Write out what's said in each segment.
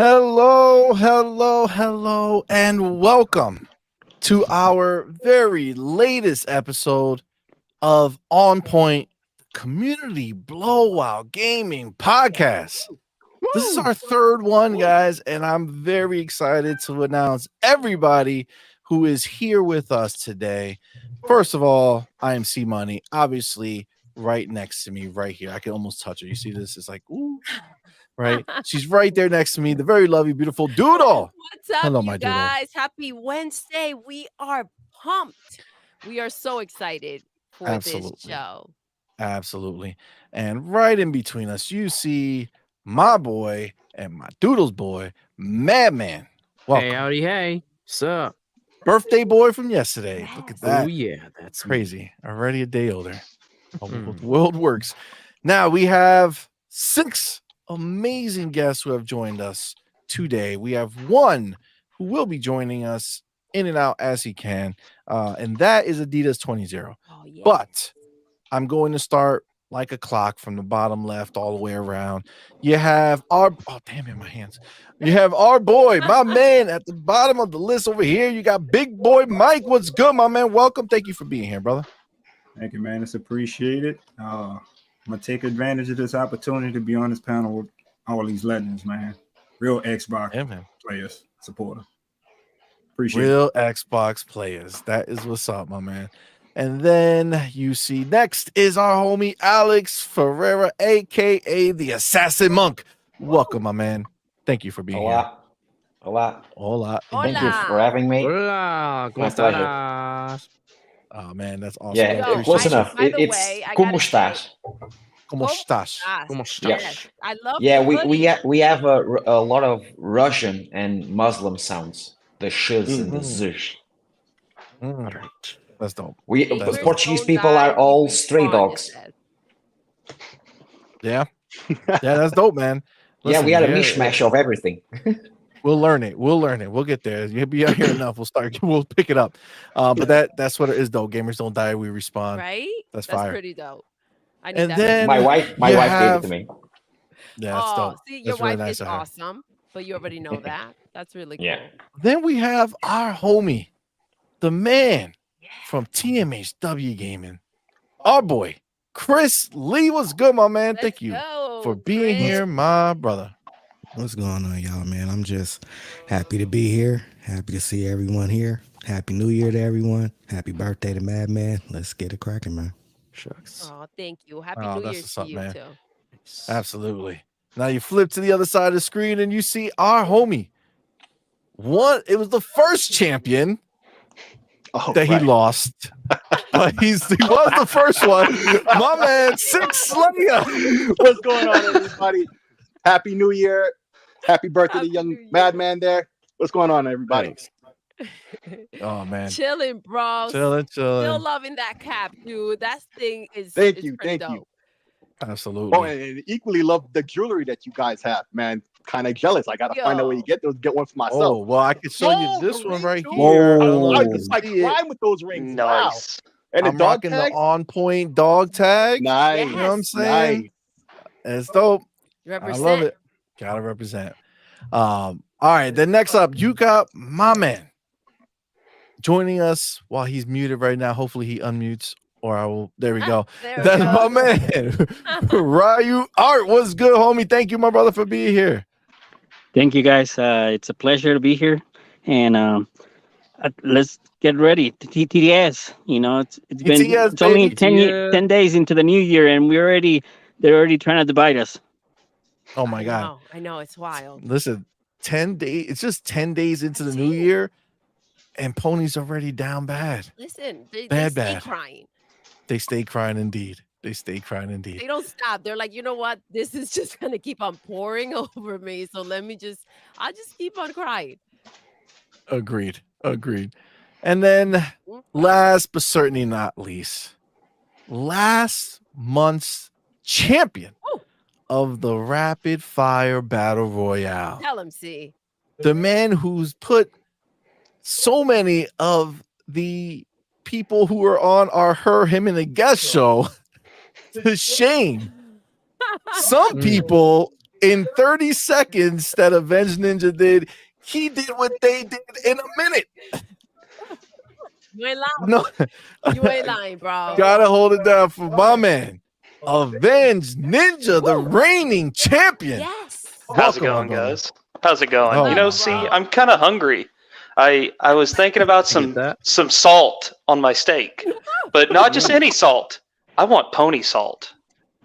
Hello, hello, hello, and welcome to our very latest episode of OnPoint Community Blowout Gaming Podcast. This is our third one, guys, and I'm very excited to announce everybody who is here with us today. First of all, I am CMoney, obviously right next to me, right here. I can almost touch her. You see this? It's like, ooh. Right, she's right there next to me. The very lovely, beautiful Doodle. What's up, Hello, you my Doodle. guys? Happy Wednesday. We are pumped. We are so excited for Absolutely. this show. Absolutely. And right in between us, you see my boy and my Doodle's boy, Madman. Welcome. Hey, howdy, hey. What's up? Birthday boy from yesterday. Look at that. Oh, yeah, that's Crazy. Already a day older. The world works. Now we have 6 amazing guests who have joined us today. We have one who will be joining us in and out as he can, and that is Adidas 20. Oh, yeah. But I'm going to start like a clock from the bottom left all the way around. You have our damn it, my hands. You have our boy, my man, at the bottom of the list over here. You got Big Boy Mike. What's good, my man? Welcome. Thank you for being here, brother. Thank you, man. It's appreciated. I'm gonna take advantage of this opportunity to be on this panel with all these legends, man. Real Xbox players, supporter. Appreciate Real Xbox players. That is what's up, my man. And then you see next is our homie Alex Ferreira, aka the Assassin Monk. Welcome, my man. Thank you for being here. Hola. Thank you Hola. for having me. Hola, ¿cómo My pleasure. estás? Oh man, that's awesome. Yeah, Yo, close enough. by the It's way, I como gotta say- estás? ¿Cómo estás? ¿Cómo Yeah. estás? Yes, I love Yeah, the hoodie. we have a lot of Russian and Muslim sounds. The shs and the Mhm. zsh. Mm, that's dope. We Gamers Portuguese don't people die, are all we stray respond, it dogs. says. Yeah. Yeah, that's dope, man. Yeah, we had a Listen, mishmash of everything. We'll learn it. We'll get there. You'll be out here enough. We'll pick it up. But that's what it is, though. Gamers don't die, we respond. Right? That's That's fire. pretty dope. I need And that. then My wife you gave it have- to me. Yeah, that's Oh, dope. see, your That's really wife nice is of her. awesome, but you already know that. That's really Yeah. cool. Then we have our homie, the man from TMHW Gaming, our boy, Chris Lee. What's good, my man? Thank Let's you go, for being Chris. here, my brother. What's going on, y'all, man? I'm just happy to be here. Happy to see everyone here. Happy New Year to everyone. Happy birthday to Madman. Let's get it cracking, man. Shucks. Oh, thank you. Happy Oh, New that's Year's what's to up, you man. too. Absolutely. Now you flip to the other side of the screen and you see our homie. It was the first champion that he lost, but he was the first one. My man, Six Slayer. What's going on, everybody? Happy New Year. Happy birthday Happy to young New Year. Madman there. What's going on, everybody? Oh man, Chilling, bro. chilling. Still loving that cap, dude. That thing is Thank is you, pretty thank you. dope. Absolutely. Oh, and equally love the jewelry that you guys have, man. Kind of jealous. I gotta find out where you get those. Get one for myself. Oh well, I can show you Whoa, this the one ring right too. here. I don't know I if you just can like see it. crime with those rings. Wow. Nice. And the I'm dog rocking tag. the on-point dog tag. Nice. You know what I'm saying? Nice. It's dope. Represent. I love it. Gotta represent. All right. Then next up, you got my man joining us while he's muted right now. Hopefully he unmutes, or I will. There we go. There we That's go. my man, Ryu Art. What's good, homie? Thank you, my brother, for being here. Thank you, guys. It's a pleasure to be here, and let's get ready. TTS. You know, it's been TTS, it's only baby. 10 days into the new year, and they're already trying to divide us. Oh my God. I know. It's wild. Listen, 10 days. It's just 10 days into the That's new it. year, and Ponies already down bad. Listen, they Bad, stay bad. crying. They stay crying indeed. They stay crying indeed. They don't stop. They're like, you know what? This is just gonna keep on pouring over me. So I'll just keep on crying. Agreed. And then last but certainly not least, last month's champion Woo. of the Rapid Fire Battle Royale. Tell him, see. The man who's put so many of the people who are on him and the guest show to shame. Some people in 30 seconds that Avenged Ninja did, he did what they did in a minute. You ain't lying. No, You ain't lying, bro. gotta hold it down for my man, Avenged Ninja, the reigning champion. Yes. How's it Welcome, going, my brother. guys? How's it going? Oh, You know, wow. see, I'm kind of hungry. I was thinking about some salt on my steak, but not just any salt. I want pony salt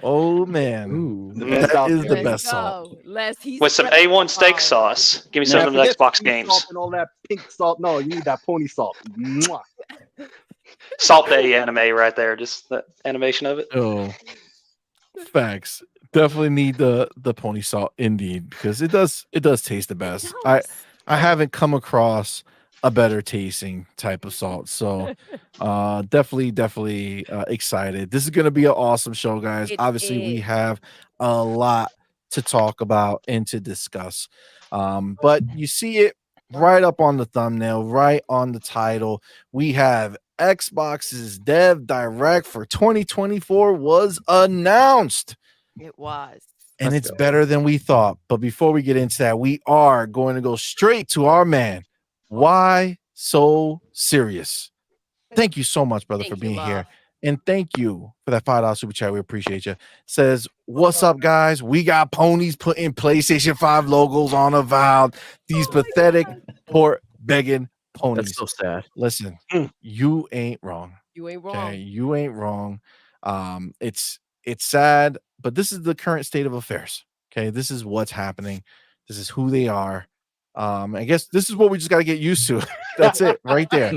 Oh man, Ooh. The best that out is there. the Let's best salt. go. He's with some prepping. A1 steak sauce. Give me some Man, of them forget Xbox sea games. salt and all that pink salt. No, you need that pony salt. Mwah. Salt Bay anime right there, just the animation of it. Oh, facts. Definitely need the pony salt indeed, because it does taste the best. I haven't come across a better tasting type of salt. So definitely excited. This is gonna be an awesome show, guys. It Obviously, we is. have a lot to talk about and to discuss. But you see it right up on the thumbnail, right on the title. We have Xbox's Dev Direct for 2024 was announced. It was. And Let's it's go. better than we thought. But before we get into that, we are going to go straight to our man. Why so serious? Thank you so much, brother, Thank for you, being here. love. And thank you for that $5 super chat. We appreciate you. Says, what's up, guys? We got ponies putting PlayStation 5 logos on Avowed. These Oh my pathetic, God. poor, begging ponies. That's so sad. Listen, Mm. you ain't wrong. You ain't Okay, wrong. you ain't wrong. It's sad, but this is the current state of affairs. Okay, this is what's happening. This is who they are. I guess this is what we just got to get used to. That's it, right there.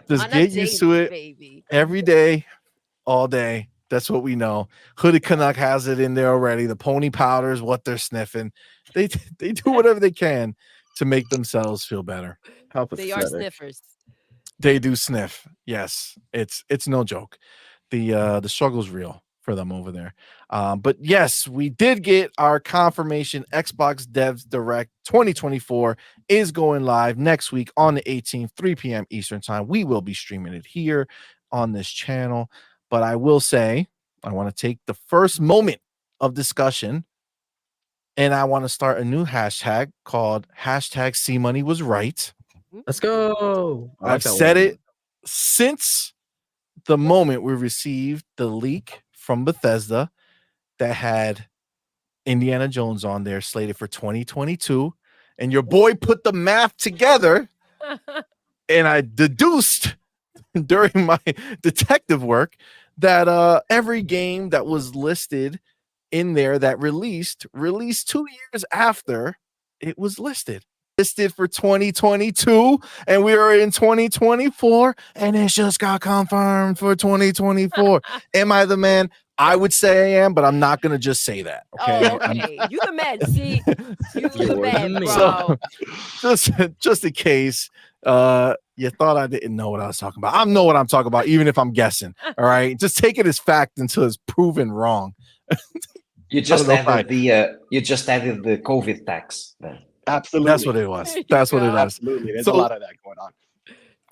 Just On a get used to daily, it baby. every day, all day. That's what we know. Hooded Canuck has it in there already. The pony powder is what they're sniffing. They do whatever they can to make themselves feel better. How They are pathetic. sniffers. They do sniff. Yes, it's no joke. The struggle's real for them over there. But yes, we did get our confirmation. Xbox Devs Direct 2024 is going live next week on the 18th, 3 p.m. Eastern time. We will be streaming it here on this channel. But I will say, I want to take the first moment of discussion and I want to start a new hashtag called hashtag CMoney was right. Let's go. I like I've that said one. it since the moment we received the leak from Bethesda that had Indiana Jones on there slated for 2022. And your boy put the math together and I deduced during my detective work that every game that was listed in there that released 2 years after it was listed for 2022, and we are in 2024, and it just got confirmed for 2024. Am I the man? I would say I am, but I'm not gonna just say that. Okay, Oh, okay. You the man. See, you the You're man, the bro. man. just in case you thought I didn't know what I was talking about. I know what I'm talking about, even if I'm guessing. All right, just take it as fact until it's proven wrong. You just don't know added the COVID tax then. Absolutely. That's what it was. There you That's what it go. was. Absolutely. There's So- a lot of that going on.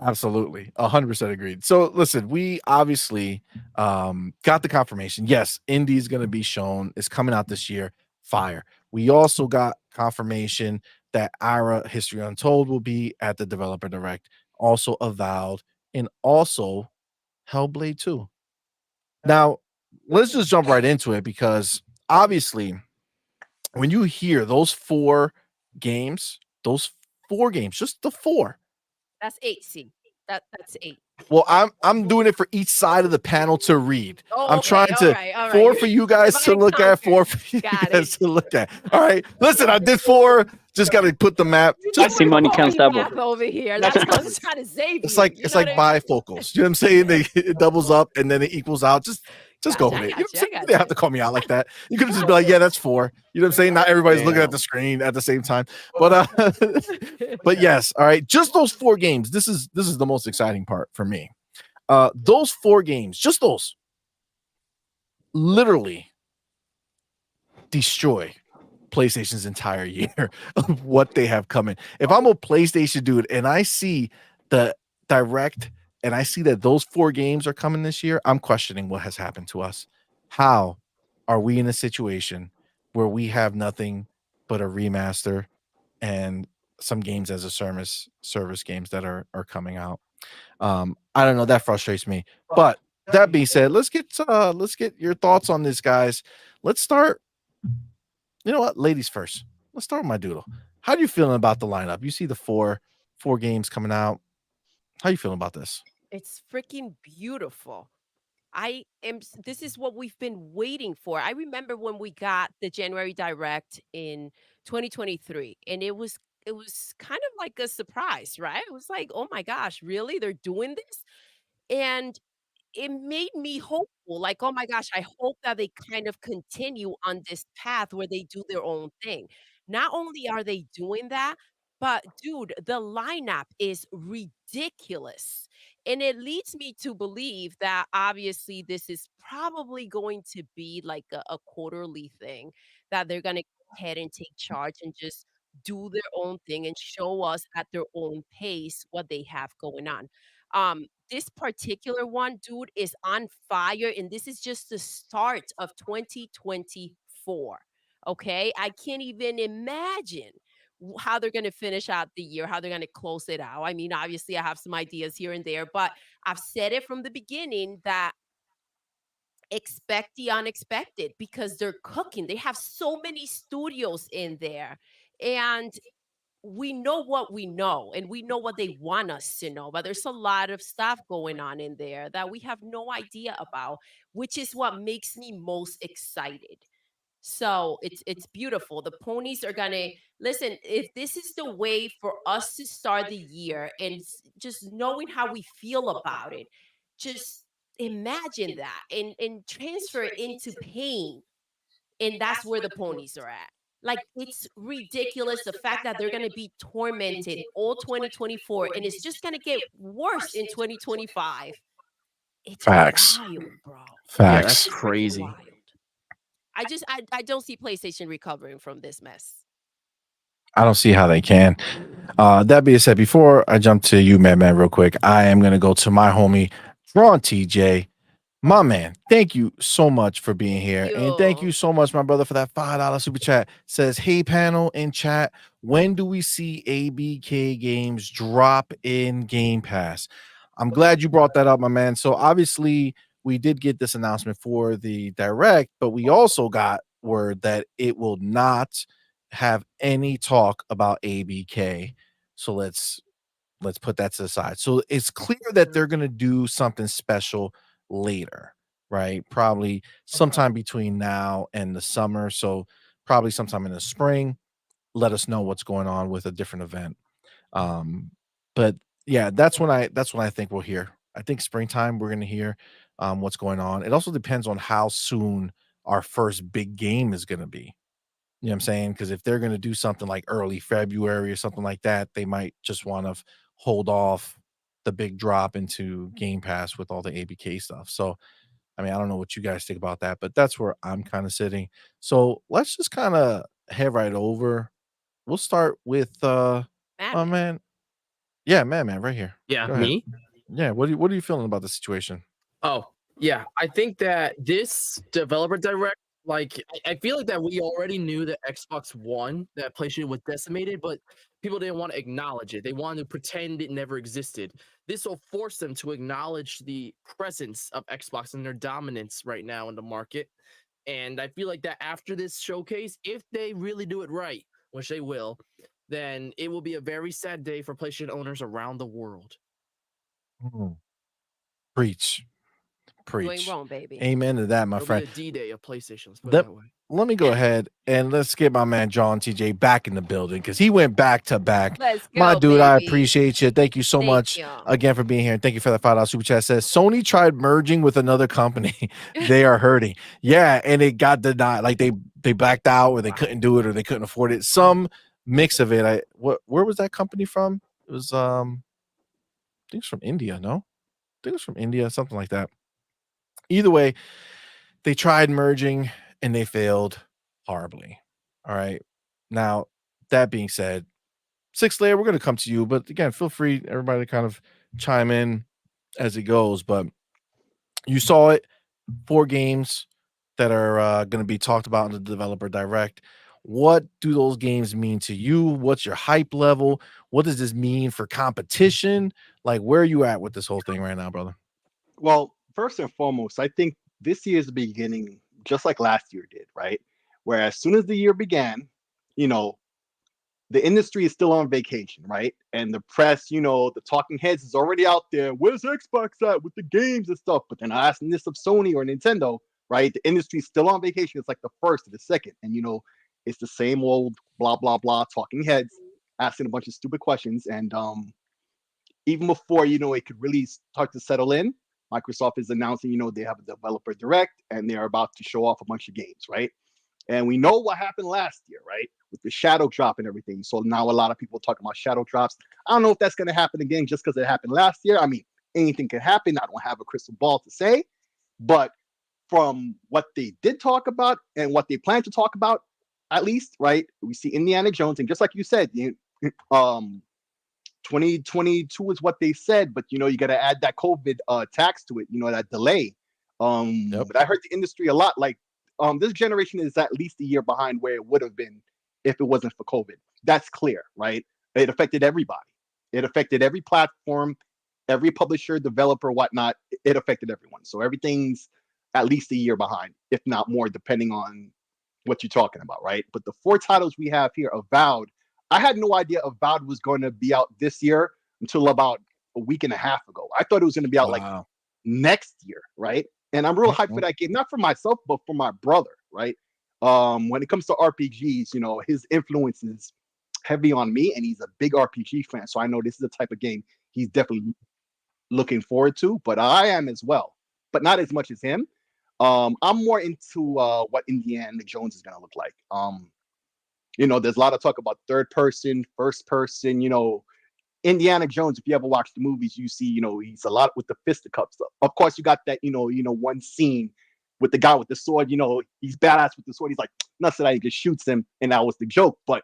Absolutely. 100% agreed. So listen, we obviously got the confirmation. Yes, Indy is going to be shown. It's coming out this year. Fire. We also got confirmation that Ira History Untold will be at the Developer Direct, also Avowed, and also Hellblade 2. Now, let's just jump right into it because obviously when you hear those four games, just the four. That's 8. See, that's 8. Well, I'm doing it for each side of the panel to read. Oh, I'm okay, trying to all right. 4 for you guys to Divide and look at, 4 conquer. for you Got guys it. to look at. All right, listen, I did 4. Just got to put the map. You Just, doing CMoney the counts double. math over here. That's what I was trying to save it's you. like You know what I mean? bifocals. You know what I'm saying? It doubles up and then it equals out. Just go Gotcha, with I it. You, gotcha, I you gotcha. didn't have to call me out like that. You could have just be like, yeah, that's 4. You know what I'm saying? Not everybody's looking at Damn. the screen at the same time. But but yes, all right. Just those 4 games. This is the most exciting part for me. Those 4 games, just those, literally destroy PlayStation's entire year of what they have coming. If I'm a PlayStation dude and I see the Direct and I see that those 4 games are coming this year, I'm questioning what has happened to us. How are we in a situation where we have nothing but a remaster and some games as a service games that are coming out. I don't know, that frustrates me. But that being said, let's get your thoughts on this, guys. Let's start. You know what, ladies first. Let's start with my Doodle. How do you feeling about the lineup? You see the four games coming out. How you feeling about this? It's freaking beautiful. This is what we've been waiting for. I remember when we got the January Direct in 2023, and it was kind of like a surprise, right? It was like, oh my gosh, really? They're doing this? And it made me hopeful. Like, oh my gosh, I hope that they kind of continue on this path where they do their own thing. Not only are they doing that, but dude, the lineup is ridiculous. And it leads me to believe that obviously this is probably going to be like a quarterly thing, that they're going to go ahead and take charge and just do their own thing and show us at their own pace what they have going on. This particular one, dude, is on fire, and this is just the start of 2024. Okay, I can't even imagine how they're going to finish out the year, how they're going to close it out. I mean, obviously, I have some ideas here and there, but I've said it from the beginning that expect the unexpected because they're cooking. They have so many studios in there, and we know what we know and we know what they want us to know, but there's a lot of stuff going on in there that we have no idea about, which is what makes me most excited. So it's beautiful. The ponies are gonna listen. If this is the way for us to start the year and just knowing how we feel about it, just imagine that and transfer it into pain, and that's where the ponies are at. Like, it's ridiculous the fact that they're going to be tormented all 2024 and it's just going to get worse in 2025. It's Facts. wild, bro. Yeah, Facts. that's It's freaking crazy. wild. I don't see PlayStation recovering from this mess. I don't see how they can. That being said, before I jump to you, Madman, real quick, I am gonna go to my homie, Ron TJ. My man, thank you so much for being here. And thank you so much, my brother, for that $5 super chat. Says, hey, panel in chat, when do we see ABK games drop in Game Pass? I'm glad you brought that up, my man. So obviously, we did get this announcement for the direct, but we also got word that it will not have any talk about ABK. So let's put that to the side. So it's clear that they're going to do something special later, right? Probably sometime between now and the summer. So probably sometime in the spring. Let us know what's going on with a different event. But yeah, that's when I think we'll hear. I think springtime we're going to hear what's going on. It also depends on how soon our first big game is going to be. You know what I'm saying? Because if they're going to do something like early February or something like that, they might just want to hold off the big drop into Game Pass with all the ABK stuff. So, I mean, I don't know what you guys think about that, but that's where I'm kind of sitting. So let's just kind of head right over. We'll start with oh Madman. man. Yeah, man, right here. Yeah, Go ahead. me. Yeah, what are you feeling about the situation? Oh, yeah. I think that this developer direct, like, I feel like that we already knew that Xbox One, that PlayStation was decimated, but people didn't want to acknowledge it. They wanted to pretend it never existed. This will force them to acknowledge the presence of Xbox and their dominance right now in the market. And I feel like that after this showcase, if they really do it right, which they will, then it will be a very sad day for PlayStation owners around the world. Preach. You ain't wrong, baby. Amen to that, my It'll friend. be a D-Day of PlayStation. Let's put it that way. Let me go ahead and let's get my man John TJ back in the building because he went back to back. Let's go, My dude, I baby. appreciate you. Thank you so Thank much you. again for being here. And thank you for that $5 super chat. Says Sony tried merging with another company. They are hurting. Yeah, and it got denied. Like they backed out or they couldn't do it or they couldn't afford it. Some mix of it. Where was that company from? It was I think it's from India, no? I think it was from India, something like that. Either way, they tried merging and they failed horribly. All right. Now, that being said, Six Layer, we're going to come to you, but again, feel free, everybody, to kind of chime in as it goes. But you saw it, 4 games that are going to be talked about in the developer direct. what do those games mean to you? What's your hype level? What does this mean for competition? Like, where are you at with this whole thing right now, brother? Well, first and foremost, I think this year's beginning, just like last year did, right? Where as soon as the year began, you know, the industry is still on vacation, right? And the press, the talking heads is already out there. Where's Xbox at with the games and stuff? But then asking this of Sony or Nintendo, right? The industry is still on vacation. It's like the first or the second. And, it's the same old blah, blah, blah talking heads asking a bunch of stupid questions. And even before, it could really start to settle in, Microsoft is announcing, they have a developer direct and they're about to show off a bunch of games, right? And we know what happened last year, right? With the shadow drop and everything. So now a lot of people are talking about shadow drops. I don't know if that's going to happen again just because it happened last year. I mean, anything can happen. I don't have a crystal ball to say. But from what they did talk about and what they plan to talk about, at least, right? We see Indiana Jones. And just like you said, 2022 is what they said. But, you got to add that COVID tax to it, that delay. But I heard the industry a lot. Like, this generation is at least a year behind where it would have been if it wasn't for COVID. That's clear, right? It affected everybody. It affected every platform, every publisher, developer, whatnot. It affected everyone. So everything's at least a year behind, if not more, depending on what you're talking about, right? But the 4 titles we have here, Avowed, I had no idea Avowed was going to be out this year until about a week and a half ago. I thought it was going to be out like next year, right? And I'm real hyped for that game, not for myself, but for my brother, right? When it comes to RPGs, his influence is heavy on me, and he's a big RPG fan. So I know this is the type of game he's definitely looking forward to, but I am as well, but not as much as him. I'm more into what Indiana Jones is going to look like. There's a lot of talk about third person, first person, Indiana Jones, if you ever watch the movies, you see, he's a lot with the fisticuffs. Of course, you got that, one scene with the guy with the sword, he's badass with the sword. He's like, nuts that he just shoots him. And that was the joke. But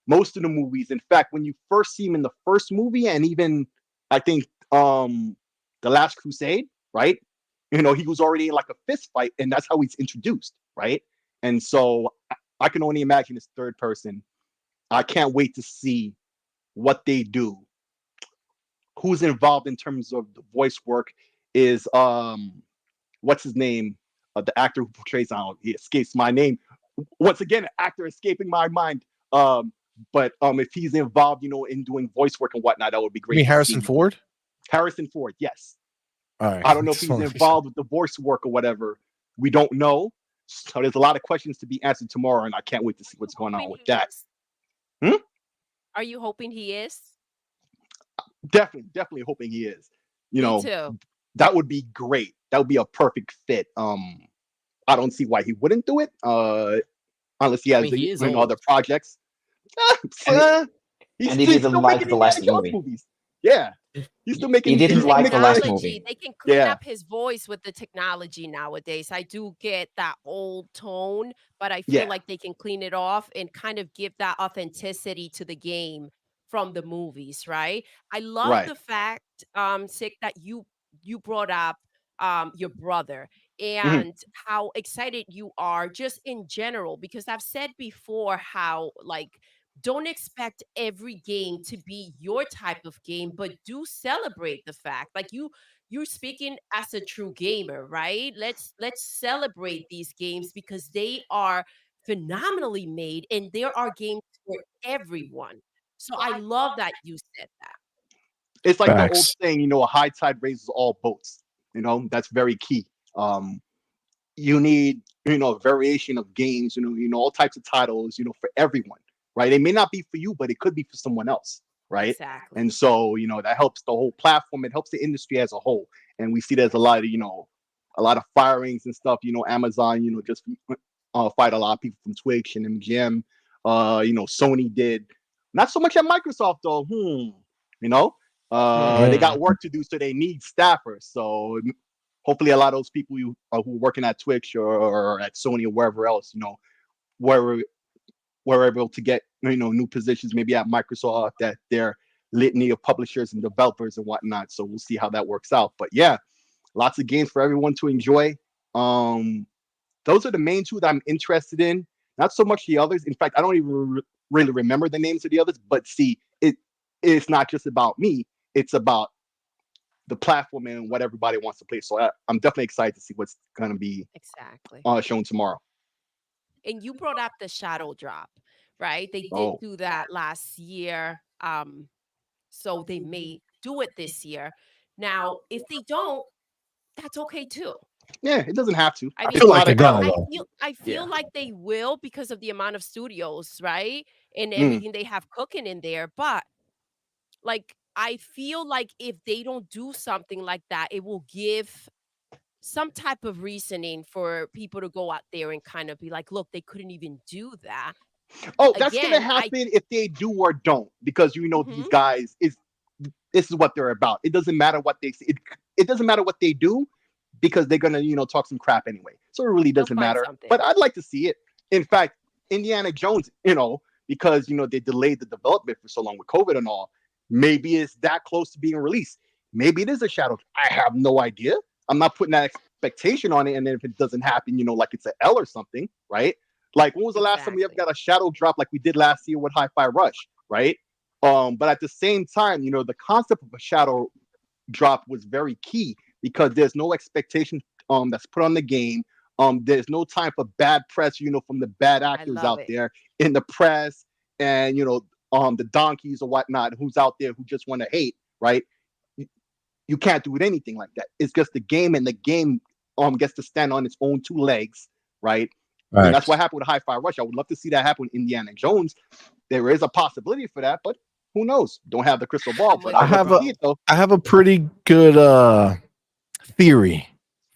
most of the movies, in fact, when you first see him in the first movie, and even I think The Last Crusade, right? He was already in like a fist fight, and that's how he's introduced, right? And so I can only imagine this third person. I can't wait to see what they do. Who's involved in terms of the voice work is what's his name? The actor who portrays, he escapes my name. Once again, an actor escaping my mind. But if he's involved, in doing voice work and whatnot, that would be great. You mean Harrison Ford? Harrison Ford, yes. All right. I don't know if he's involved with the voice work or whatever. We don't know. So there's a lot of questions to be answered tomorrow, and I can't wait to see what's going on with that. Are you hoping he is? Definitely hoping he is. Me too. That would be great. That would be a perfect fit. I don't see why he wouldn't do it. Unless he has other projects. And he didn't like the last movie. Movies. Yeah. He's still making. He didn't like the last movie. They can clean up his voice with the technology nowadays. I do get that old tone, but I feel like they can clean it off and kind of give that authenticity to the game from the movies, right? I love the fact, Sick, that you brought up your brother and how excited you are just in general, because I've said before how don't expect every game to be your type of game, but do celebrate the fact you're speaking as a true gamer, right? Let's celebrate these games because they are phenomenally made and there are games for everyone. So I love that you said that. It's like the old saying, a high tide raises all boats. That's very key. You need, a variation of games, all types of titles, for everyone, right? It may not be for you, but it could be for someone else, right? Exactly. And so, that helps the whole platform. It helps the industry as a whole. And we see there's a lot of firings and stuff. Amazon, just fired a lot of people from Twitch and MGM. Sony did. Not so much at Microsoft, though. They got work to do, so they need staffers. So hopefully a lot of those people who are working at Twitch or at Sony or wherever else, were able to get, new positions, maybe at Microsoft, at their litany of publishers and developers and whatnot. So we'll see how that works out. But yeah, lots of games for everyone to enjoy. Those are the main two that I'm interested in. Not so much the others. In fact, I don't even really remember the names of the others. But see, it's not just about me. It's about the platform and what everybody wants to play. So I'm definitely excited to see what's going to be shown tomorrow. And you brought up the shadow drop, right? They did do that last year. So they may do it this year. Now, if they don't, that's okay too. Yeah, it doesn't have to. I feel like they're gonna. I feel like they will because of the amount of studios, right? And everything they have cooking in there. But like, I feel like if they don't do something like that, it will give some type of reasoning for people to go out there and kind of be like, look, they couldn't even do that. Oh, that's going to happen if they do or don't, because these guys this is what they're about. It doesn't matter what they say. It doesn't matter what they do, because they're going to talk some crap anyway. So it really doesn't matter. But I'd like to see it. In fact, Indiana Jones, because they delayed the development for so long with COVID and all, maybe it's that close to being released. Maybe it is a shadow. I have no idea. I'm not putting that expectation on it. And then if it doesn't happen, like it's an L or something, right? Like, when was the last time we ever got a shadow drop like we did last year with Hi-Fi Rush, right? But at the same time, the concept of a shadow drop was very key, because there's no expectation that's put on the game. There's no time for bad press, from the bad actors out there in the press, and the donkeys or whatnot who's out there who just want to hate, right? You can't do with anything like that. It's just the game, and the game gets to stand on its own two legs, right? And that's what happened with Hi-Fi Rush. I would love to see that happen with Indiana Jones. There is a possibility for that, but who knows? Don't have the crystal ball. But I have a pretty good theory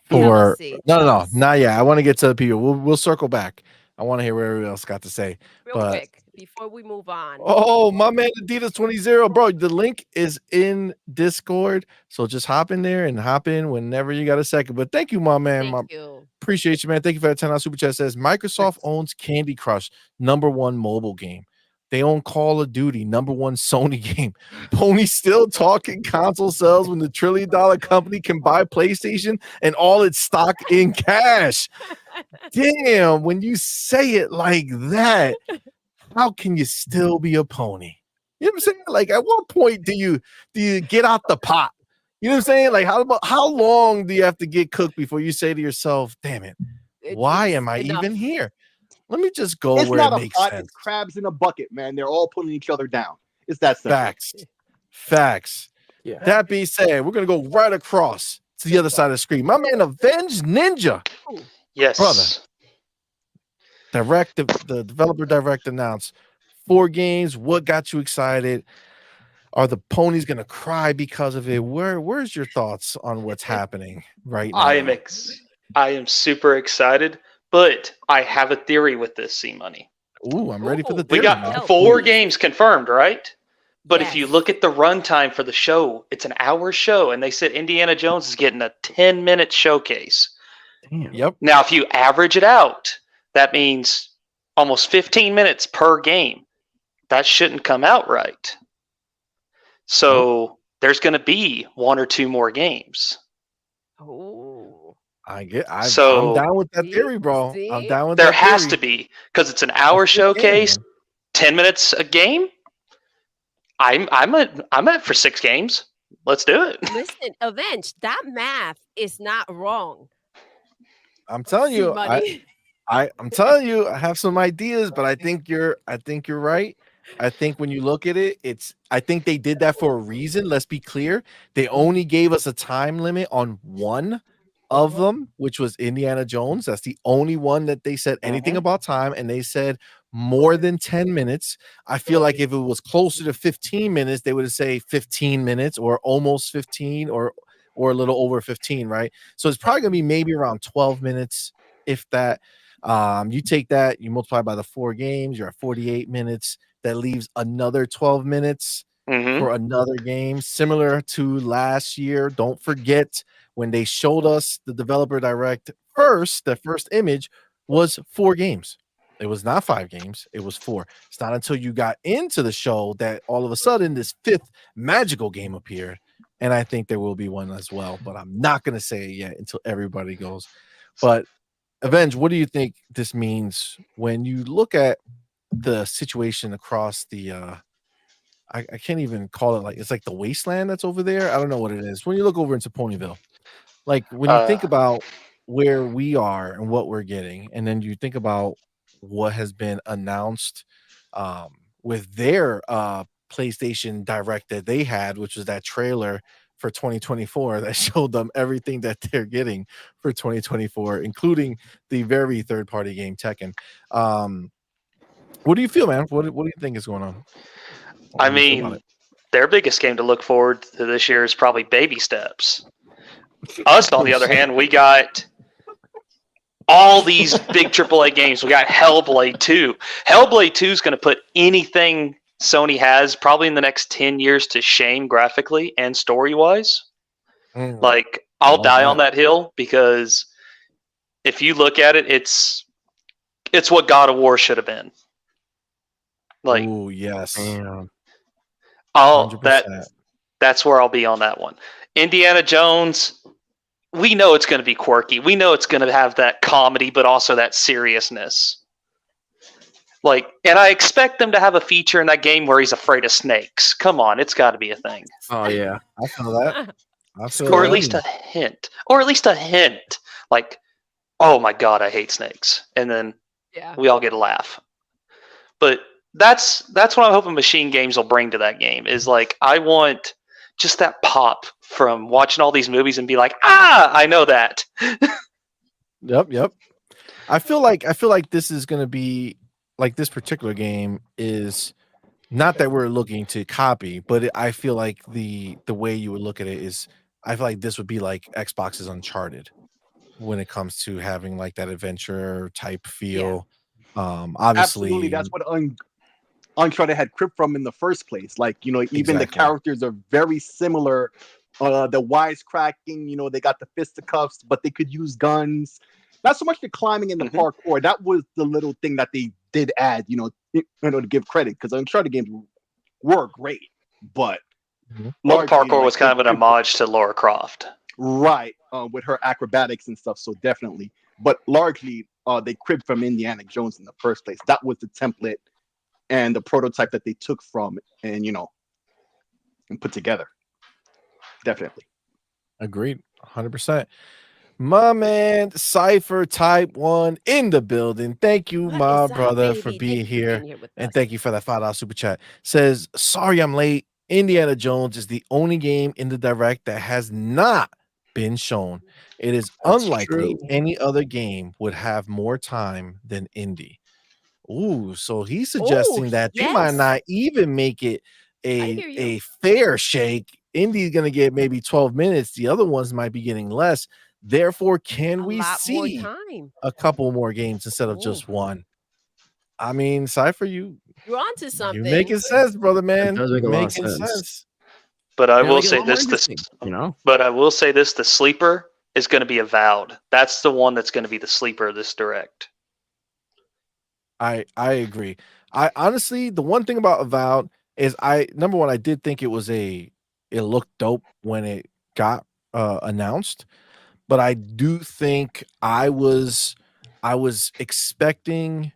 for no, not yet. I want to get to the people. We'll circle back. I want to hear what everyone else got to say. Real quick before we move on. Oh, my man, Adidas 20, bro. The link is in Discord, so just hop in there and hop in whenever you got a second. But thank you, my man. Thank you. Appreciate you, man. Thank you for that 10 super chat. Says Microsoft owns Candy Crush, #1 mobile game. They own Call of Duty, #1 Sony game. Ponies still talking console sales when the $1 trillion company can buy PlayStation and all its stock in cash. Damn, when you say it like that, how can you still be a pony? You know what I'm saying? Like, at what point do you get out the pot? You know what I'm saying? Like, how long do you have to get cooked before you say to yourself, damn it, why am I even here? Let me just go it's where not it a makes pot, sense. It's crabs in a bucket, man. They're all pulling each other down. It's that simple. Facts. Yeah. That being said, we're gonna go right across to the other side of the screen. My man, Avenged Ninja. Yes, brother. The developer direct announced 4 games. What got you excited? Are the ponies gonna cry because of it? Where's your thoughts on what's happening right now? I am super excited, but I have a theory with this CMoney. Ooh, I'm ready for the theory. We got 4 games confirmed, right? But if you look at the runtime for the show, it's an hour show, and they said Indiana Jones is getting a 10-minute showcase. Damn. Yep. Now, if you average it out, that means almost 15 minutes per game. That shouldn't come out right. So there's going to be 1 or 2 more games. Oh. I'm down with that theory, bro. I'm down with that. There has to be, because it's an hour showcase, 10 minutes a game. I'm at for 6 games. Let's do it. Listen, Avenged, that math is not wrong. I'm telling you, I'm telling you, I have some ideas, but I think you're right. I think when you look at it, I think they did that for a reason. Let's be clear. They only gave us a time limit on one of them, which was Indiana Jones. That's the only one that they said anything about time, and they said more than 10 minutes. I feel like if it was closer to 15 minutes, they would say 15 minutes or almost 15 or a little over 15, right? So it's probably gonna be maybe around 12 minutes, if that. You take that, you multiply by the 4 games, you're at 48 minutes. That leaves another 12 minutes for another game, similar to last year. Don't forget when they showed us the developer direct first, the first image was 4 games. It was not 5 games, it was 4. It's not until you got into the show that all of a sudden this 5th magical game appeared. And I think there will be one as well, but I'm not going to say it yet until everybody goes. But Avenge, what do you think this means when you look at the situation across the I can't even call it, like, it's like the wasteland that's over there. I don't know what it is. When you look over into Ponyville, like when you think about where we are and what we're getting, and then you think about what has been announced with their PlayStation Direct that they had, which was that trailer for 2024 that showed them everything that they're getting for 2024, including the very third-party game Tekken. What do you feel, man? What do you think is going on? I mean, their biggest game to look forward to this year is probably Baby Steps. Us, on the other hand, we got all these big AAA games. We got Hellblade 2. Hellblade 2 is going to put anything Sony has probably in the next 10 years to shame graphically and story-wise. Like, I'll die on that hill, because if you look at it, it's what God of War should have been. Like, oh yes. That's where I'll be on that one. Indiana Jones, we know it's going to be quirky. We know it's going to have that comedy, but also that seriousness. Like, and I expect them to have a feature in that game where he's afraid of snakes. Come on, it's got to be a thing. Oh yeah, I feel that. Or at least a hint. Or at least a hint. Like, oh my God, I hate snakes, and then we all get a laugh. But that's what I'm hoping Machine Games will bring to that game. Is like, I want just that pop from watching all these movies and be like, I know that. Yep. I feel like this is going to be like, this particular game is not that we're looking to copy, but I feel like the way you would look at it is, I feel like this would be like Xbox's Uncharted when it comes to having like that adventure type feel. Obviously, absolutely, that's what Uncharted had crib from in the first place. Like, you know, even the characters are very similar. The wisecracking, you know, they got the fisticuffs, but they could use guns. Not so much the climbing and the parkour. That was the little thing that they did add, you know, to give credit, because Uncharted games were great, but well, the parkour was kind of an homage to Lara Croft, right? With her acrobatics and stuff. So definitely, but largely, they cribbed from Indiana Jones in the first place. That was the template and the prototype that they took from, and you know, and put together. Definitely agreed, 100%. My man Cypher Type 1 in the building. Thank you, my brother, for being here. And thank you for that $5 super chat. Says, sorry I'm late. Indiana Jones is the only game in the Direct that has not been shown. It is unlikely any other game would have more time than Indy. Ooh, so he's suggesting that they might not even make it a fair shake. Indy's going to get maybe 12 minutes. The other ones might be getting less. Therefore, can we see a couple more games instead of just one? I mean, Cypher, you're onto something. You're making sense, brother, man. It does make a lot of making sense. But I will say this, you know. But I will say this: the sleeper is going to be Avowed. That's the one that's going to be the sleeper of this Direct. I agree. I honestly, the one thing about Avowed is, number one, I did think it looked dope when it got announced, but I do think I was expecting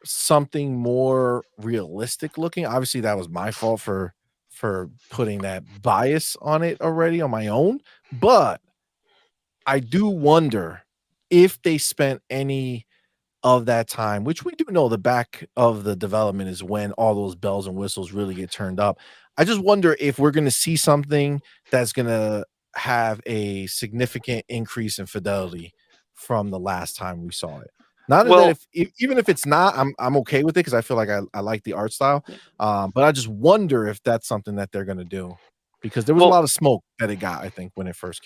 something more realistic looking. Obviously, that was my fault for putting that bias on it already on my own, but I do wonder if they spent any of that time, which we do know the back of the development is when all those bells and whistles really get turned up. I just wonder if we're going to see something that's going to have a significant increase in fidelity from the last time we saw it. Not that even if it's not, I'm okay with it, because I feel like I like the art style. But I just wonder if that's something that they're going to do, because there was a lot of smoke that it got, I think, when it first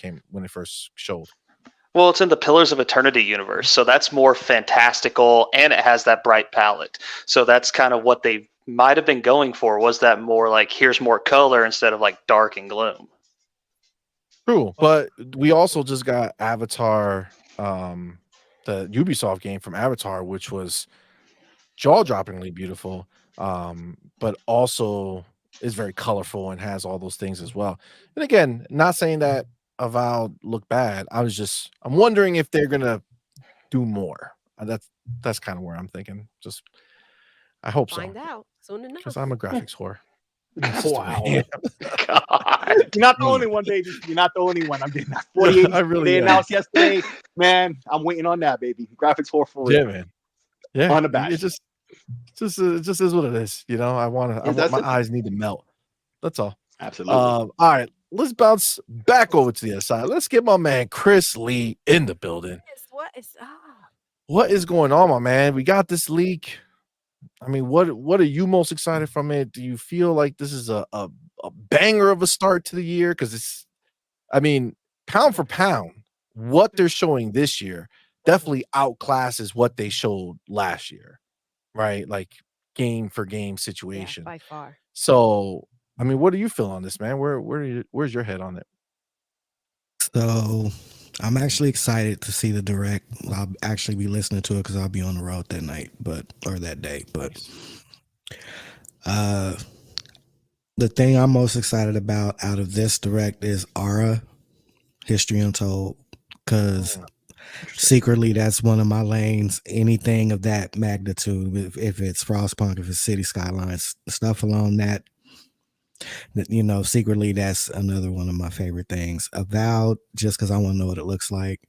showed. Well, it's in the Pillars of Eternity universe, so that's more fantastical, and it has that bright palette. So that's kind of what they might have been going for, was that more like, here's more color instead of like dark and gloom. True, but we also just got Avatar, the Ubisoft game from Avatar, which was jaw-droppingly beautiful, but also is very colorful and has all those things as well. And again, not saying that Avowed looked bad. I'm wondering if they're gonna do more. That's kind of where I'm thinking. Just I hope so. Find out soon enough. Because I'm a graphics whore. Wow. God. You're not the only one, baby. You're not the only one. I'm getting that 4080. I really They am. announced yesterday. Man, I'm waiting on that, baby. Graphics for real. Yeah, man. Yeah. Unabashed. It just is what it is. You know, I want my eyes need to melt. That's all. Absolutely. All right. Let's bounce back over to the other side. Let's get my man Chris Lee in the building. What is going on, my man? We got this leak. I mean, what are you most excited from it? Do you feel like this is a banger of a start to the year? Because it's, I mean, pound for pound, what they're showing this year definitely outclasses what they showed last year, right? Like game for game situation. By far. So, I mean, what do you feel on this, man? Where's your head on it? So I'm actually excited to see the direct. I'll actually be listening to it because I'll be on the road that night, or that day. But the thing I'm most excited about out of this direct is Aura, History Untold, because secretly that's one of my lanes. Anything of that magnitude, if it's Frostpunk, if it's City Skylines, stuff along that. You know, secretly that's another one of my favorite things. Avowed, just because I want to know what it looks like.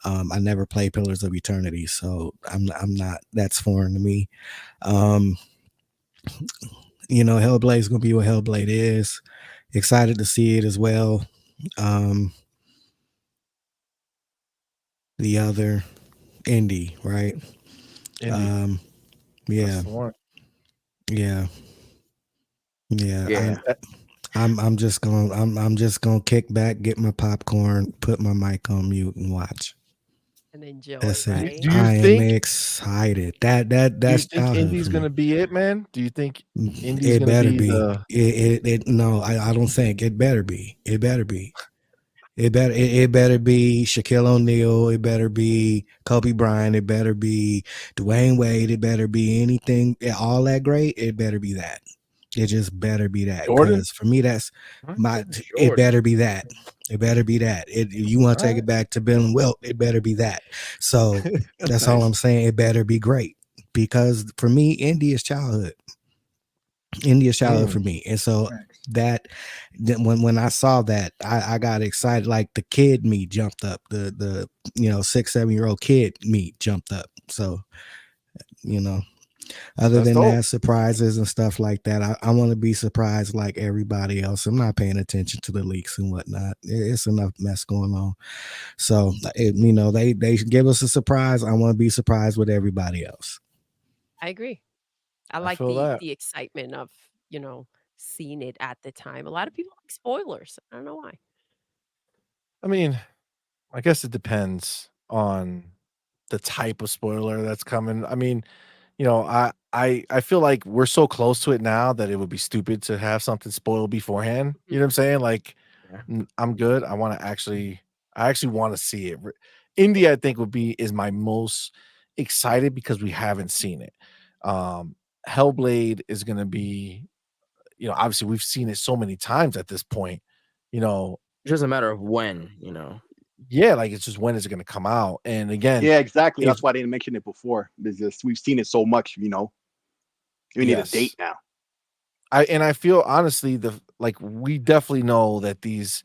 I never played Pillars of Eternity, so I'm not, that's foreign to me. You know, Hellblade is gonna be what Hellblade is. Excited to see it as well. The other INDY, right? INDY. Yeah. I'm just gonna kick back, get my popcorn, put my mic on mute, and watch. And enjoy. That's right? it. I am excited. That's do you think INDY's gonna be it, man? Do you think INDY's gonna better be the no, I don't think it better be. It better be. It better be Shaquille O'Neal. It better be Kobe Bryant. It better be Dwayne Wade. It better be anything, all that great. It better be that. It just better be that. Because for me, that's it better be that. It better be that. You want to take it back to Bill and Wilt, it better be that. So that's all I'm saying. It better be great. Because for me, Indy is childhood. Indy is childhood for me. And so that when I saw that, I got excited. Like the kid me jumped up. The 6-7 year old kid me jumped up. So, you know, other than that, surprises and stuff like that, I want to be surprised like everybody else. I'm not paying attention to the leaks and whatnot. It's enough mess going on. So, they give us a surprise. I want to be surprised with everybody else. I agree. I like the excitement of, seeing it at the time. A lot of people like spoilers. I don't know why. I mean, I guess it depends on the type of spoiler that's coming. I mean, I feel like we're so close to it now that it would be stupid to have something spoiled beforehand. You know what I'm saying? Like, I'm good. I actually want to see it. Indy, I think, is my most excited because we haven't seen it. Hellblade is going to be, obviously we've seen it so many times at this point. It's just a matter of when, Yeah, like it's just when is it going to come out? And again, yeah, exactly. That's why I didn't mention it before. Because we've seen it so much, we need a date now. I feel honestly we definitely know that these,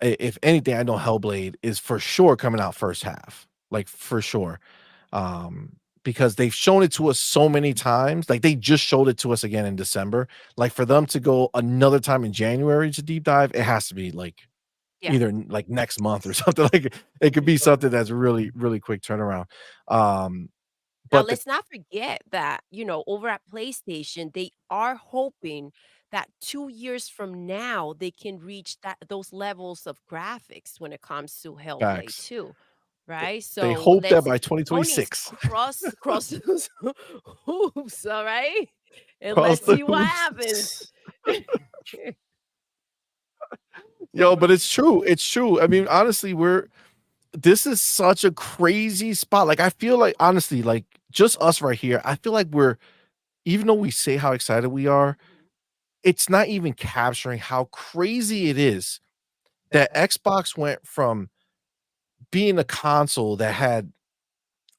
if anything, I know Hellblade is for sure coming out first half, like for sure, because they've shown it to us so many times. Like they just showed it to us again in December. Like for them to go another time in January to deep dive, it has to be like either like next month or something. Like it could be something that's really, really quick turnaround. But let's not forget that, over at PlayStation, they are hoping that 2 years from now they can reach those levels of graphics when it comes to Hellblade 2. Right? So they hope that by 2026. Cross those hoops, all right? And let's see what happens. Yo, but it's true. It's true. I mean, honestly, this is such a crazy spot. Like, I feel like, honestly, like just us right here, I feel like even though we say how excited we are, it's not even capturing how crazy it is that Xbox went from being a console that had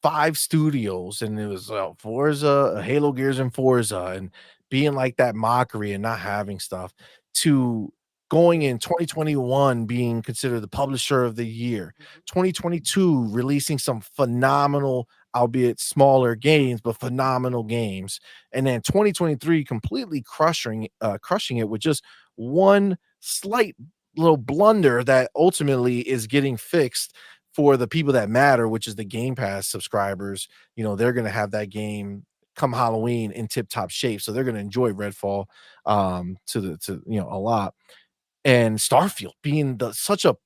5 studios, and it was Forza, Halo, Gears, and Forza, and being like that mockery and not having stuff, to going in 2021 being considered the publisher of the year, 2022 releasing some phenomenal, albeit smaller games, but phenomenal games, and then 2023 completely crushing it with just one slight little blunder that ultimately is getting fixed for the people that matter, which is the Game Pass subscribers. They're going to have that game come Halloween in tip-top shape, so they're going to enjoy Redfall to a lot. And Starfield being such a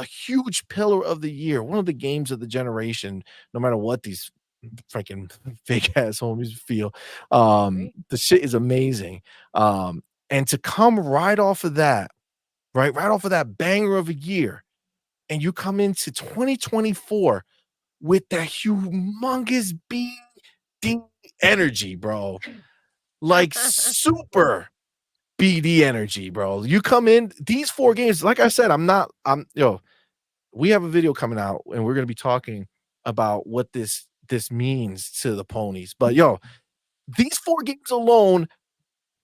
huge pillar of the year, one of the games of the generation, no matter what these freaking fake ass homies feel. The shit is amazing. And to come right off of that, right off of that banger of a year, and you come into 2024 with that humongous BD energy, bro. Like super BD energy, bro. You come in these 4 games, like I said, we have a video coming out and we're going to be talking about what this means to the Ponies. But these 4 games alone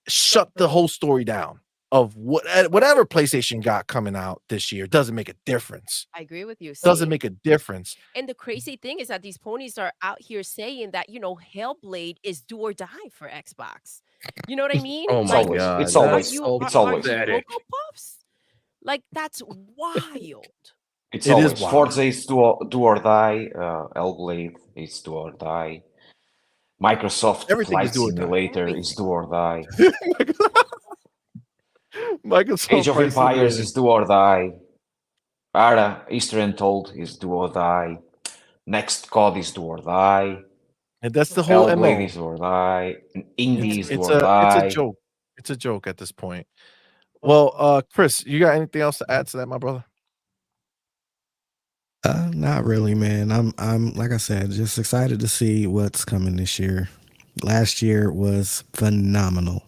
shut the whole story down of whatever PlayStation got coming out this year. Doesn't make a difference. I agree with you. Doesn't make a difference. And the crazy thing is that these ponies are out here saying that, Hellblade is do or die for Xbox. You know what I mean? Oh my God. It's always. Cocoa Puffs? Like, that's wild. It is always. wild. Forza is do or die. Hellblade is do or die. Microsoft Flight Simulator is do or die. Microsoft Age of Empires is do or die. Ara, Easter Untold is do or die. Next COD is do or die. And that's the whole Hellblade MO. is do or die. INDY is do or die. It's a joke. It's a joke at this point. Well, Chris, you got anything else to add to that, my brother? Not really, man. I'm like I said, just excited to see what's coming this year. Last year was phenomenal.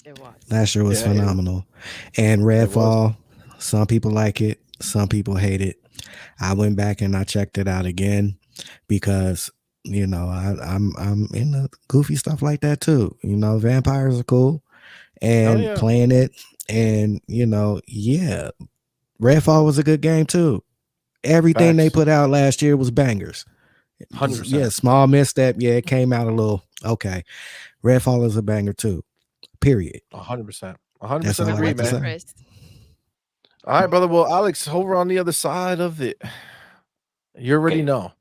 It was. Last year was phenomenal. And Redfall, some people like it, some people hate it. I went back and I checked it out again because I'm into goofy stuff like that too. Vampires are cool, and playing it, and Redfall was a good game too. Everything they put out last year was bangers. 100%. Yeah, small misstep. Yeah, it came out a little okay. Redfall is a banger too. Period. 100%. 100% agree, man. Chris. All right, brother. Well, Alex, over on the other side of it, you already know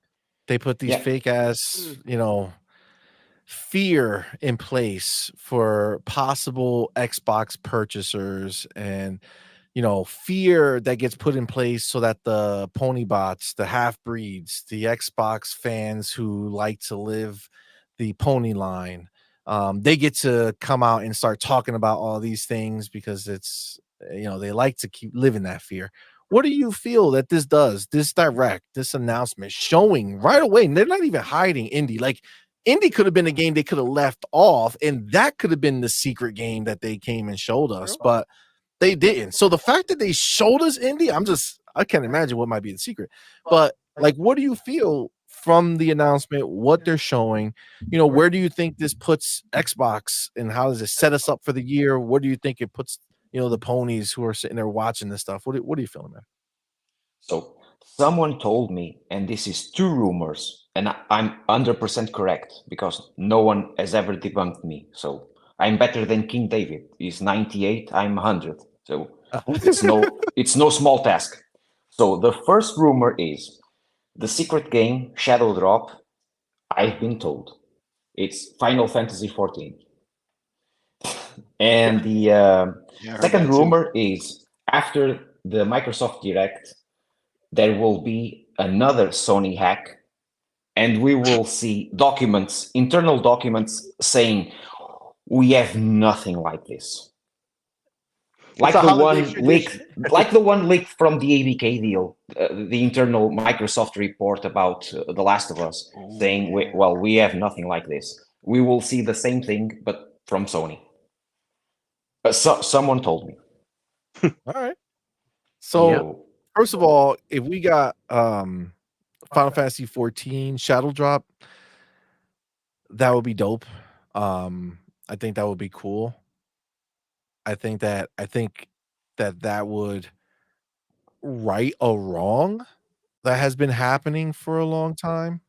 they put these fake ass, fear in place for possible Xbox purchasers, and fear that gets put in place so that the pony bots, the half breeds, the Xbox fans who like to live the pony line, they get to come out and start talking about all these things because it's, they like to keep living that fear. What do you feel that this does? This announcement showing right away, and they're not even hiding INDY. Like, INDY could have been a game they could have left off, and that could have been the secret game that they came and showed us, but they didn't. So the fact that they showed us INDY, I can't imagine what might be the secret. But like, what do you feel from the announcement, what they're showing? Where do you think this puts Xbox, and how does it set us up for the year? What do you think it puts, the ponies who are sitting there watching this stuff? What are you feeling, man? So someone told me, and this is 2 rumors, and I'm 100% correct because no one has ever debunked me. So I'm better than King David. He's 98, I'm 100. So it's no small task. So the first rumor is the secret game Shadow Drop. I've been told it's Final Fantasy 14. And the second rumor is after the Microsoft Direct, there will be another Sony hack, and we will see internal documents saying we have nothing like this. Like the one leaked from the ABK deal, the internal Microsoft report about The Last of Us, saying, we have nothing like this. We will see the same thing, but from Sony. Someone told me. All right. So first of all, if we got Final Fantasy 14 Shadow Drop. That would be dope. I think that would be cool. I think that that would right a wrong that has been happening for a long time.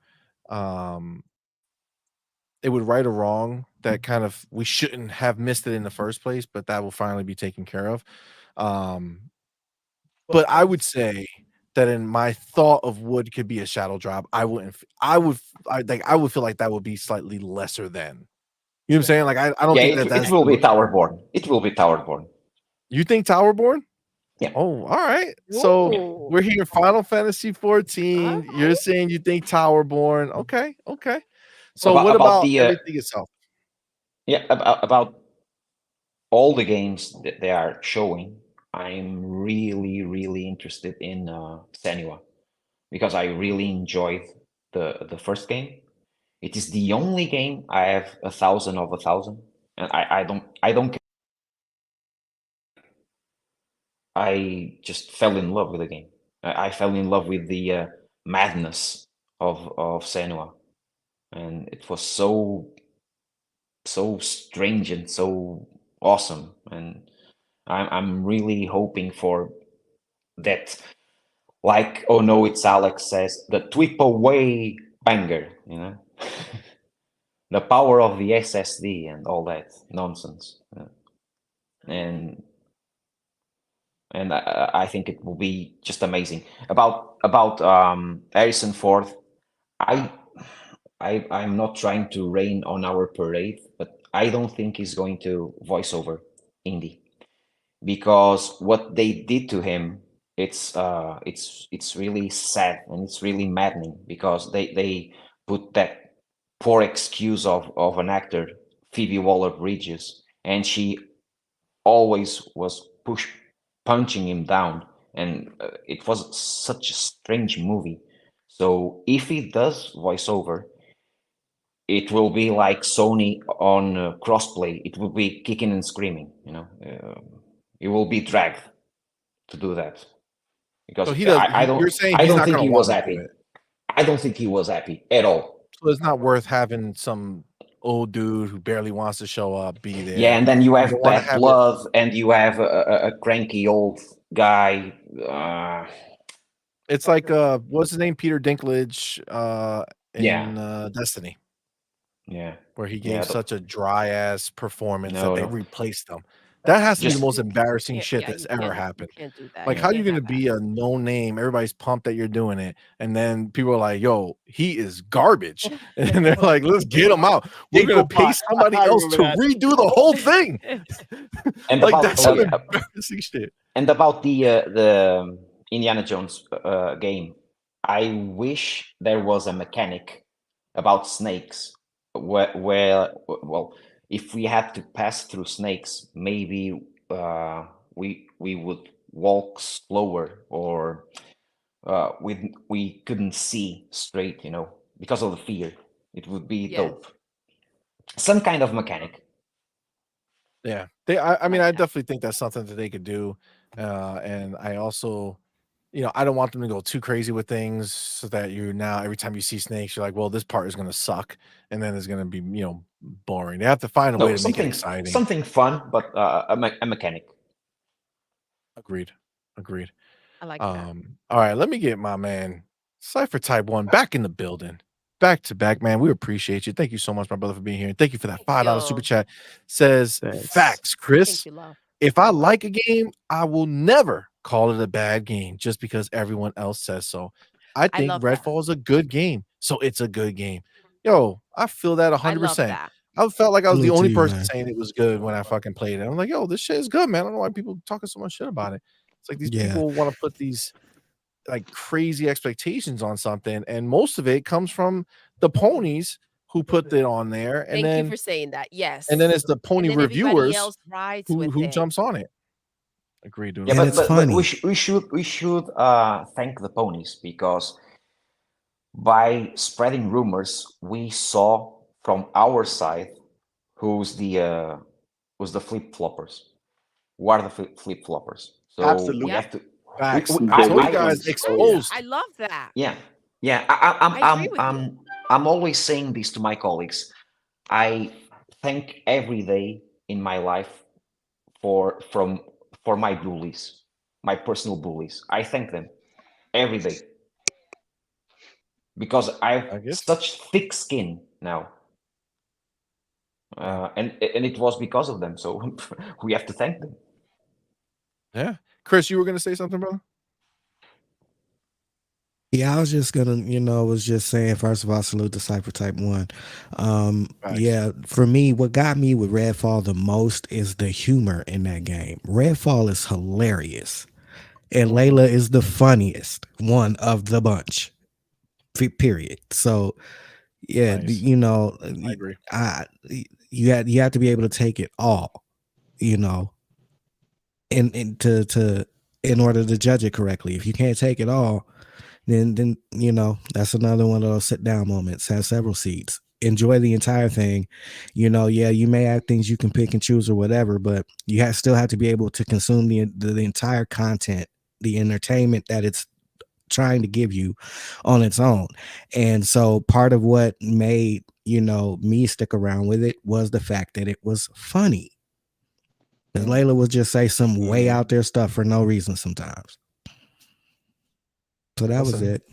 It would right a wrong that kind of we shouldn't have missed it in the first place, but that will finally be taken care of. But I would say that in my thought of would could be a shadow drop, I would feel like that would be slightly lesser than. You know what I'm saying? Like I don't think it that's will be Towerborn. It will be Towerborn. You think Towerborn? Yeah. Oh, all right. So Ooh. we're here, Final Fantasy 14. All You're right. saying you think Towerborn. Okay. So About- what about about the, everything itself? Yeah, about all the games that they are showing, I'm really, really interested in Senua because I really enjoyed the first game. It is the only game I have 1,000 of 1,000, and I don't. I just fell in love with the game. I fell in love with the madness of Senua, and it was so strange and so awesome. And I'm really hoping for that. Like, oh no, it's Alex says the triple-way banger, you know, the power of the SSD and all that nonsense, and I think it will be just amazing. About Harrison Ford, I'm not trying to rain on our parade, but I don't think he's going to voice over Indy because what they did to him, it's really sad and it's really maddening because they put that poor excuse of an actor, Phoebe Waller-Bridges, and she always was punching him down, and it was such a strange movie. So if he does voiceover, it will be like Sony on crossplay. It will be kicking and screaming. You know, it will be dragged to do that because So he does. I don't. You're saying I he's don't not think going he to was want to do happy. it. I don't think he was happy at all. So it's not worth having some old dude who barely wants to show up be there. Yeah, and then you have don't wanna bad have it- blood, and you have a cranky old guy. It's like what's his name? Peter Dinklage in Yeah. Destiny, Yeah, where he Yeah, gave the- such a dry ass performance No, that they no. replaced him. That has to be Just- the most You embarrassing can't- shit yeah, that's you ever can't- happened. You can't do that. Like, You how you can't gonna have be a no name? Everybody's pumped that you're doing it, and then people are like, "Yo, he is garbage," and they're like, "Let's get him out. We're gonna Jacob pay Bot. somebody I else to remember that. redo the whole thing." And Like about that's some the embarrassing shit. and about the Indiana Jones game, I wish there was a mechanic about snakes where well, if we had to pass through snakes, maybe we would walk slower or we couldn't see straight, you know, because of the fear. It would be Yes. dope. Some kind of mechanic. Yeah, I mean, like I that. definitely think that's something that they could do, and I also, I don't want them to go too crazy with things so that you now every time you see snakes, you're like, well, this part is going to suck, and then it's going to be boring. They have to find a way to make it exciting. Something fun, but a mechanic. Agreed. I like that. All right, let me get my man Cypher Type 1 back in the building. Back to back, man. We appreciate you. Thank you so much, my brother, for being here. And thank you for that $5 super you. chat. Says Thanks. facts, Chris. Thank you, love. If I like a game, I will never call it a bad game just because everyone else says so. I think love that. Redfall is a good game, so it's a good game. Yo, I feel that 100%. I love that. I felt like I was the Salute to only you, person man. saying it was good when I fucking played it. I'm like, yo, this shit is good, man. I don't know why people talking so much shit about it. It's like these Yeah. people want to put these like crazy expectations on something, and most of it comes from the ponies who put it on there, and Thank then you for saying that. Yes. and then it's the And pony then everybody reviewers else rides with who it. jumps on it. Agreed, dude. Yeah, And but, it's but funny. we should thank the ponies because by spreading rumors, we saw from our side who's the flip floppers. Who are the flip floppers? So Absolutely. we have to. Facts. we- I told you I- guys Oh, exposed. I love that. Yeah, Yeah, I agree with you. I'm always saying this to my colleagues. I thank every day in my life for my bullies, my personal bullies. I thank them every day because I have such thick skin now, and it was because of them. So we have to thank them. Yeah, Chris, you were gonna say something, brother? Yeah, I was just gonna, was just saying, first of all, salute to Cypher Type 1. Yeah, for me, what got me with Redfall the most is the humor in that game. Redfall is hilarious. And Layla is the funniest one of the bunch. Period. So yeah, Nice. I agree. You have to be able to take it all, in order to judge it correctly. If you can't take it all, then that's another one of those sit down moments. Have several seats. Enjoy the entire thing. Yeah, you may have things you can pick and choose or whatever, but you still have to be able to consume the entire content, the entertainment that it's trying to give you on its own. And so part of what made me stick around with it was the fact that it was funny. Because Layla would just say some way out there stuff for no reason sometimes. So that was it.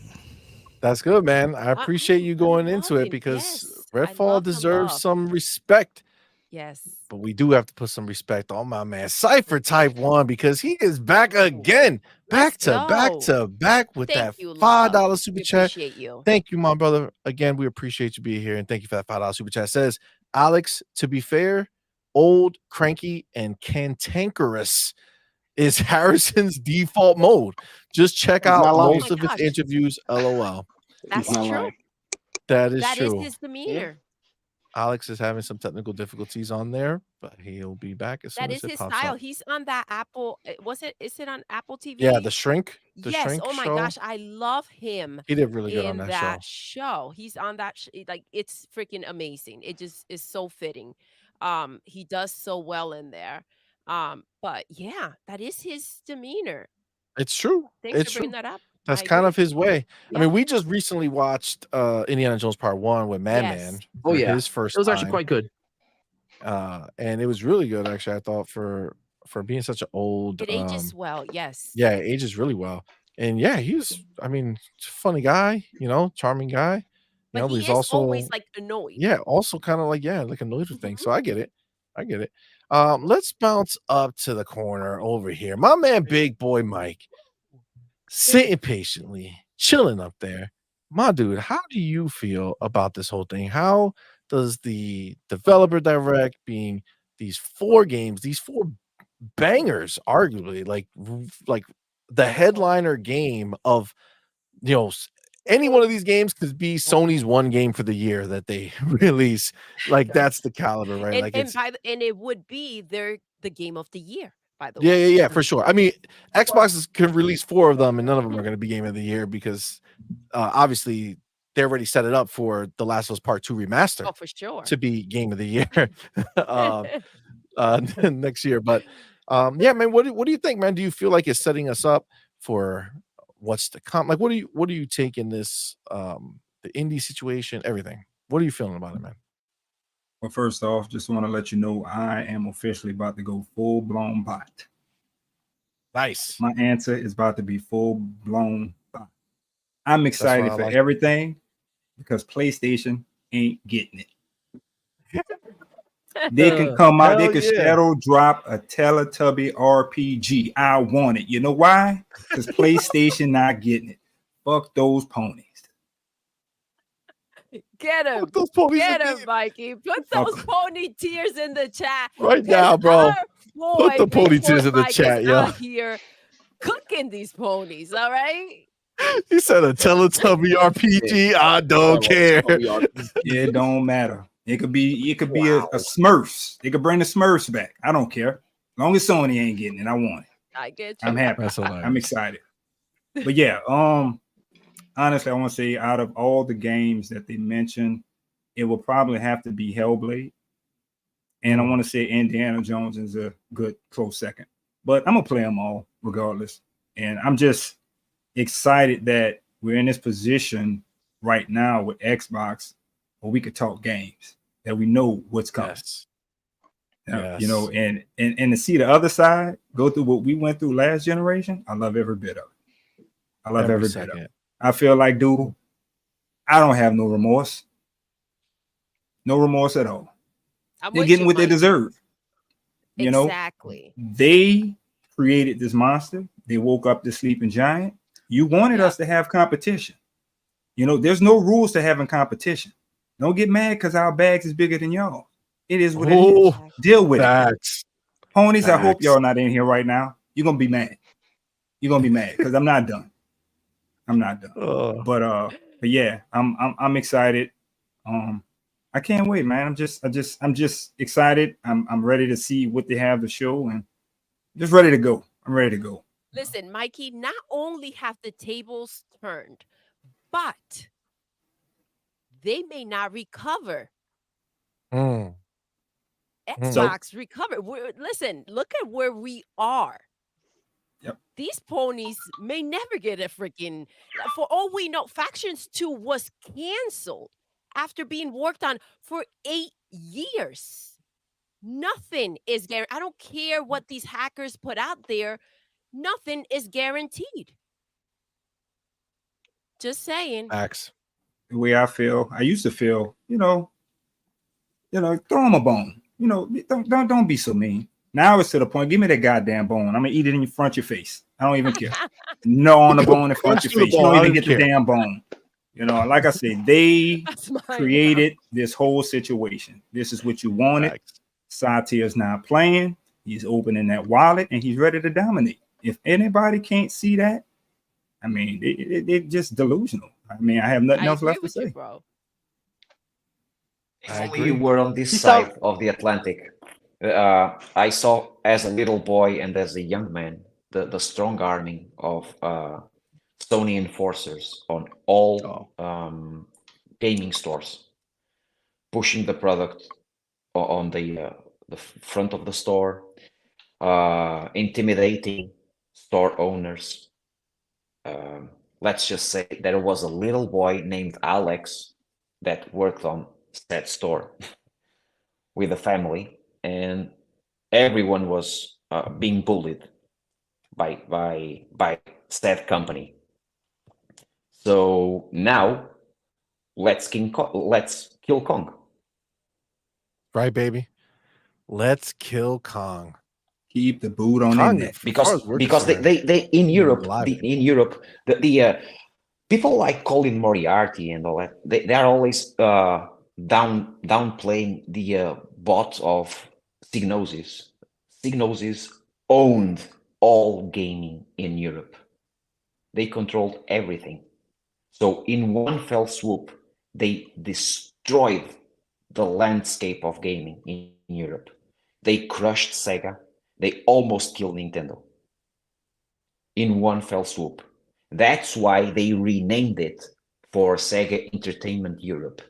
That's good, man. I appreciate you going into it because Redfall deserves some respect. Yes. But we do have to put some respect on my man Cypher Type 1 because he is back again. Back to back with that $5 super chat. Appreciate you. Thank you, my brother. Again, we appreciate you being here and thank you for that $5 super chat. It says, Alex, to be fair, old, cranky, and cantankerous is Harrison's default mode. Just check out most of his interviews. LOL. That's true. That is That true. is his demeanor. Alex is having some technical difficulties on there, but he'll be back as soon That as is it his pops style. up. He's on that Apple. Is it on Apple TV? Yeah, the Shrink. Yes. Oh my gosh, I love him. He did really good on in that show. He's on that. Like it's freaking amazing. It just is so fitting. He does so well in there. But yeah, that is his demeanor. It's true. Thanks It's for bringing true. that up. That's I kind agree. of his way. Yeah. I mean, we just recently watched Indiana Jones Part 1 with MADMAN. Oh yeah, his first it was time. actually quite good. And it was really good, actually. I thought for being such an old. It ages well. Yes. Yeah, it ages really well. And yeah, he's. I mean, funny guy. Charming guy. But he's he is also always like annoyed. Yeah, also kind of like annoyed with things. So I get it. Let's bounce up to the corner over here. My man, Big Boy Mike, sitting patiently, chilling up there. My dude, how do you feel about this whole thing? How does the developer direct being these 4 games, these 4 bangers, arguably like the headliner game of any one of these games could be Sony's one game for the year that they release. Like that's the caliber, right? And it would be the game of the year, by the way. Yeah, for sure. I mean, Xboxes can release 4 of them, and none of them are going to be game of the year because obviously they already set it up for The Last of Us Part 2 remaster. Oh, for sure. To be game of the year next year. But yeah, man, what do you think, man? Do you feel like it's setting us up for what's to come? Like, what do you take in this the indie situation, everything? What are you feeling about it, man? Well, first off, just want to let you know I am officially about to go full-blown bot. Nice. My answer is about to be full-blown bot. I'm excited for everything because PlayStation ain't getting it. They can come out, they can shadow drop a Teletubby RPG. I want it. You know why? Because PlayStation not getting it. Fuck those ponies. Get him. Get him, Mikey. Put those pony tears in the chat. Right now, bro. Put the pony tears in the chat, yo. Here cooking these ponies, all right? You said a Teletubby RPG. I don't care. It don't matter. It could be a Smurfs. They could bring the Smurfs back. I don't care. As long as Sony ain't getting it, I want it. I get you. I'm happy. I'm excited. But yeah, honestly, I want to say out of all the games that they mentioned, it will probably have to be Hellblade. And I want to say Indiana Jones is a good close second. But I'm gonna play them all regardless. And I'm just excited that we're in this position right now with Xbox where we could talk games, that we know what's coming. Yes. You know, and to see the other side go through what we went through last generation, I love every bit of it. I love every bit of it. I feel like, Doodle, I don't have no remorse. No remorse at all. They're getting what they deserve. You exactly. know, they created this monster. They woke up the sleeping giant. You wanted us to have competition. You know, there's no rules to having competition. Don't get mad because our bags is bigger than y'all. It is what it is. Deal with it. Ponies, I hope y'all not in here right now. You're gonna be mad. You're gonna be mad because I'm not done. I'm not done. But yeah, I'm excited. I can't wait, man. I'm just excited. I'm ready to see what they have to show and just ready to go. I'm ready to go. Listen, Mikey, not only have the tables turned, but they may not recover. Xbox recovered. Listen, look at where we are. Yep. These ponies may never get a freaking. For all we know, Factions 2 was canceled after being worked on for 8 years. Nothing is guaranteed. I don't care what these hackers put out there. Nothing is guaranteed. Just saying. Facts. The way I feel, I used to feel, you know, throw them a bone. You know, don't be so mean. Now it's to the point. Give me that goddamn bone. I'm gonna eat it in front of your face. I don't even care. No on the bone in front of your face. You don't even get the damn bone. You know, like I said, they created this whole situation. This is what you wanted. Satya's not playing. He's opening that wallet and he's ready to dominate. If anybody can't see that, I mean, they're just delusional. I mean, I have nothing else left to say. Bro. If only you were on this side of the Atlantic. I saw as a little boy and as a young man the strong arming of Sony enforcers on all gaming stores, pushing the product on the front of the store, intimidating store owners. Let's just say there was a little boy named Alex that worked on said store with a family, and everyone was being bullied by said company. So now let's kill Kong. Right, baby. Let's kill Kong. Keep the boot on their neck. Because they in Europe the people like Colin Moriarty and all that, they are always downplaying the bot of Psygnosis. Psygnosis owned all gaming in Europe. They controlled everything. So in one fell swoop, they destroyed the landscape of gaming in Europe. They crushed Sega. They almost killed Nintendo in one fell swoop. That's why they renamed it for Sega Entertainment Europe.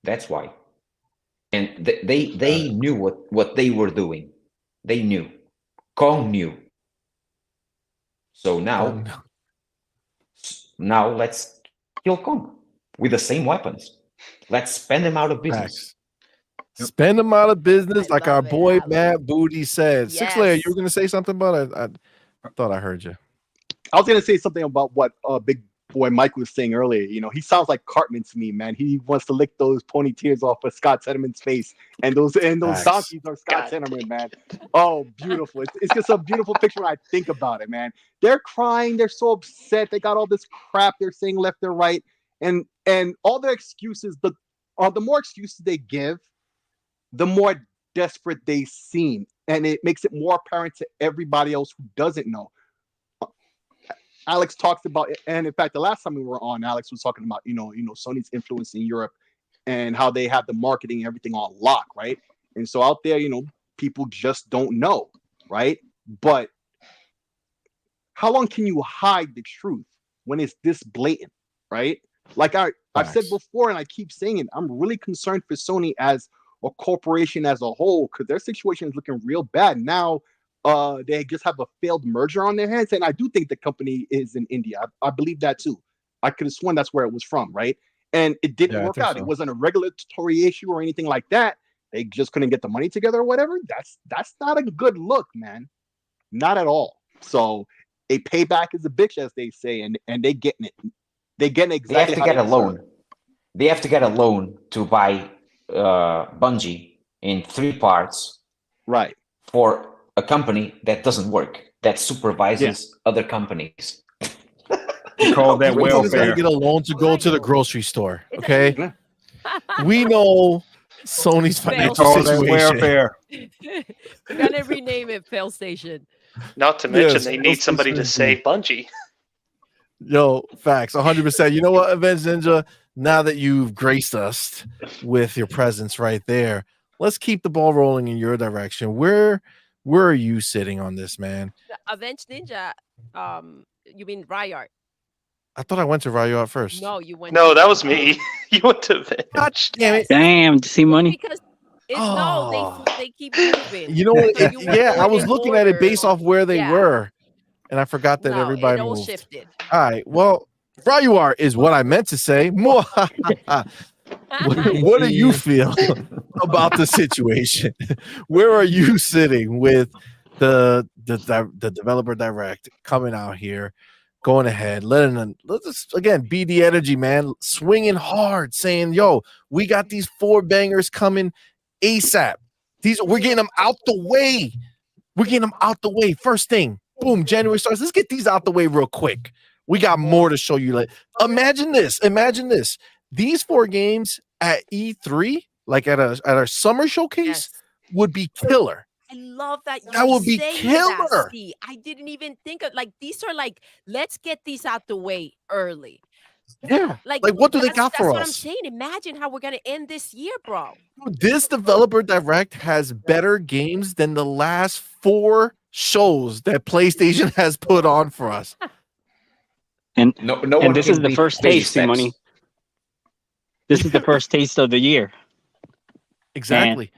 That's why. And they knew what they were doing. They knew. Kong knew. So now let's kill Kong with the same weapons. Let's spend them out of business. Spend them out of business, like our boy Matt Booty said. Yes. Sixlayer, you were gonna say something about it? I thought I heard you. I was gonna say something about what big boy Mike was saying earlier. You know, he sounds like Cartman to me, man. He wants to lick those pony tears off of Scott Sentiment face, and those donkeys are Scott Sentiment, man. Oh, beautiful! It's just a beautiful picture when I think about it, man. They're crying, they're so upset, they got all this crap they're saying left and right, and all their excuses. The more excuses they give, the more desperate they seem, and it makes it more apparent to everybody else who doesn't know. Alex talks about, and in fact, the last time we were on, Alex was talking about, Sony's influence in Europe and how they have the marketing and everything on lock, right? And so out there, people just don't know, right? But how long can you hide the truth when it's this blatant, right? Like I've said before, and I keep saying it, I'm really concerned for Sony as a corporation as a whole, because their situation is looking real bad. Now, they just have a failed merger on their hands. And I do think the company is in India. I believe that too. I could have sworn that's where it was from, right? And it didn't work out. So. It wasn't a regulatory issue or anything like that. They just couldn't get the money together or whatever. That's not a good look, man. Not at all. So a payback is a bitch, as they say, and they getting it. They getting exactly. They have to get a loan. They have to get a loan to buy Bungie in 3 parts, right? For a company that doesn't work, that supervises other companies. You call that welfare. Get a loan to go to the grocery store. Okay, we know Sony's financial situation. Welfare. We're gonna rename it Fail Station. Not to mention they need somebody to save Bungie. Yo, facts, 100%. You know what, Avenge Ninja? Now that you've graced us with your presence right there, let's keep the ball rolling in your direction. Where are you sitting on this, man? Avenge Ninja, you mean Ryart? I thought I went to Ryart first. No, you went. No, that was me. You went to Avenge. God damn it! Damn, CMoney. Because they keep moving. You know what? So I was looking at it based off where they were, and I forgot that everybody moved. Shifted. All right, well, Ryart is what I meant to say. What do you feel about the situation? Where are you sitting with the developer direct coming out here, going ahead, let's again be the energy, man, swinging hard, saying, "Yo, we got these 4 bangers coming ASAP. We're getting them out the way. We're getting them out the way. First thing, boom, January starts. Let's get these out the way real quick. We got more to show you. Like, imagine this. These 4 games at E3, like at our summer showcase, would be killer. I love that. That would be killer. I didn't even think of these are like, let's get these out the way early. Yeah. Like what do they got for us? That's what I'm saying. Imagine how we're gonna end this year, bro. This developer direct has better games than the last 4 shows that PlayStation has put on for us. And this is the first taste, CMoney. This is the first taste of the year. Exactly.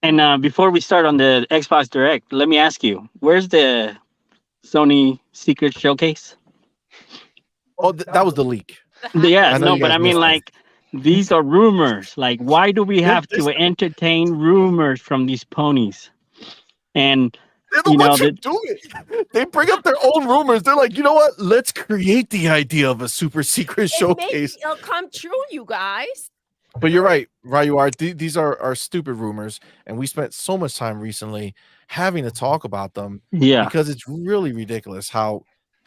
And before we start on the Xbox Direct, let me ask you, where's the Sony Secret Showcase? Oh, that was the leak. Yeah, no, but I mean, like, these are rumors. Like, why do we have to entertain rumors from these ponies? And they're the ones who do it. They bring up their own rumors. They're like, you know what? Let's create the idea of a super secret showcase. It'll come true, you guys. But you're right, Ryuar. These are stupid rumors, and we spent so much time recently having to talk about them. Yeah, because it's really ridiculous how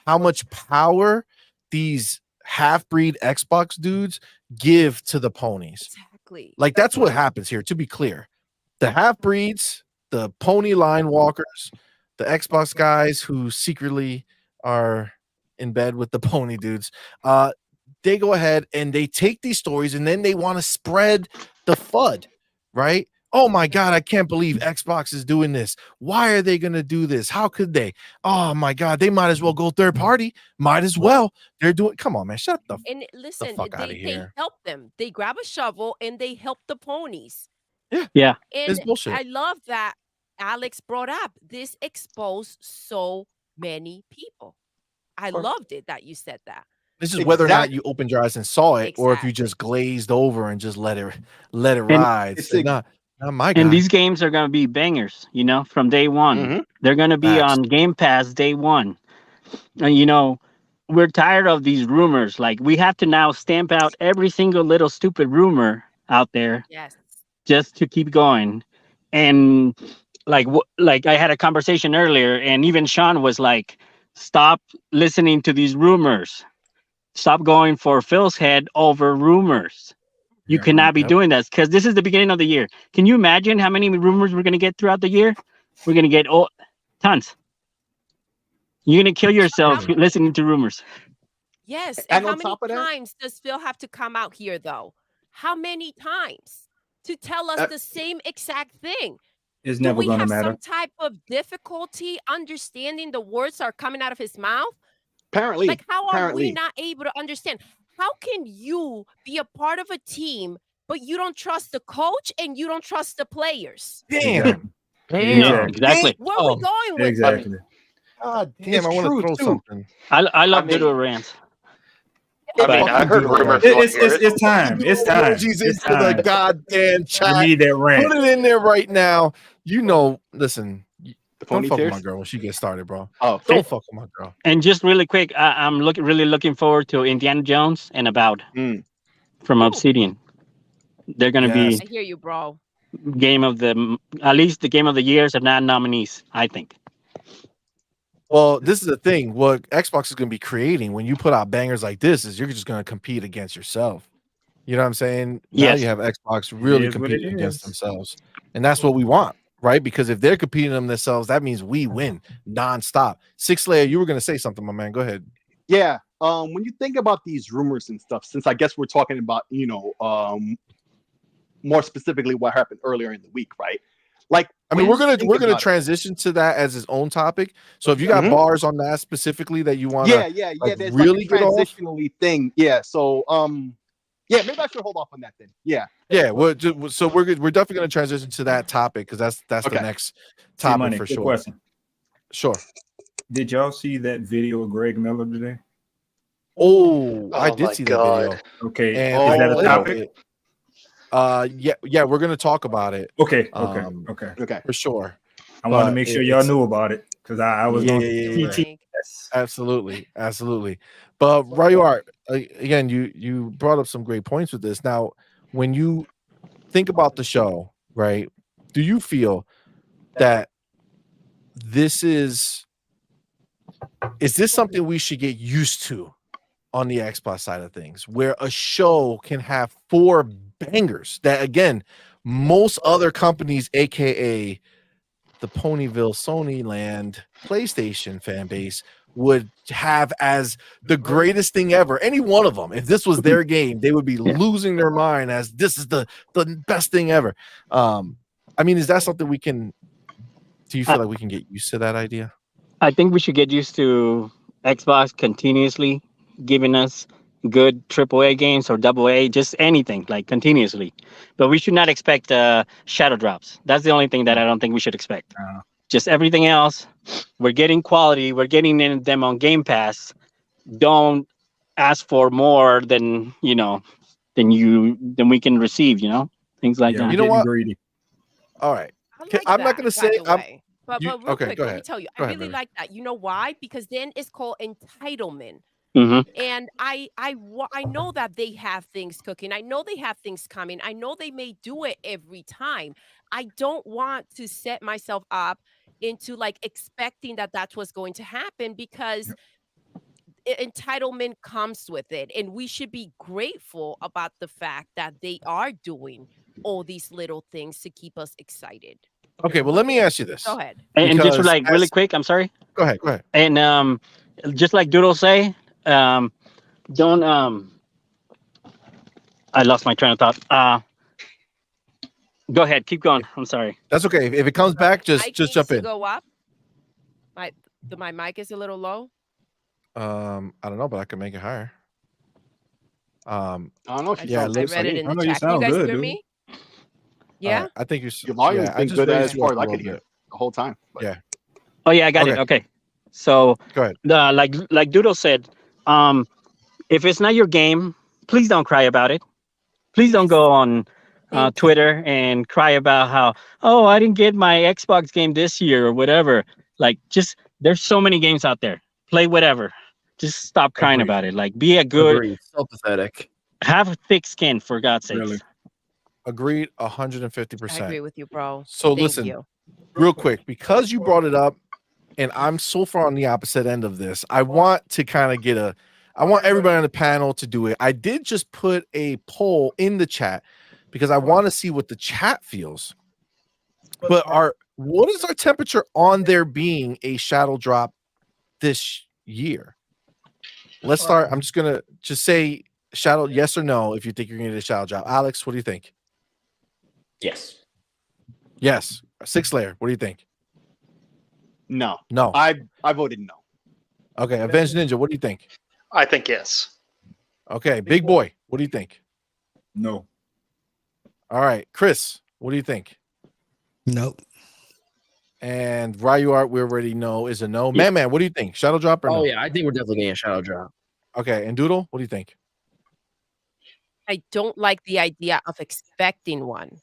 much power these half-breed Xbox dudes give to the ponies. Exactly. Like, that's what happens here, to be clear. The half-breeds, the pony line walkers, the Xbox guys who secretly are in bed with the pony dudes, they go ahead and they take these stories and then they want to spread the FUD, right? Oh my God, I can't believe Xbox is doing this. Why are they going to do this? How could they? Oh my God, they might as well go third party. Might as well. They're doing, come on, man, shut the fuck out of here. They help them. They grab a shovel and they help the ponies. Yeah. And it's bullshit. I love that Alex brought up this exposed so many people. I loved it that you said that. This is whether or not you opened your eyes and saw it, or if you just glazed over and just let it ride. It's not my guy. And these games are going to be bangers, from day one. Mm-hmm. They're going to be on Game Pass day one. And, we're tired of these rumors. Like, we have to now stamp out every single little stupid rumor out there. Yes. Just to keep going. And like I had a conversation earlier, and even Sean was like, stop listening to these rumors. Stop going for Phil's head over rumors. You cannot be doing this, because this is the beginning of the year. Can you imagine how many rumors we're going to get throughout the year? We're going to get tons. You're going to kill yourself listening to rumors. Yes. And how many times does Phil have to come out here, though? How many times to tell us the same exact thing? It's never going to matter. Some type of difficulty understanding the words that are coming out of his mouth? Apparently. Like, how are we not able to understand? How can you be a part of a team, but you don't trust the coach and you don't trust the players? Damn. Yeah, exactly. Where are we going with Exactly. this? God damn, It's I want to true, throw too. something. I love I mean- Doodle rants. I mean, I Fucking heard Doodle rumors. rant. You want to hear it? It's time. It's time. Emojis It's into the time. goddamn We chat. need that rant. Put it in there right now. You know, listen, The don't pony fuck with tears? my girl when she gets started, bro. Oh, Don't fuck with my girl. And just really quick, I'm really looking forward to Indiana Jones and Avowed from Obsidian. They're gonna Yes. I hear you, bro. be at least the game of the years, if not nominees. I think. Well, this is the thing. What Xbox is going to be creating when you put out bangers like this is you're just going to compete against yourself. You know what I'm saying? Now Yes. you have Xbox really is what it competing against is. themselves. And that's what we want, right? Because if they're competing themselves, that means we win nonstop. Six Layer, you were going to say something, my man. Go ahead. Yeah. When you think about these rumors and stuff, since I guess we're talking about, more specifically what happened earlier in the week, right? Like, I mean, when we're you gonna think about it- transition to that as its own topic. So if you got Mhm. bars on that specifically that you want Yeah, to yeah. There's really like get a off? transitionally thing. Yeah. So, yeah, maybe I should hold off on that then. Yeah. Yeah, so we're definitely going to transition to that topic because that's the Okay. next topic C-Money, for quick sure. question. Sure. Did y'all see that video of Greg Miller today? Oh, I Oh did my see God. that video. Okay. And Is that a I topic? yeah, we're gonna talk about it. Okay. Okay. For sure. I want to But make sure y'all knew about it because I was going Yeah. to TT. Absolutely. But right you are again, you brought up some great points with this. Now, when you think about the show, right? Do you feel that this is this something we should get used to on the Xbox side of things, where a show can have 4 bangers that, again, most other companies, aka the Ponyville Sony Land PlayStation fan base, would have as the greatest thing ever? Any one of them, if this was their game, they would be losing their mind as this is the best thing ever. I mean, is that something we can? Do you feel like we can get used to that idea? I think we should get used to Xbox continuously giving us good AAA games or AA, just anything like continuously. But we should not expect shadow drops. That's the only thing that I don't think we should expect. Just everything else, we're getting quality. We're getting them on Game Pass. Don't ask for more than than we can receive. Things like that. You know what? Greedy. All right. Like I'm not that, going to by say. the way. But real okay, quick, go let ahead. me tell you, Go I ahead, really baby. like that. You know why? Because then it's called entitlement. And I know that they have things cooking. I know they have things coming. I know they may do it every time. I don't want to set myself up into like expecting that that's what's going to happen, because entitlement comes with it, and we should be grateful about the fact that they are doing all these little things to keep us excited. Okay, well, let me ask you this. Go ahead. And just like really quick, I'm sorry. Go ahead. And just like Doodle say, don't I lost my train of thought. Go ahead, keep going. I'm sorry. That's okay. If it comes back, just jump in. Go up. My mic is a little low. I don't know, but I can make it higher. I don't know. I read it in the chat. You You guys good, hear dude. me? Yeah. I think Your volume's been good as far as I could could hear the whole time. But. Yeah. Oh yeah, I got it. Okay. So go ahead. Like Doodle said, if it's not your game, please don't cry about it. Please don't go on Twitter and cry about how, oh, I didn't get my Xbox game this year or whatever. Like, just there's so many games out there. Play whatever. Just stop crying about it. Like, be a good. So pathetic. Have thick skin, for God's sake. Really? Agreed, 150%. I agree with you, bro. So Thank listen, you. real quick, because you brought it up, and I'm so far on the opposite end of this, I want to kind of get I want everybody on the panel to do it. I did just put a poll in the chat because I want to see what the chat feels. But what is our temperature on there being a shadow drop this year? Let's start. I'm just gonna say shadow, yes or no, if you think you're gonna get a shadow drop. Alex, what do you think? Yes. Yes. Six Layer, what do you think? No. I voted no. Okay. Avenged Ninja, what do you think? I think yes. Okay. Big Boy, what do you think? No. All right. Chris, what do you think? Nope. And Ryu Art, we already know is a no. Yeah. Man, what do you think? Shadow drop or no? Oh yeah, I think we're definitely getting a shadow drop. Okay, and Doodle, what do you think? I don't like the idea of expecting one,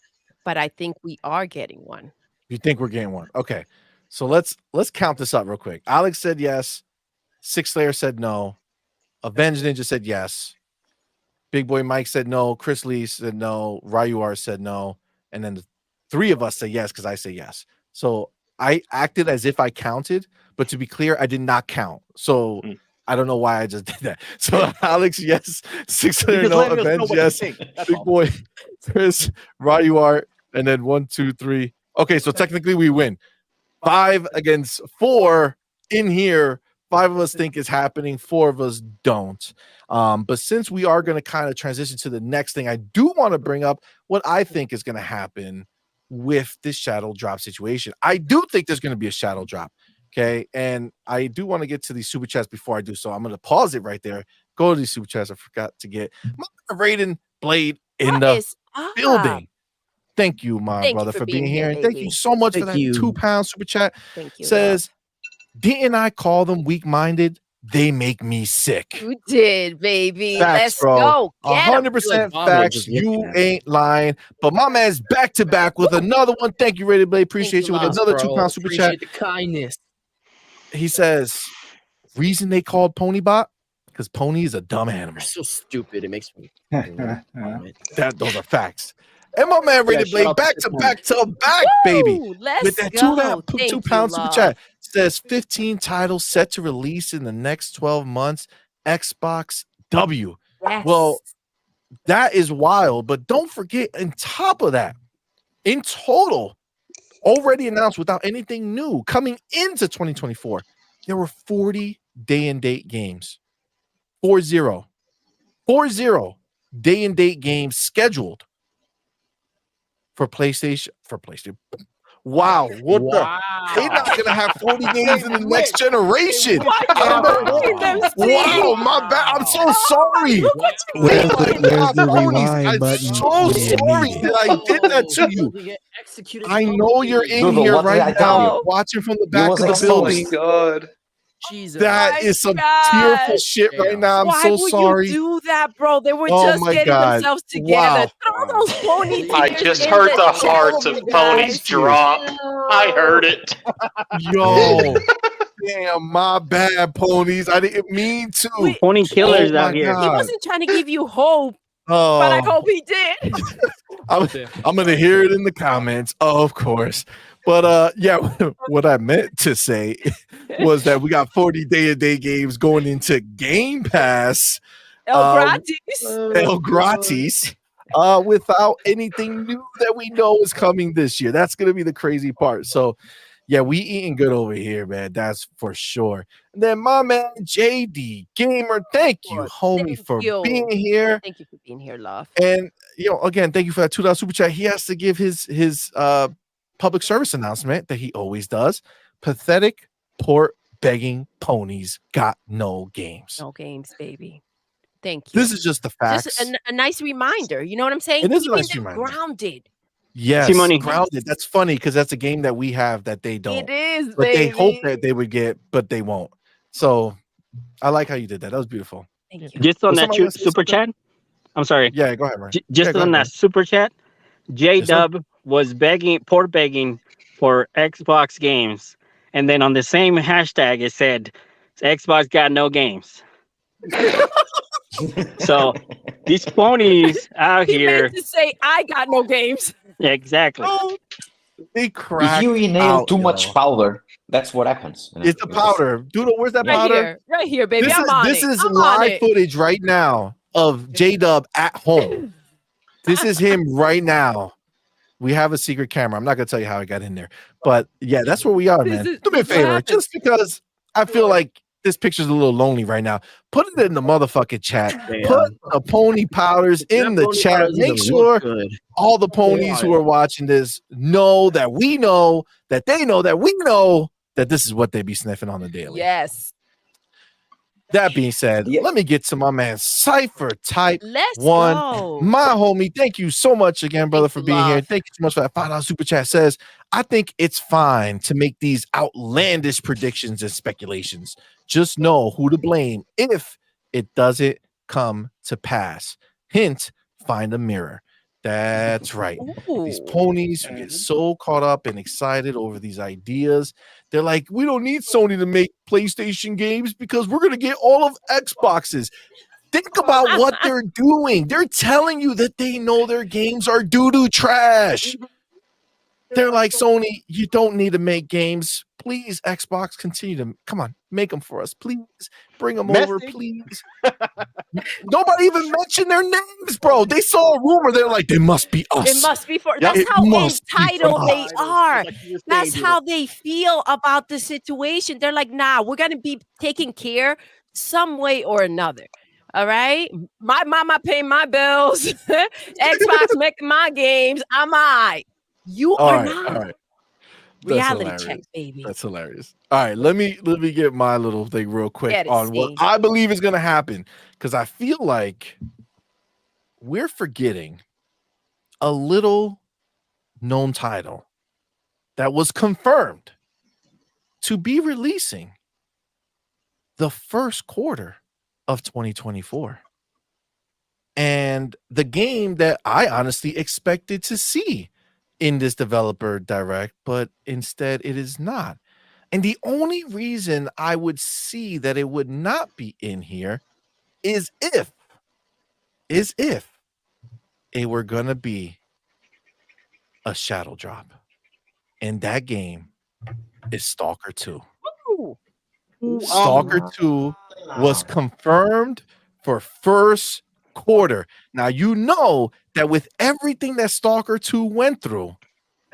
but I think we are getting one. You think we're getting one? Okay, so let's count this up real quick. Alex said yes. Six Slayer said no. Avenged Ninja said yes. Big Boy Mike said no. Chris Lee said no. Ryu Art said no. And then the three of us say yes because I say yes. So I acted as if I counted, but to be clear, I did not count. So I don't know why I just did that. So Alex, yes. Six Slayer, no. Avenged, yes. Big Boy, Chris, Ryu Art, and then 1, 2, 3. Okay, so technically we win. 5 against 4 in here. 5 of us think is happening. 4 of us don't. But since we are going to kind of transition to the next thing, I do want to bring up what I think is going to happen with this shadow drop situation. I do think there's going to be a shadow drop. Okay. And I do want to get to these super chats before I do so. I'm going to pause it right there. Go to these super chats. I forgot to get Raiden Blade in the building. Thank you, my brother, for being here. And thank you so much for that £2 super chat. Thank you. Says, didn't I call them weak-minded? They make me sick. You did, baby. Facts, Let's bro. go. 100% facts. You ain't lying. But my man's back to back with another one. Thank you, Rated Blade. Appreciate you with another £2 super chat. The kindness. He says, reason they called Ponybot? Because Pony is a dumb animal. So stupid. It makes me. Those are facts. And my man Rated Blade back to back, baby. Let's with that go. £2 super chat. Says 15 titles set to release in the next 12 months. Xbox W. Yes. Well, that is wild. But don't forget, on top of that, in total, already announced without anything new coming into 2024, there were 40 day and date games. 40 day and date games scheduled for PlayStation. Wow, what the? They're not gonna have 40 games in the next generation. Wow, my bad. I'm so sorry. Where's the rewind I'm button? so sorry that I did that to you. I know you're in Doodle, here what did I right tell now, you? watching from the back of the exposed. building. God. Jesus. That is some tearful shit right now. I'm Why so would sorry. you do that, bro? They were Oh just my getting God. themselves together. Wow. Throw those ponies. I just heard the hearts of Ponies drop. I heard it. Yo, damn, my bad, Ponies. I didn't mean to. Pony killers Oh my out here. He God. wasn't trying to give you hope, Oh, but I hope he did. I'm gonna hear it in the comments, of course. But yeah, what I meant to say was that we got 40 day-to-day games going into Game Pass. El Gratis. Without anything new that we know is coming this year. That's gonna be the crazy part. So yeah, we eating good over here, man. That's for sure. And then my man JD Gamer, thank you, homie, for being here. Thank you for being here, love. And again, thank you for that $2 super chat. He has to give his public service announcement that he always does. Pathetic, port begging ponies got no games. No games, baby. Thank you. This is just the facts. Just a nice reminder. You know what I'm saying? It is a Keeping nice them reminder. grounded. Yes, CMoney. grounded. That's funny because that's a game that we have that they don't. It is, but baby. they hope that they would get, but they won't. So I like how you did that. That was beautiful. Thank you. Just on Was that somebody gonna say super chat. I'm sorry. Yeah, go ahead, man. Just go on ahead, that super chat, J Yes, sir. Dub was begging for Xbox games, and then on the same hashtag it said Xbox got no games. So these ponies out He here, meant to say I got no games. exactly. They If crack you inhale out, too much yo. powder, that's what happens. It's the powder. Doodle, where's that Right powder? here, baby. This I'm on this it. is I'm on live it. footage right now of J-Dub at home. This is him right now. We have a secret camera. I'm not gonna tell you how I got in there, but yeah, that's where we are, man. Do me a this is what favor, happens. just because I feel like this picture's a little lonely right now. Put it in the motherfucking chat. Put the pony powders in the chat. Make sure all the ponies who are watching this know that we know that they know that we know that this is what they be sniffing on the daily. Yes. That being said, let me get to my man Cypher Type Let's 1. go. My homie, thank you so much again, brother, for being here. love. Thank you so much for that $5 super chat. Says, I think it's fine to make these outlandish predictions and speculations. Just know who to blame if it doesn't come to pass. Hint, find a mirror. That's right. These Ooh. ponies who get so caught up and excited over these ideas. They're like, we don't need Sony to make PlayStation games because we're going to get all of Xboxes. Think about what they're doing. They're telling you that they know their games are doo-doo trash. They're like, Sony, you don't need to make games. Please, Xbox, continue to come on, make them for us. Please bring them over, please. Nobody even mentioned their names, bro. They saw a rumor. They're like, they must be us. It must be for that's how entitled they are. That's how they feel about the situation. They're like, nah, we're gonna be taken care some way or another. All right. My mama paying my bills, Xbox making my games. I'm all right. You are not. All right. Reality check, baby. That's hilarious. All right, let me get my little thing real quick on what Steve. I believe is going to happen, because I feel like we're forgetting a little known title that was confirmed to be releasing the first quarter of 2024. And the game that I honestly expected to see in this developer direct, but instead it is not. And the only reason I would see that it would not be in here is if it were gonna be a shadow drop. And that game is Stalker 2. Stalker 2 was confirmed for first quarter. Now, you know that with everything that Stalker 2 went through,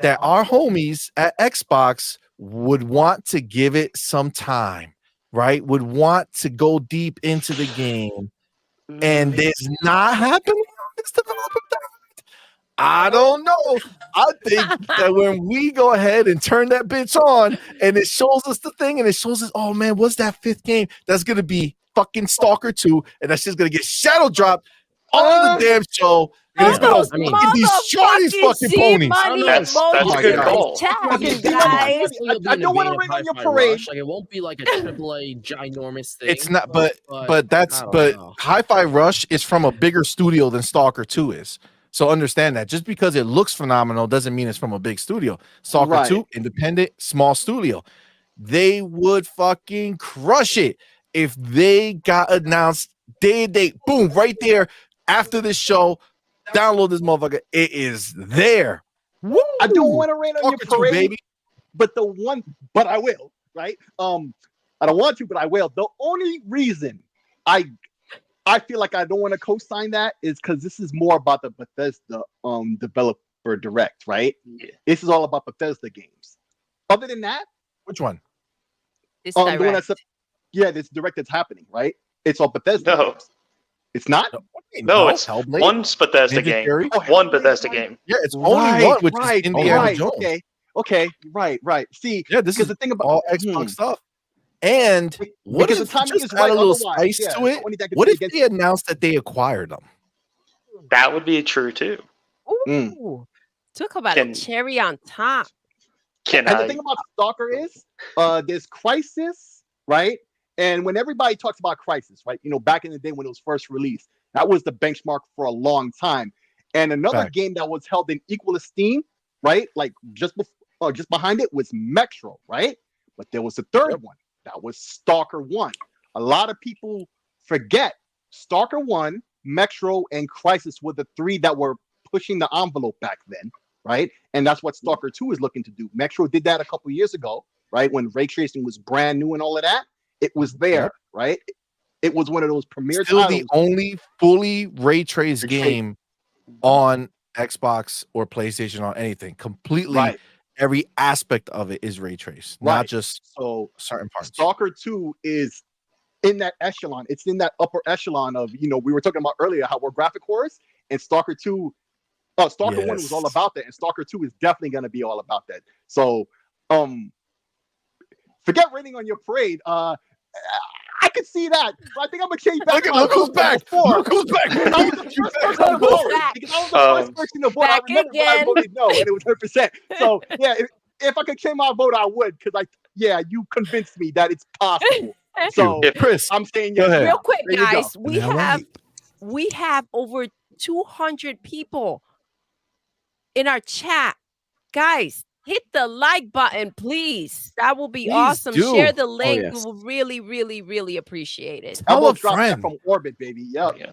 that our homies at Xbox would want to give it some time, right? Would want to go deep into the game. And it's not happening on this developer direct. I don't know. I think that when we go ahead and turn that bitch on and it shows us the thing and it shows us, oh man, what's that fifth game? That's going to be fucking Stalker 2. And that's just going to get shadow dropped on the damn show. And it's going to destroy these fucking ponies. That's a good call. I don't want to ring on your parade. Like, it won't be like a AAA ginormous thing. It's not, but Hi-Fi Rush is from a bigger studio than Stalker 2 is. So understand that. Just because it looks phenomenal doesn't mean it's from a big studio. Stalker 2, independent, small studio. They would fucking crush it if they got announced day and date. Boom, right there after this show. Download this motherfucker. It is there. Woo! I don't want to rain on your parade, baby. But I will, right? I don't want to, but I will. The only reason I feel like I don't want to co-sign that is because this is more about the Bethesda developer direct, right? Yeah. This is all about Bethesda games. Other than that, which one? This direct. This direct that's happening, right? It's all Bethesda. No. Games. It's not? No, it's one Bethesda game. One Bethesda game. Yeah, it's only one, which is Indiana Jones. Okay, right. See, yeah, this is the thing about all Xbox stuff. And what because if the timing just is add a little otherwise, spice to it? What if they announced that they acquired them? That would be true too. Ooh, talk about a cherry on top. The thing about Stalker is, there's Crisis, right? And when everybody talks about Crisis, right? You know, back in the day when it was first released, that was the benchmark for a long time. And another game that was held in equal esteem, right? Like just behind it was Metro, right? But there was a third one. That was Stalker 1. A lot of people forget Stalker 1, Metro, and Crisis were the three that were pushing the envelope back then, right? And that's what Stalker 2 is looking to do. Metro did that a couple years ago, right? When ray tracing was brand new and all of that. It was there, right? It was one of those premier titles. The only fully ray traced game on Xbox or PlayStation or anything. Completely, every aspect of it is ray traced, not just certain parts. Stalker 2 is in that echelon. It's in that upper echelon of, you know, we were talking about earlier how we're graphic horrors, and Stalker 2, Stalker 1 was all about that, and Stalker 2 is definitely going to be all about that. So, forget raining on your parade. I could see that. But I think I'm gonna change back. Look who's back. Look who's back. I was the first person to vote. Because I was the first person to vote. I remember when I voted no, and it was 100%. So yeah, if I could change my vote, I would. Because you convinced me that it's possible. So Chris, I'm saying real quick, guys. We have over 200 people in our chat. Guys, hit the like button, please. That will be awesome. Share the link. We will really, really, really appreciate it. Tell a friend from orbit, baby. Yep. Yeah.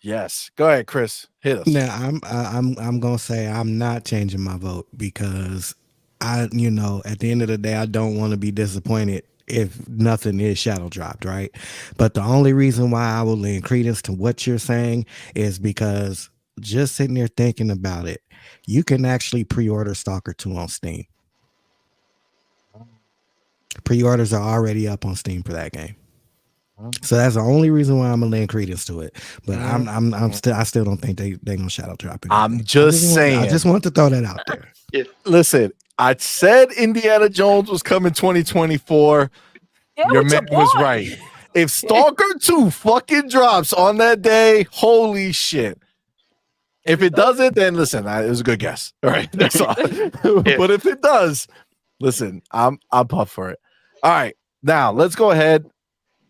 Yes. Go ahead, Chris. Hit us. Now I'm gonna say I'm not changing my vote because at the end of the day, I don't want to be disappointed if nothing is shadow dropped, right? But the only reason why I will lend credence to what you're saying is because just sitting there thinking about it, you can actually pre-order Stalker 2 on Steam. Pre-orders are already up on Steam for that game. So that's the only reason why I'm gonna lend credence to it. But I still don't think they gonna shadow drop it. I'm just saying. I just want to throw that out there. Yeah. Listen, I said Indiana Jones was coming 2024. Your man was right. If Stalker 2 fucking drops on that day, holy shit. If it doesn't, then listen, it was a good guess. All right, that's all. But if it does, listen, I'm pumped for it. All right, now let's go ahead.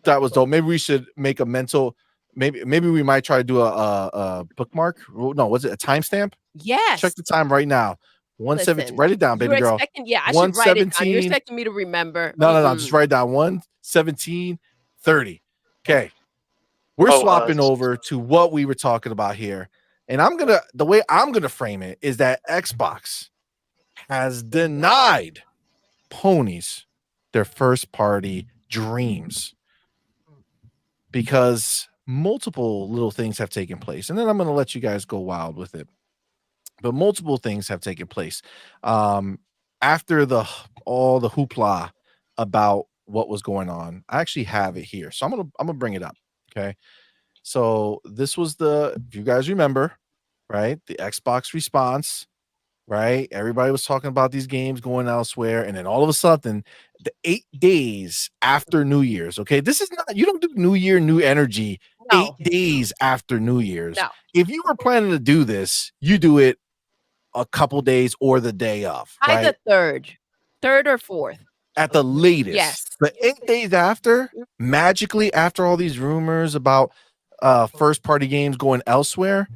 That was dope. Maybe we should make a mental. Maybe we might try to do a bookmark. No, was it a timestamp? Yes. Check the time right now. 117. Write it down, baby girl. I should write it down. You're expecting me to remember. No. Just write it down. 1:17:30. Okay. We're swapping over to what we were talking about here. And the way I'm gonna frame it is that Xbox has denied Ponies their first party dreams because multiple little things have taken place. And then I'm gonna let you guys go wild with it. But multiple things have taken place after all the hoopla about what was going on. I actually have it here, so I'm gonna bring it up. Okay, so this was if you guys remember, right? The Xbox response, right? Everybody was talking about these games going elsewhere, and then all of a sudden, the 8 days after New Year's. Okay, this is not, you don't do New Year, new energy. No. 8 days after New Year's. No. If you were planning to do this, you do it a couple days or the day of, right? Either third or fourth at the latest. Yes. But 8 days after, magically, after all these rumors about first party games going elsewhere,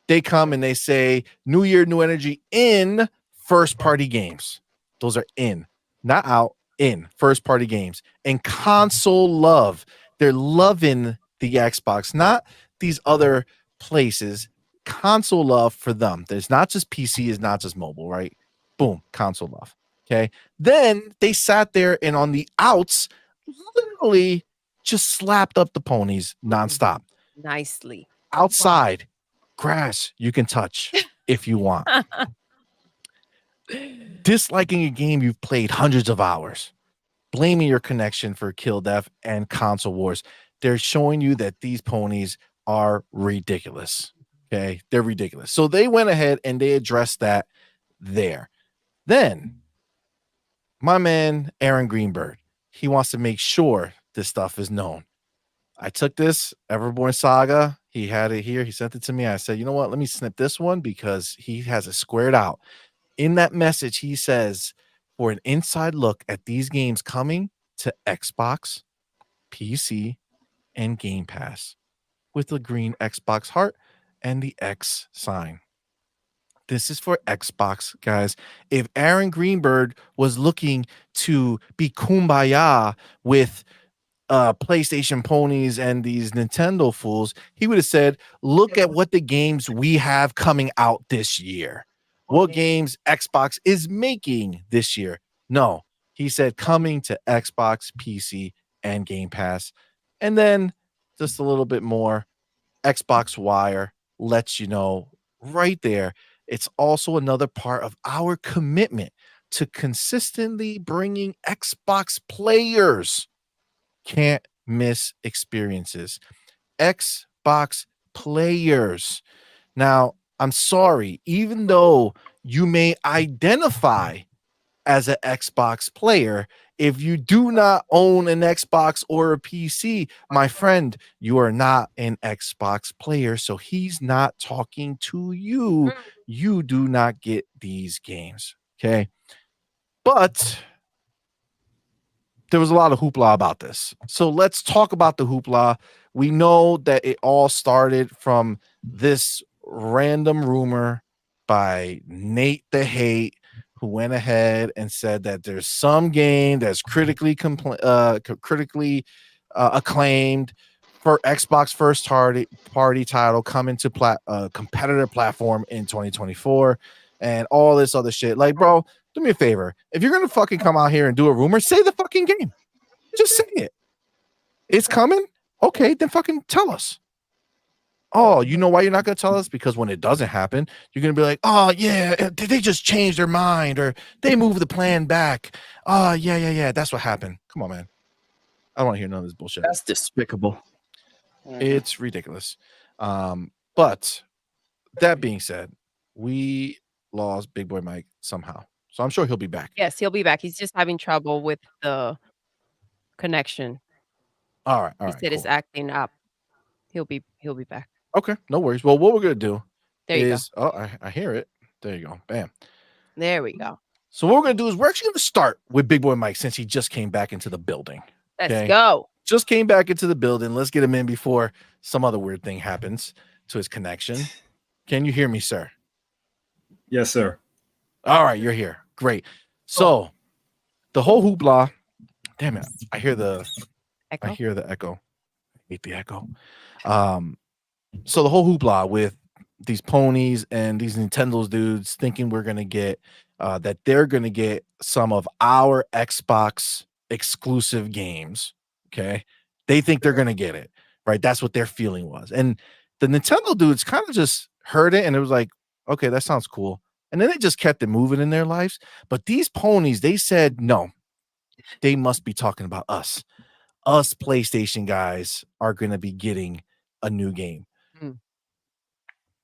they come and they say New Year, new energy in first party games. Those are in, not out, in first party games. And console love. They're loving the Xbox, not these other places. Console love for them. There's not just PC, is not just mobile, right? Boom, console love. Okay. Then they sat there and on the outs, literally just slapped up the Ponies nonstop. Nicely. Outside, grass you can touch if you want. Disliking a game you've played hundreds of hours. Blaming your connection for kill death and console wars. They're showing you that these Ponies are ridiculous. Okay, they're ridiculous. So they went ahead and they addressed that there. Then my man Aaron Greenberg, he wants to make sure this stuff is known. I took this Everborn Saga. He had it here. He sent it to me. I said, you know what? Let me snip this one because he has it squared out. In that message, he says, for an inside look at these games coming to Xbox, PC, and Game Pass with the green Xbox heart and the X sign. This is for Xbox, guys. If Aaron Greenberg was looking to be kumbaya with PlayStation Ponies and these Nintendo fools, he would have said, look at what the games we have coming out this year. What games Xbox is making this year. No, he said coming to Xbox, PC, and Game Pass. And then just a little bit more, Xbox Wire lets you know right there. It's also another part of our commitment to consistently bringing Xbox players can't miss experiences. Xbox players. Now, I'm sorry, even though you may identify as an Xbox player, If you do not own an Xbox or a PC, my friend, you are not an Xbox player. So he's not talking to you. You do not get these games. Okay. But there was a lot of hoopla about this. So let's talk about the hoopla. We know that it all started from this random rumor by Nate the Hate, who went ahead and said that there's some game that's critically acclaimed for Xbox first party title coming to competitor platform in 2024 and all this other shit. Like, bro, do me a favor. If you're gonna fucking come out here and do a rumor, say the fucking game. Just say it. It's coming. Okay, then fucking tell us. Oh, you know why you're not gonna tell us? Because when it doesn't happen, you're gonna be like, oh yeah, did they just change their mind or they moved the plan back? Oh yeah. That's what happened. Come on, man. I don't want to hear none of this bullshit. That's despicable. It's ridiculous. But that being said, we lost Big Boy Mike somehow. So I'm sure he'll be back. Yes, he'll be back. He's just having trouble with the connection. All right. He said it's acting up. He'll be back. Okay, no worries. Well, what we're gonna do There you is I hear it. There you go. Bam. There we go. So what we're gonna do is we're actually gonna start with Big Boy Mike since he just came back into the building. Let's go. Just came back into the building. Let's get him in before some other weird thing happens to his connection. Can you hear me, sir? Yes, sir. All right, you're here. Great. So the whole hoopla. Damn it! I hear the echo. I hate the echo. So the whole hoopla with these ponies and these Nintendo's dudes thinking we're gonna get that they're gonna get some of our Xbox exclusive games. Okay, they think they're gonna get it, right? That's what their feeling was, and the Nintendo dudes kind of just heard it and it was like, okay, that sounds cool, and then they just kept it moving in their lives. But these ponies, they said no, they must be talking about us. Us PlayStation guys are gonna be getting a new game.